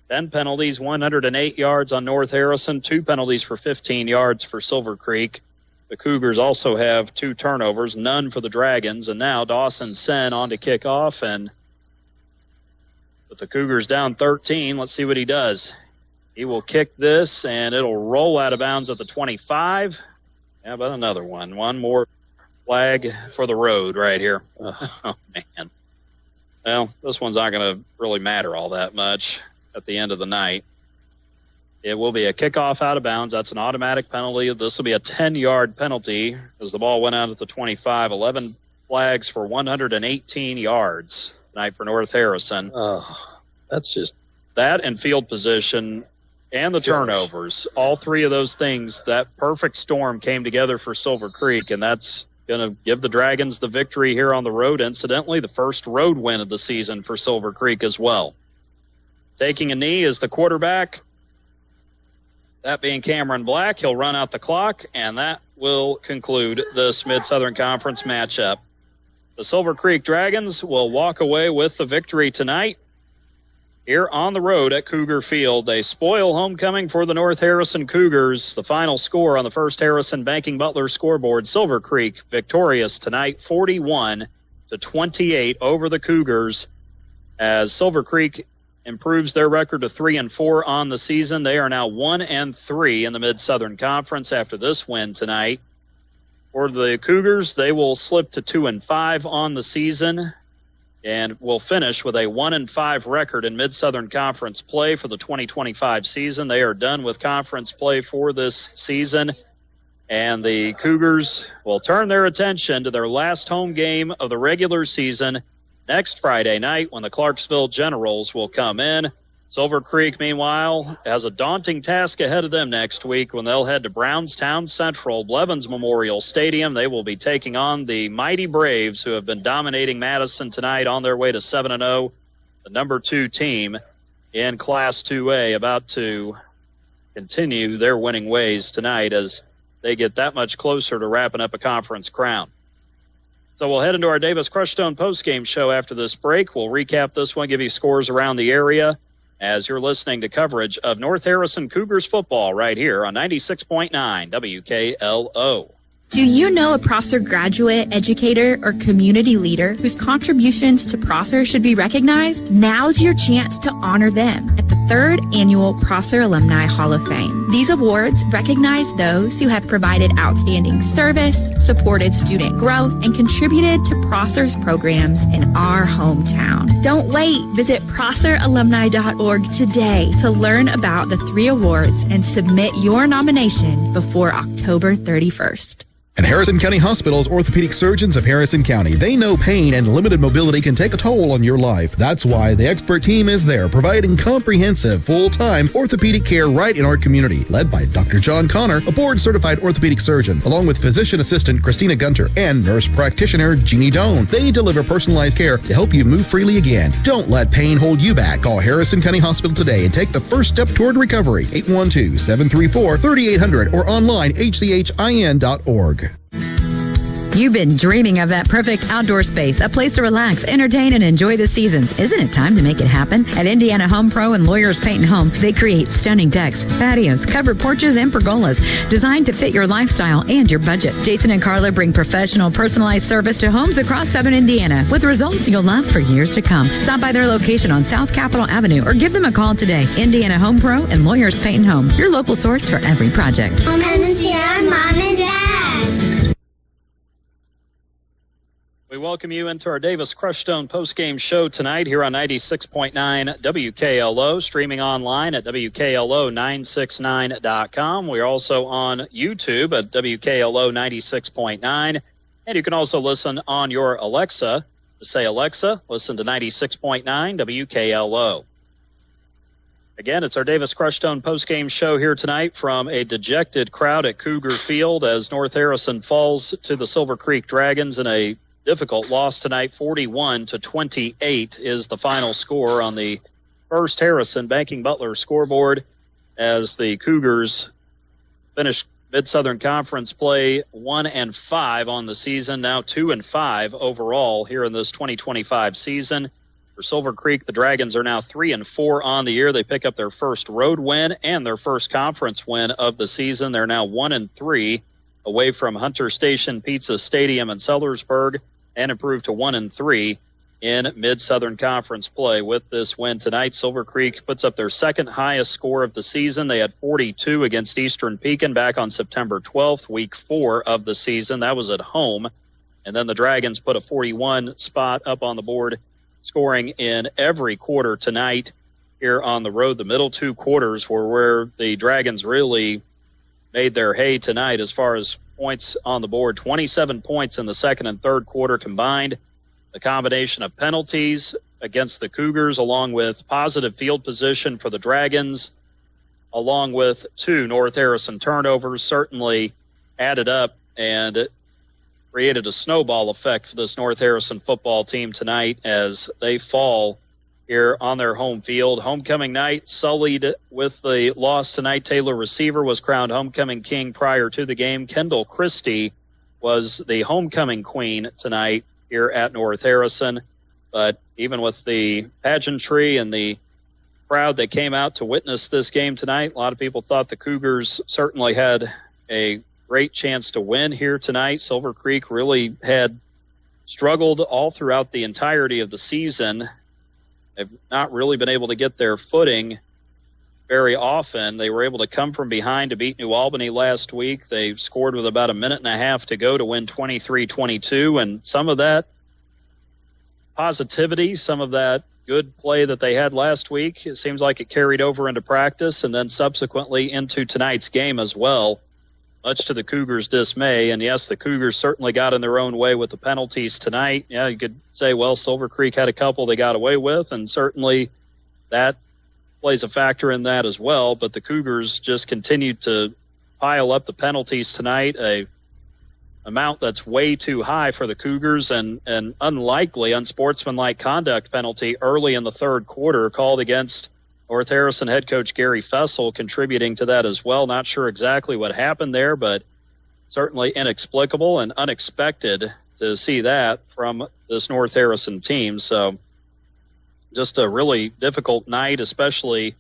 10 penalties, 108 yards on North Harrison, 2 penalties for 15 yards for Silver Creek. The Cougars also have 2 turnovers, none for the Dragons. And now Dawson Sen on to kick off. And with the Cougars down 13, let's see what he does. He will kick this, and it'll roll out of bounds at the 25. How about another one? One more flag for the road right here. Oh, man. Well, this one's not going to really matter all that much at the end of the night. It will be a kickoff out of bounds. That's an automatic penalty. This will be a 10-yard penalty as the ball went out at the 25. 11 flags for 118 yards tonight for North Harrison. That's just... That and field position and the turnovers. All 3 of those things, that perfect storm came together for Silver Creek, and that's going to give the Dragons the victory here on the road. Incidentally, the first road win of the season for Silver Creek as well. Taking a knee is the quarterback. That being Cameron Black. He'll run out the clock, and that will conclude this Mid-Southern Conference matchup. The Silver Creek Dragons will walk away with the victory tonight here on the road at Cougar Field. They spoil homecoming for the North Harrison Cougars. The final score on the First Harrison Banking Butler scoreboard, Silver Creek victorious tonight 41-28 over the Cougars, as Silver Creek improves their record to 3-4 on the season. They are now 1-3 in the Mid-Southern Conference after this win tonight. For the Cougars, they will slip to 2-5 on the season and will finish with a 1-5 record in Mid-Southern Conference play for the 2025 season. They are done with conference play for this season, and the Cougars will turn their attention to their last home game of the regular season next Friday night when the Clarksville Generals will come in. Silver Creek, meanwhile, has a daunting task ahead of them next week when they'll head to Brownstown Central, Blevins Memorial Stadium. They will be taking on the mighty Braves, who have been dominating Madison tonight on their way to 7-0, the number 2 team in Class 2A, about to continue their winning ways tonight as they get that much closer to wrapping up a conference crown. So we'll head into our Davis Crushstone postgame show after this break. We'll recap this one, give you scores around the area as you're listening to coverage of North Harrison Cougars football right here on 96.9 WKLO. Do you know a Prosser graduate, educator, or community leader whose contributions to Prosser should be recognized? Now's your chance to honor them at the 3rd Annual Prosser Alumni Hall of Fame. These awards recognize those who have provided outstanding service, supported student growth, and contributed to Prosser's programs in our hometown. Don't wait. Visit prosseralumni.org today to learn about the 3 awards and submit your nomination before October 31st. And Harrison County Hospital's orthopedic surgeons of Harrison County. They know pain and limited mobility can take a toll on your life. That's why the expert team is there, providing comprehensive, full-time orthopedic care right in our community. Led by Dr. John Connor, a board-certified orthopedic surgeon, along with physician assistant Christina Gunter and nurse practitioner Jeannie Doan. They deliver personalized care to help you move freely again. Don't let pain hold you back. Call Harrison County Hospital today and take the first step toward recovery. 812-734-3800 or online hchin.org. You've been dreaming of that perfect outdoor space, a place to relax, entertain, and enjoy the seasons. Isn't it time to make it happen? At Indiana Home Pro and Lawyers Paint and Home, they create stunning decks, patios, covered porches, and pergolas designed to fit your lifestyle and your budget. Jason and Carla bring professional, personalized service to homes across Southern Indiana with results you'll love for years to come. Stop by their location on South Capitol Avenue or give them a call today. Indiana Home Pro and Lawyers Paint and Home, your local source for every project. Come and see our mom and dad. We welcome you into our Davis Crushstone postgame show tonight here on 96.9 WKLO, streaming online at WKLO969.com. We're also on YouTube at WKLO 96.9, and you can also listen on your Alexa. Just say, Alexa, listen to 96.9 WKLO. Again, it's our Davis Crushstone postgame show here tonight from a dejected crowd at Cougar Field as North Harrison falls to the Silver Creek Dragons in a difficult loss tonight. 41-28 is the final score on the First Harrison Banking Butler scoreboard as the Cougars finish Mid-Southern Conference play 1-5 on the season, now 2-5 overall here in this 2025 season. For Silver Creek, the Dragons are now 3-4 on the year. They pick up their first road win and their first conference win of the season. They're now 1-3 away from Hunter Station Pizza Stadium in Sellersburg and improved to 1-3 in Mid-Southern Conference play. With this win tonight, Silver Creek puts up their second highest score of the season. They had 42 against Eastern Pekin back on September 12th, week 4 of the season. That was at home. And then the Dragons put a 41 spot up on the board, scoring in every quarter tonight here on the road. The middle two quarters were where the Dragons really made their hay tonight as far as points on the board. 27 points in the second and third quarter combined. The combination of penalties against the Cougars, along with positive field position for the Dragons, along with 2 North Harrison turnovers, certainly added up and created a snowball effect for this North Harrison football team tonight as they fall here on their home field. Homecoming night sullied with the loss tonight. Taylor Receiver was crowned homecoming king prior to the game. Kendall Christie was the homecoming queen tonight here at North Harrison. But even with the pageantry and the crowd that came out to witness this game tonight, a lot of people thought the Cougars certainly had a great chance to win here tonight. Silver Creek really had struggled all throughout the entirety of the season. They've not really been able to get their footing very often. They were able to come from behind to beat New Albany last week. They scored with about a minute and a half to go to win 23-22, and some of that positivity, some of that good play that they had last week, it seems like it carried over into practice and then subsequently into tonight's game as well, much to the Cougars' dismay. And yes, the Cougars certainly got in their own way with the penalties tonight. Yeah, you could say, well, Silver Creek had a couple they got away with, and certainly that plays a factor in that as well. But the Cougars just continued to pile up the penalties tonight, a amount that's way too high for the Cougars, and an unlikely unsportsmanlike conduct penalty early in the third quarter called against North Harrison head coach Gary Fessel, contributing to that as well. Not sure exactly what happened there, but certainly inexplicable and unexpected to see that from this North Harrison team. So just a really difficult night, especially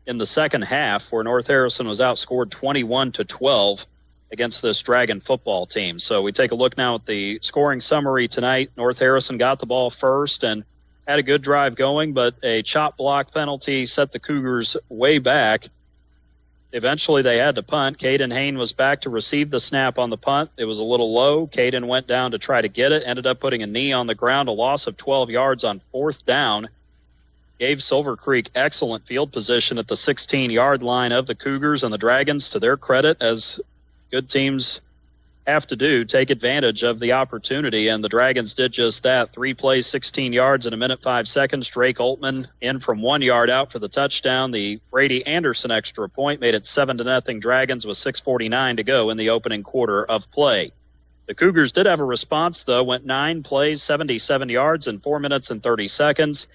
in the second half, where North Harrison was outscored 21-12 against this Dragon football team. So we take a look now at the scoring summary tonight. North Harrison got the ball first and had a good drive going, but a chop block penalty set the Cougars way back. Eventually they had to punt. Caden Hain was back to receive the snap on the punt. It was a little low. Caden went down to try to get it, ended up putting a knee on the ground, a loss of 12 yards on fourth down. Gave Silver Creek excellent field position at the 16-yard line of the Cougars, and the Dragons, to their credit, as good teams have to do, take advantage of the opportunity, and the Dragons did just that. 3 plays, 16 yards in a minute, 5 seconds. Drake Altman in from 1 yard out for the touchdown. The Brady Anderson extra point made it 7-0 Dragons with 6:49 to go in the opening quarter of play. The Cougars did have a response, though, went 9 plays, 77 yards in 4 minutes and 30 seconds.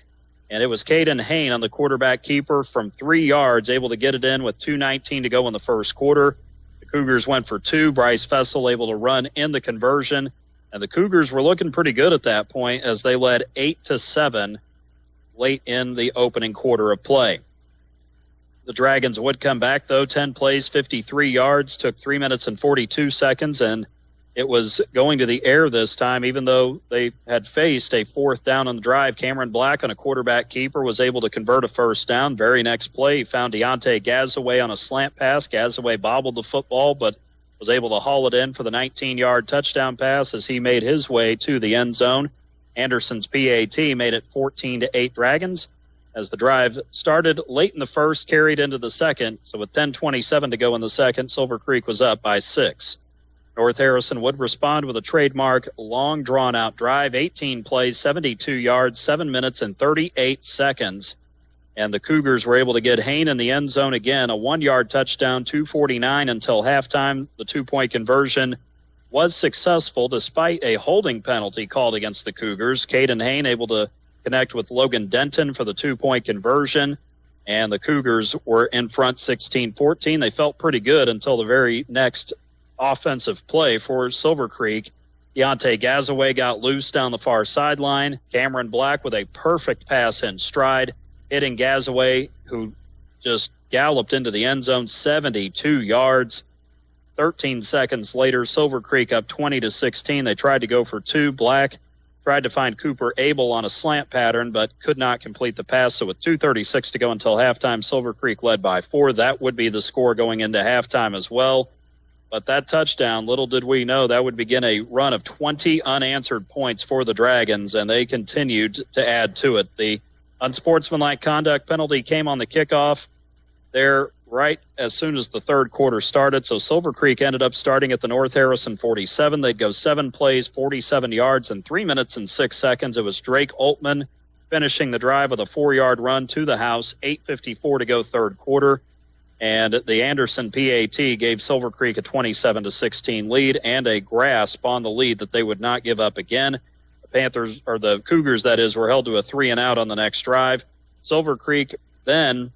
And it was Caden Hain on the quarterback keeper from 3 yards, able to get it in with 2:19 to go in the first quarter. The Cougars went for 2. Bryce Fessel able to run in the conversion. And the Cougars were looking pretty good at that point as they led 8-7 late in the opening quarter of play. The Dragons would come back, though. 10 plays, 53 yards, took 3 minutes and 42 seconds, and it was going to the air this time, even though they had faced a fourth down on the drive. Cameron Black on a quarterback keeper was able to convert a first down. Very next play, he found Deontay Gazaway on a slant pass. Gazaway bobbled the football, but was able to haul it in for the 19-yard touchdown pass as he made his way to the end zone. Anderson's PAT made it 14-8 Dragons as the drive started late in the first, carried into the second. So with 10:27 to go in the second, Silver Creek was up by 6. North Harrison would respond with a trademark long drawn-out drive, 18 plays, 72 yards, 7 minutes and 38 seconds. And the Cougars were able to get Hain in the end zone again, a 1-yard touchdown, 2:49 until halftime. The 2-point conversion was successful despite a holding penalty called against the Cougars. Caden Hain able to connect with Logan Denton for the 2-point conversion. and the Cougars were in front 16-14. They felt pretty good until the very next offensive play for Silver Creek. Deontay Gazaway got loose down the far sideline. Cameron Black with a perfect pass in stride, hitting Gazaway, who just galloped into the end zone, 72 yards. 13 seconds later, Silver Creek up 20-16. They tried to go for two. Black tried to find Cooper Abel on a slant pattern, but could not complete the pass. So with 2:36 to go until halftime, Silver Creek led by 4. That would be the score going into halftime as well. But that touchdown, little did we know, that would begin a run of 20 unanswered points for the Dragons, and they continued to add to it. The unsportsmanlike conduct penalty came on the kickoff there right as soon as the third quarter started. So Silver Creek ended up starting at the North Harrison 47. They'd go 7 plays, 47 yards in 3 minutes and 6 seconds. It was Drake Altman finishing the drive with a 4-yard run to the house, 8:54 to go third quarter. And the Anderson PAT gave Silver Creek a 27-16 lead and a grasp on the lead that they would not give up again. The Cougars, that is, were held to a 3-and-out on the next drive. Silver Creek then,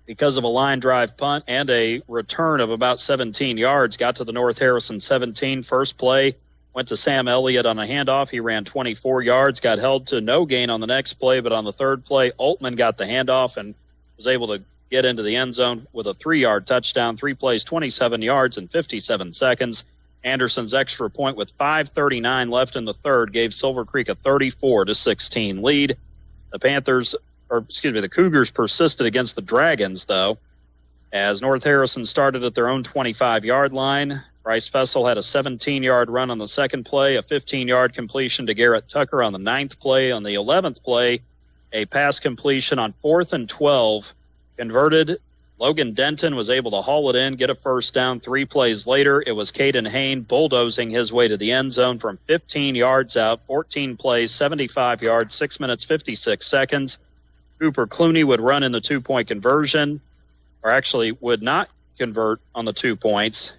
because of a line drive punt and a return of about 17 yards, got to the North Harrison 17. First play went to Sam Elliott on a handoff. He ran 24 yards, got held to no gain on the next play, but on the third play, Altman got the handoff and was able to get into the end zone with a 3-yard touchdown. 3 plays, 27 yards in 57 seconds. Anderson's extra point with 5:39 left in the third gave Silver Creek a 34-16 lead. The Cougars persisted against the Dragons, though, as North Harrison started at their own 25-yard line. Bryce Fessel had a 17-yard run on the second play, a 15-yard completion to Garrett Tucker on the 9th play. On the 11th play, a pass completion on 4th and 12 converted. Logan Denton was able to haul it in, get a first down. 3 plays later, it was Caden Hain bulldozing his way to the end zone from 15 yards out. 14 plays, 75 yards, 6 minutes, 56 seconds. Cooper Clooney would run in the 2-point conversion, or actually would not convert on the 2 points.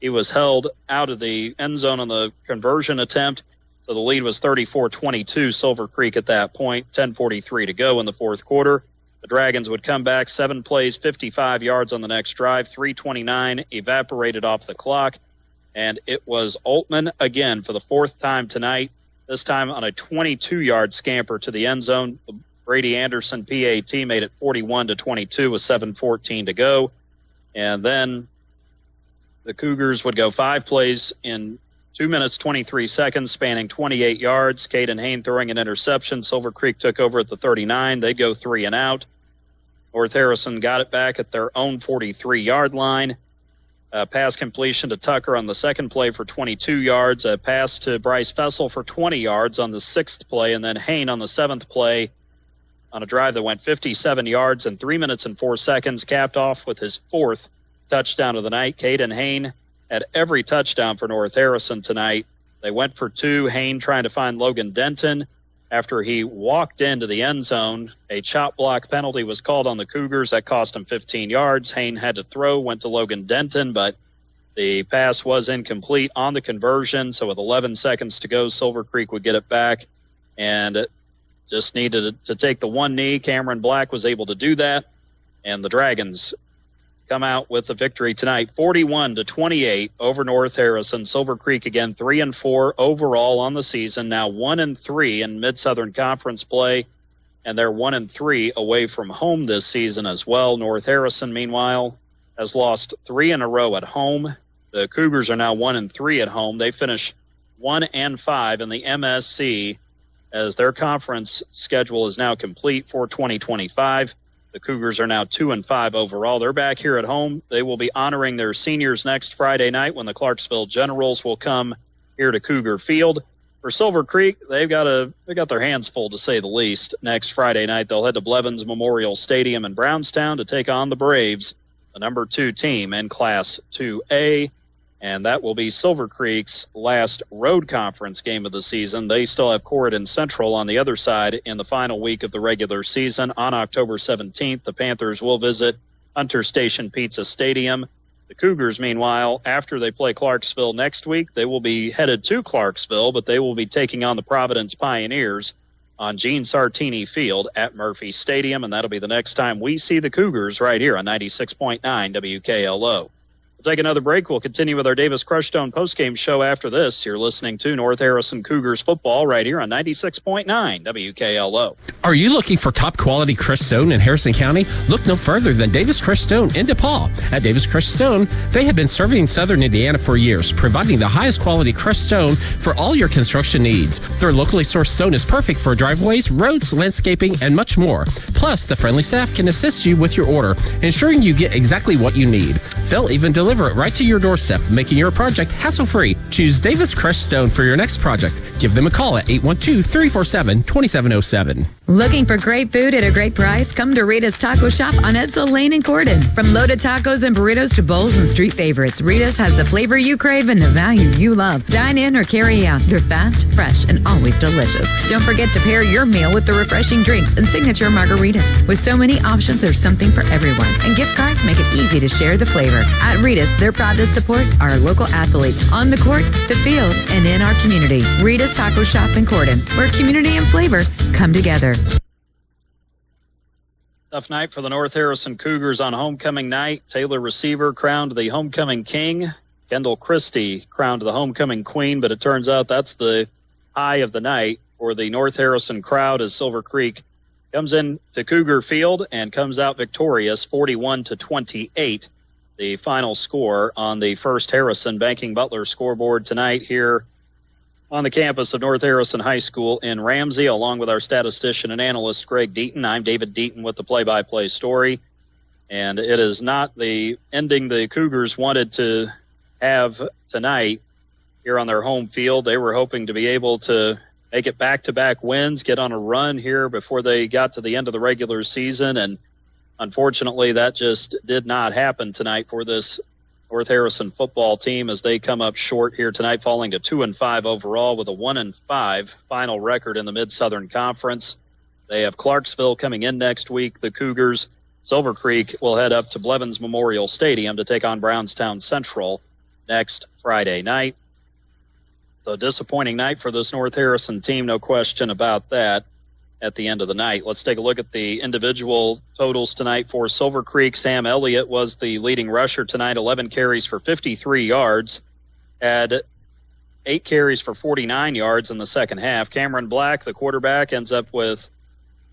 He was held out of the end zone on the conversion attempt, so the lead was 34-22 Silver Creek at that point. 10:43 to go in the fourth quarter. The Dragons would come back 7 plays, 55 yards on the next drive. 3:29 evaporated off the clock, and it was Altman again for the 4th time tonight, this time on a 22-yard scamper to the end zone. Brady Anderson PAT made it 41-22 with 7:14 to go. And then the Cougars would go 5 plays in 2 minutes, 23 seconds, spanning 28 yards. Caden Hain throwing an interception. Silver Creek took over at the 39. They'd go 3-and-out. North Harrison got it back at their own 43-yard line. Pass completion to Tucker on the second play for 22 yards. A pass to Bryce Fessel for 20 yards on the 6th play. And then Hain on the 7th play on a drive that went 57 yards in 3 minutes and 4 seconds, capped off with his 4th touchdown of the night. Caden Hain had every touchdown for North Harrison tonight. They went for 2. Hain trying to find Logan Denton after he walked into the end zone. A chop block penalty was called on the Cougars. That cost him 15 yards. Hain had to throw, went to Logan Denton, but the pass was incomplete on the conversion. So with 11 seconds to go, Silver Creek would get it back and just needed to take the one knee. Cameron Black was able to do that, and the Dragons come out with the victory tonight, 41-28 over North Harrison. Silver Creek again 3-4 overall on the season, now 1-3 in Mid-Southern Conference play, and they're 1-3 away from home this season as well. North Harrison, meanwhile, has lost 3 in a row at home. The Cougars are now 1-3 at home. They finish 1-5 in the MSC as their conference schedule is now complete for 2025. The Cougars are now 2-5 overall. They're back here at home. They will be honoring their seniors next Friday night when the Clarksville Generals will come here to Cougar Field. For Silver Creek, they got their hands full, to say the least. Next Friday night, they'll head to Blevins Memorial Stadium in Brownstown to take on the Braves, the number 2 team in Class 2A. And that will be Silver Creek's last road conference game of the season. They still have Corydon Central on the other side in the final week of the regular season. On October 17th, the Panthers will visit Hunter Station Pizza Stadium. The Cougars, meanwhile, after they play Clarksville next week, they will be headed to Clarksville, but they will be taking on the Providence Pioneers on Gene Sartini Field at Murphy Stadium, and that'll be the next time we see the Cougars right here on 96.9 WKLO. We'll take another break. We'll continue with our Davis Crushstone postgame show after this. You're listening to North Harrison Cougars football right here on 96.9 WKLO. Are you looking for top quality Crestone in Harrison County? Look no further than Davis Crestone in DePaul. At Davis Crestone, they have been serving Southern Indiana for years, providing the highest quality Crestone for all your construction needs. Their locally sourced stone is perfect for driveways, roads, landscaping, and much more. Plus, the friendly staff can assist you with your order, ensuring you get exactly what you need. They'll even deliver it right to your doorstep, making your project hassle-free. Choose Davis Crestone for your next project. Give them a call at 812-347-2707. Looking for great food at a great price? Come to Rita's Taco Shop on Edsel Lane in Corden. From loaded tacos and burritos to bowls and street favorites, Rita's has the flavor you crave and the value you love. Dine in or carry out. They're fast, fresh, and always delicious. Don't forget to pair your meal with the refreshing drinks and signature margaritas. With so many options, there's something for everyone. And gift cards make it easy to share the flavor. At Rita's, they're proud to support our local athletes on the court, the field, and in our community. Rita's Taco Shop in Corden, where community and flavor come together. Tough night for the North Harrison Cougars on homecoming night. Taylor Receiver crowned the homecoming king. Kendall Christie crowned the homecoming queen, but it turns out that's the high of the night for the North Harrison crowd as Silver Creek comes in to Cougar Field and comes out victorious 41-28. The final score on the First Harrison Banking Butler scoreboard tonight here on the campus of North Harrison High School in Ramsey, along with our statistician and analyst, Greg Deaton. I'm David Deaton with the play-by-play story. And it is not the ending the Cougars wanted to have tonight here on their home field. They were hoping to be able to make it back-to-back wins, get on a run here before they got to the end of the regular season. And unfortunately, that just did not happen tonight for this North Harrison football team as they come up short here tonight, falling to 2-5 overall with a 1-5 final record in the Mid-Southern Conference. They have Clarksville coming in next week. The Cougars, Silver Creek, will head up to Blevins Memorial Stadium to take on Brownstown Central next Friday night. So a disappointing night for this North Harrison team, no question about that. At the end of the night, let's take a look at the individual totals tonight for Silver Creek. Sam Elliott was the leading rusher tonight, 11 carries for 53 yards, had 8 carries for 49 yards in the second half. Cameron Black, the quarterback, ends up with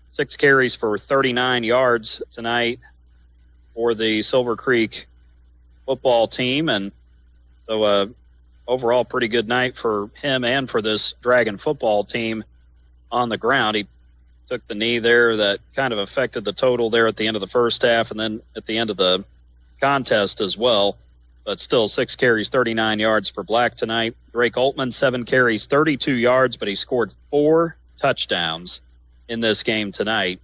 6 carries for 39 yards tonight for the Silver Creek football team. And so overall pretty good night for him and for this Dragon football team on the ground. He took the knee there that kind of affected the total there at the end of the first half and then at the end of the contest as well. But still 6 carries, 39 yards for Black tonight. Drake Altman, 7 carries, 32 yards, but he scored 4 touchdowns in this game tonight.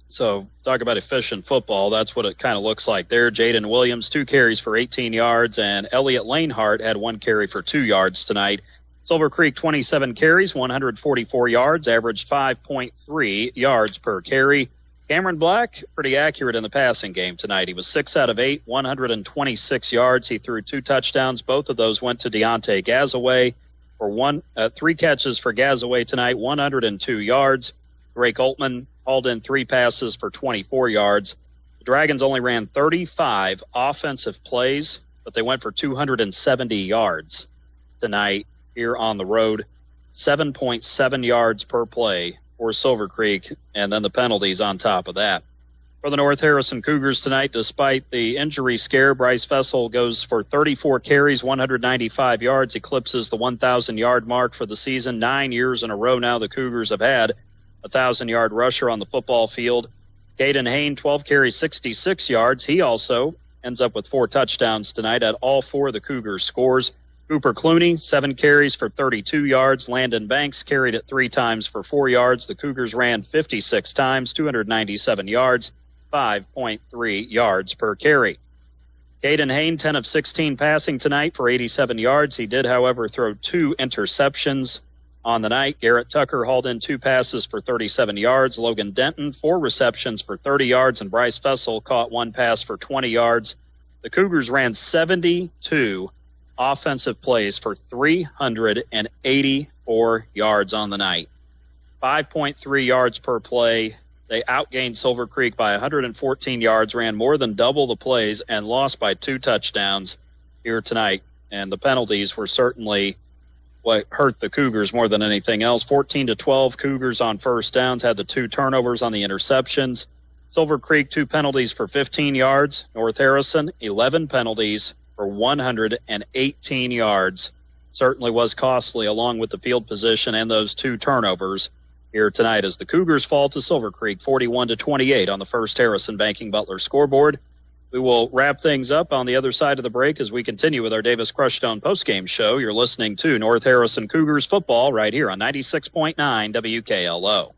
So talk about efficient football. That's what it kind of looks like there. Jaden Williams, 2 carries for 18 yards, and Elliot Lanehart had 1 carry for 2 yards tonight. Silver Creek, 27 carries, 144 yards, averaged 5.3 yards per carry. Cameron Black, pretty accurate in the passing game tonight. He was 6 out of 8, 126 yards. He threw 2 touchdowns. Both of those went to Deontay Gazaway for 3 catches for Gazaway tonight, 102 yards. Drake Altman hauled in 3 passes for 24 yards. The Dragons only ran 35 offensive plays, but they went for 270 yards tonight here on the road. 7.7 yards per play for Silver Creek, and then the penalties on top of that. For the North Harrison Cougars tonight, despite the injury scare, Bryce Fessel goes for 34 carries, 195 yards, eclipses the 1,000-yard mark for the season. 9 years in a row now the Cougars have had a 1,000-yard rusher on the football field. Caden Hain, 12 carries, 66 yards. He also ends up with 4 touchdowns tonight at all 4 of the Cougars' scores. Cooper Clooney, 7 carries for 32 yards. Landon Banks carried it 3 times for 4 yards. The Cougars ran 56 times, 297 yards, 5.3 yards per carry. Caden Hain, 10 of 16 passing tonight for 87 yards. He did, however, throw 2 interceptions on the night. Garrett Tucker hauled in 2 passes for 37 yards. Logan Denton, 4 receptions for 30 yards. And Bryce Fessel caught 1 pass for 20 yards. The Cougars ran 72 offensive plays for 384 yards on the night. 5.3 yards per play. They outgained Silver Creek by 114 yards, ran more than double the plays, and lost by 2 touchdowns here tonight. And the penalties were certainly what hurt the Cougars more than anything else. 14-12 Cougars on first downs, had the 2 turnovers on the interceptions. Silver Creek, 2 penalties for 15 yards. North Harrison, 11 penalties for 118 yards. Certainly was costly, along with the field position and those 2 turnovers here tonight, as the Cougars fall to Silver Creek 41-28 on the First Harrison Banking Butler scoreboard. We will wrap things up on the other side of the break as we continue with our Davis Crushstone postgame show. You're listening to North Harrison Cougars football right here on 96.9 WKLO.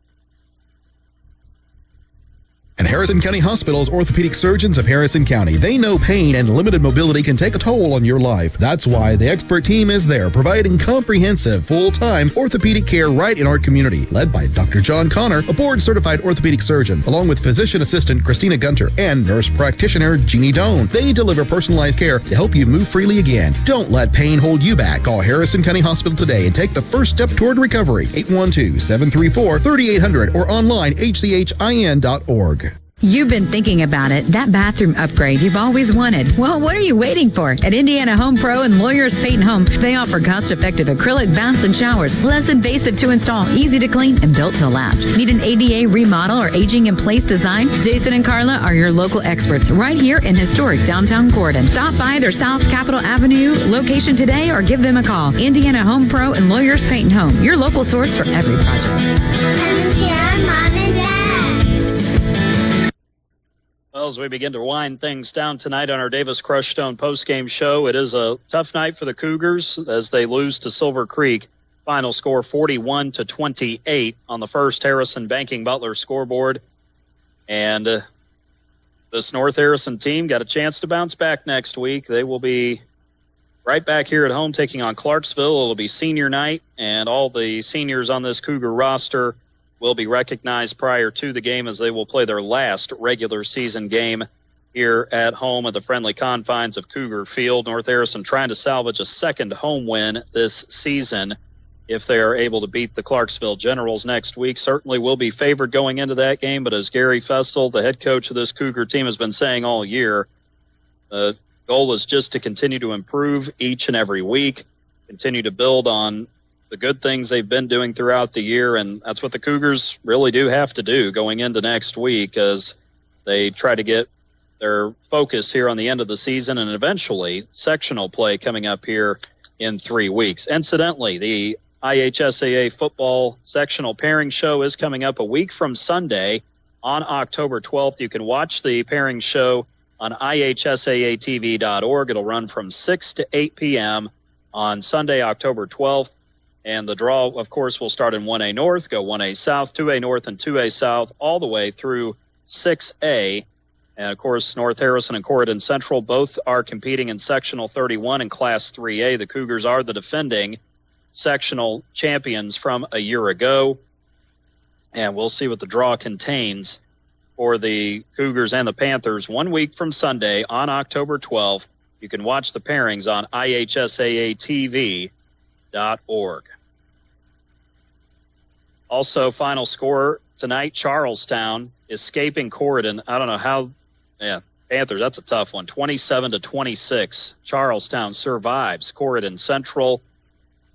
And Harrison County Hospital's orthopedic surgeons of Harrison County. They know pain and limited mobility can take a toll on your life. That's why the expert team is there, providing comprehensive, full-time orthopedic care right in our community. Led by Dr. John Connor, a board-certified orthopedic surgeon, along with physician assistant Christina Gunter and nurse practitioner Jeannie Doan. They deliver personalized care to help you move freely again. Don't let pain hold you back. Call Harrison County Hospital today and take the first step toward recovery. 812-734-3800 or online hchin.org. You've been thinking about it, that bathroom upgrade you've always wanted. Well, what are you waiting for? At Indiana Home Pro and Lawyers Payton Home, they offer cost-effective acrylic baths and showers, less invasive to install, easy to clean, and built to last. Need an ADA remodel or aging-in-place design? Jason and Carla are your local experts right here in historic downtown Gordon. Stop by their South Capitol Avenue location today or give them a call. Indiana Home Pro and Lawyers Payton Home, your local source for every project. Mom and Dad. Well, as we begin to wind things down tonight on our Davis Crushstone postgame show, it is a tough night for the Cougars as they lose to Silver Creek. Final score 41-28 on the First Harrison Banking Butler scoreboard. And this North Harrison team got a chance to bounce back next week. They will be right back here at home taking on Clarksville. It'll be senior night, and all the seniors on this Cougar roster will be recognized prior to the game as they will play their last regular season game here at home at the friendly confines of Cougar Field. North Harrison trying to salvage a second home win this season if they are able to beat the Clarksville Generals next week. Certainly will be favored going into that game, but as Gary Fessel, the head coach of this Cougar team, has been saying all year, the goal is just to continue to improve each and every week, continue to build on the good things they've been doing throughout the year, and that's what the Cougars really do have to do going into next week as they try to get their focus here on the end of the season and eventually sectional play coming up here in 3 weeks. Incidentally, the IHSAA football sectional pairing show is coming up a week from Sunday on October 12th. You can watch the pairing show on ihsaatv.org. It'll run from 6 to 8 p.m. on Sunday, October 12th. And the draw, of course, will start in 1A North, go 1A South, 2A North, and 2A South, all the way through 6A. And, of course, North Harrison and Corydon Central both are competing in Sectional 31 in Class 3A. The Cougars are the defending sectional champions from a year ago. And we'll see what the draw contains for the Cougars and the Panthers 1 week from Sunday on October 12th. You can watch the pairings on IHSAATV.org. Also, final score tonight, Charlestown escaping Corydon. I don't know how, Panthers, that's a tough one. 27-26. Charlestown survives Corydon Central.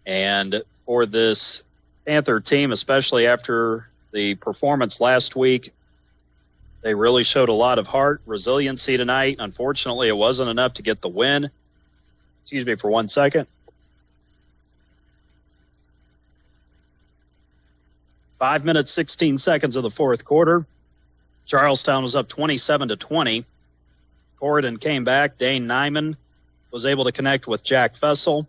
And for this Panther team, especially after the performance last week, they really showed a lot of heart, resiliency tonight. Unfortunately, it wasn't enough to get the win. Excuse me for 1 second. 5 minutes, 16 seconds of the fourth quarter. Charlestown was up 27-20. Corydon came back. Dane Nyman was able to connect with Jack Fessel,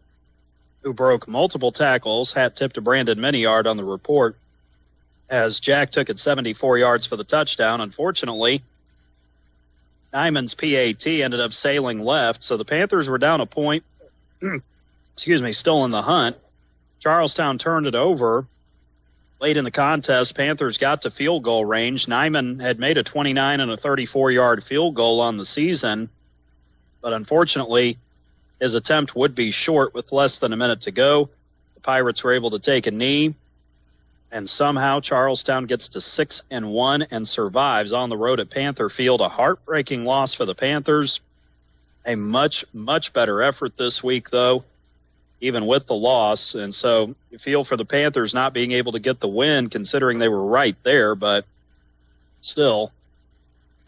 who broke multiple tackles. Hat tip to Brandon Miniard on the report, as Jack took it 74 yards for the touchdown. Unfortunately, Nyman's PAT ended up sailing left, so the Panthers were down a point. Still in the hunt. Charlestown turned it over. Late in the contest, Panthers got to field goal range. Nyman had made a 29 and a 34-yard field goal on the season, but unfortunately, his attempt would be short with less than a minute to go. The Pirates were able to take a knee, And somehow Charlestown gets to 6-1 and survives on the road at Panther Field. A heartbreaking loss for the Panthers. A much, much better effort this week, though, even with the loss. And so you feel for the Panthers not being able to get the win, considering they were right there. But still,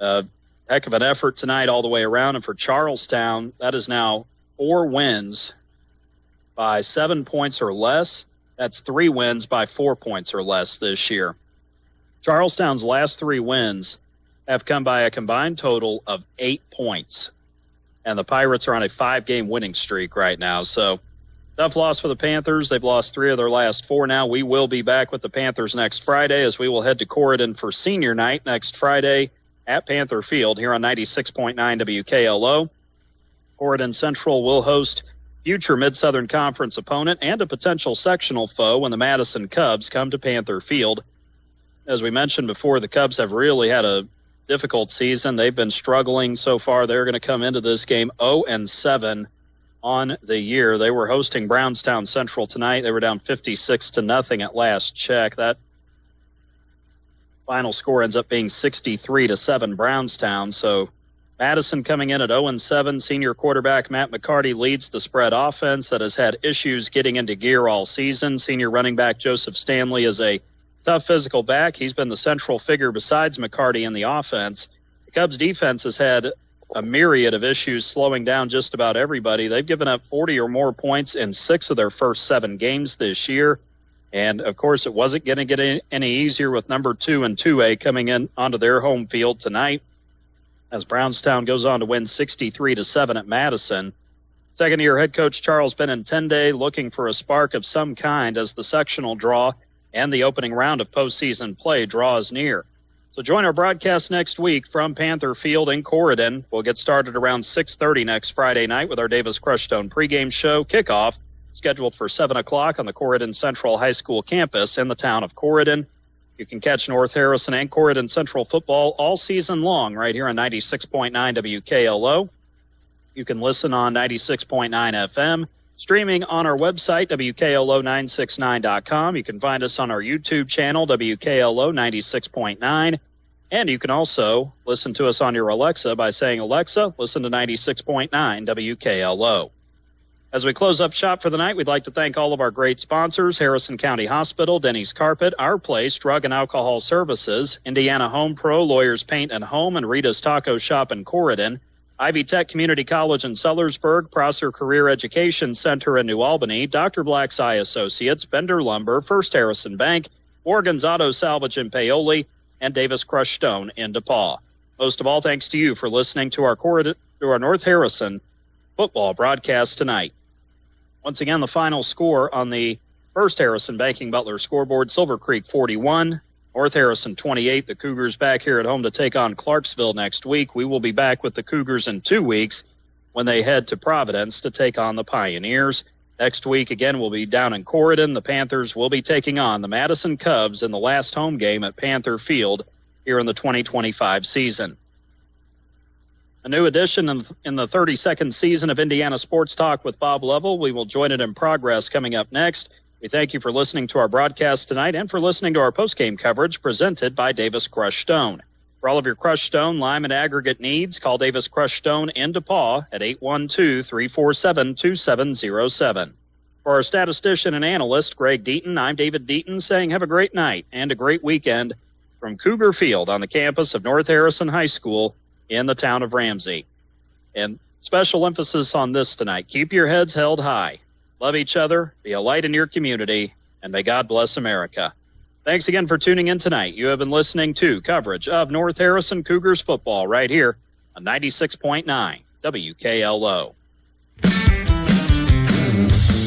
a heck of an effort tonight all the way around. And for Charlestown, that is now 4 wins by 7 points or less. That's 3 wins by 4 points or less this year. Charlestown's last 3 wins have come by a combined total of 8 points. And the Pirates are on a 5-game winning streak right now. So tough loss for the Panthers. They've lost 3 of their last 4 now. We will be back with the Panthers next Friday as we will head to Corydon for senior night next Friday at Panther Field here on 96.9 WKLO. Corydon Central will host future Mid-Southern Conference opponent and a potential sectional foe when the Madison Cubs come to Panther Field. As we mentioned before, the Cubs have really had a difficult season. They've been struggling so far. They're going to come into this game 0-7 on the year. They were hosting Brownstown Central tonight. They were down 56-0 at last check. That final score ends up being 63-7 Brownstown. So Madison coming in at 0-7. Senior quarterback Matt McCarty leads the spread offense that has had issues getting into gear all season. Senior running back Joseph Stanley is a tough physical back. He's been the central figure besides McCarty in the offense. The Cubs defense has had a myriad of issues slowing down just about everybody. They've given up 40 or more points in 6 of their first 7 games this year. And, of course, it wasn't going to get any easier with number 2 and 2A coming in onto their home field tonight, as Brownstown goes on to win 63-7 at Madison. Second-year head coach Charles Benintende looking for a spark of some kind as the sectional draw and the opening round of postseason play draws near. So join our broadcast next week from Panther Field in Corydon. We'll get started around 6:30 next Friday night with our Davis Crushstone pregame show. Kickoff scheduled for 7 o'clock on the Corydon Central High School campus in the town of Corydon. You can catch North Harrison and Corydon Central football all season long right here on 96.9 WKLO. You can listen on 96.9 FM, streaming on our website, WKLO969.com. You can find us on our YouTube channel, WKLO 96.9. And you can also listen to us on your Alexa by saying, Alexa, listen to 96.9 WKLO. As we close up shop for the night, we'd like to thank all of our great sponsors: Harrison County Hospital, Denny's Carpet, Our Place, Drug and Alcohol Services, Indiana Home Pro, Lawyers Paint and Home, and Rita's Taco Shop in Corydon, Ivy Tech Community College in Sellersburg, Prosser Career Education Center in New Albany, Dr. Black's Eye Associates, Bender Lumber, First Harrison Bank, Morgan's Auto Salvage in Paoli, and Davis Crushstone in DePaul. Most of all, thanks to you for listening to our North Harrison football broadcast tonight. Once again, the final score on the First Harrison Banking Butler scoreboard: Silver Creek 41, North Harrison 28. The Cougars back here at home to take on Clarksville next week. We will be back with the Cougars in 2 weeks when they head to Providence to take on the Pioneers. Next week, again, we'll be down in Corydon. The Panthers will be taking on the Madison Cubs in the last home game at Panther Field here in the 2025 season. A new edition in the 32nd season of Indiana Sports Talk with Bob Lovell. We will join it in progress coming up next. We thank you for listening to our broadcast tonight and for listening to our postgame coverage presented by Davis Crushstone. For all of your crushed stone, lime, and aggregate needs, call Davis Crushstone in DePaul at 812-347-2707. For our statistician and analyst, Greg Deaton, I'm David Deaton saying have a great night and a great weekend from Cougar Field on the campus of North Harrison High School in the town of Ramsey. And special emphasis on this tonight: keep your heads held high, love each other, be a light in your community, and may God bless America. Thanks again for tuning in tonight. You have been listening to coverage of North Harrison Cougars football right here on 96.9 WKLO.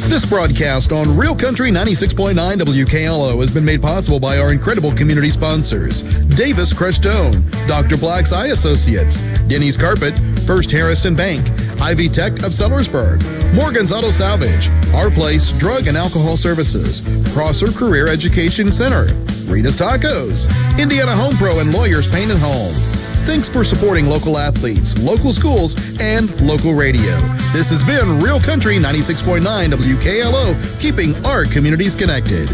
This broadcast on Real Country 96.9 WKLO has been made possible by our incredible community sponsors: Davis Crushstone, Dr. Black's Eye Associates, Denny's Carpet, First Harrison Bank, Ivy Tech of Sellersburg, Morgan's Auto Salvage, Our Place Drug and Alcohol Services, Prosser Career Education Center, Rita's Tacos, Indiana Home Pro and Lawyers Paint and Home. Thanks for supporting local athletes, local schools, and local radio. This has been Real Country 96.9 WKLO, keeping our communities connected.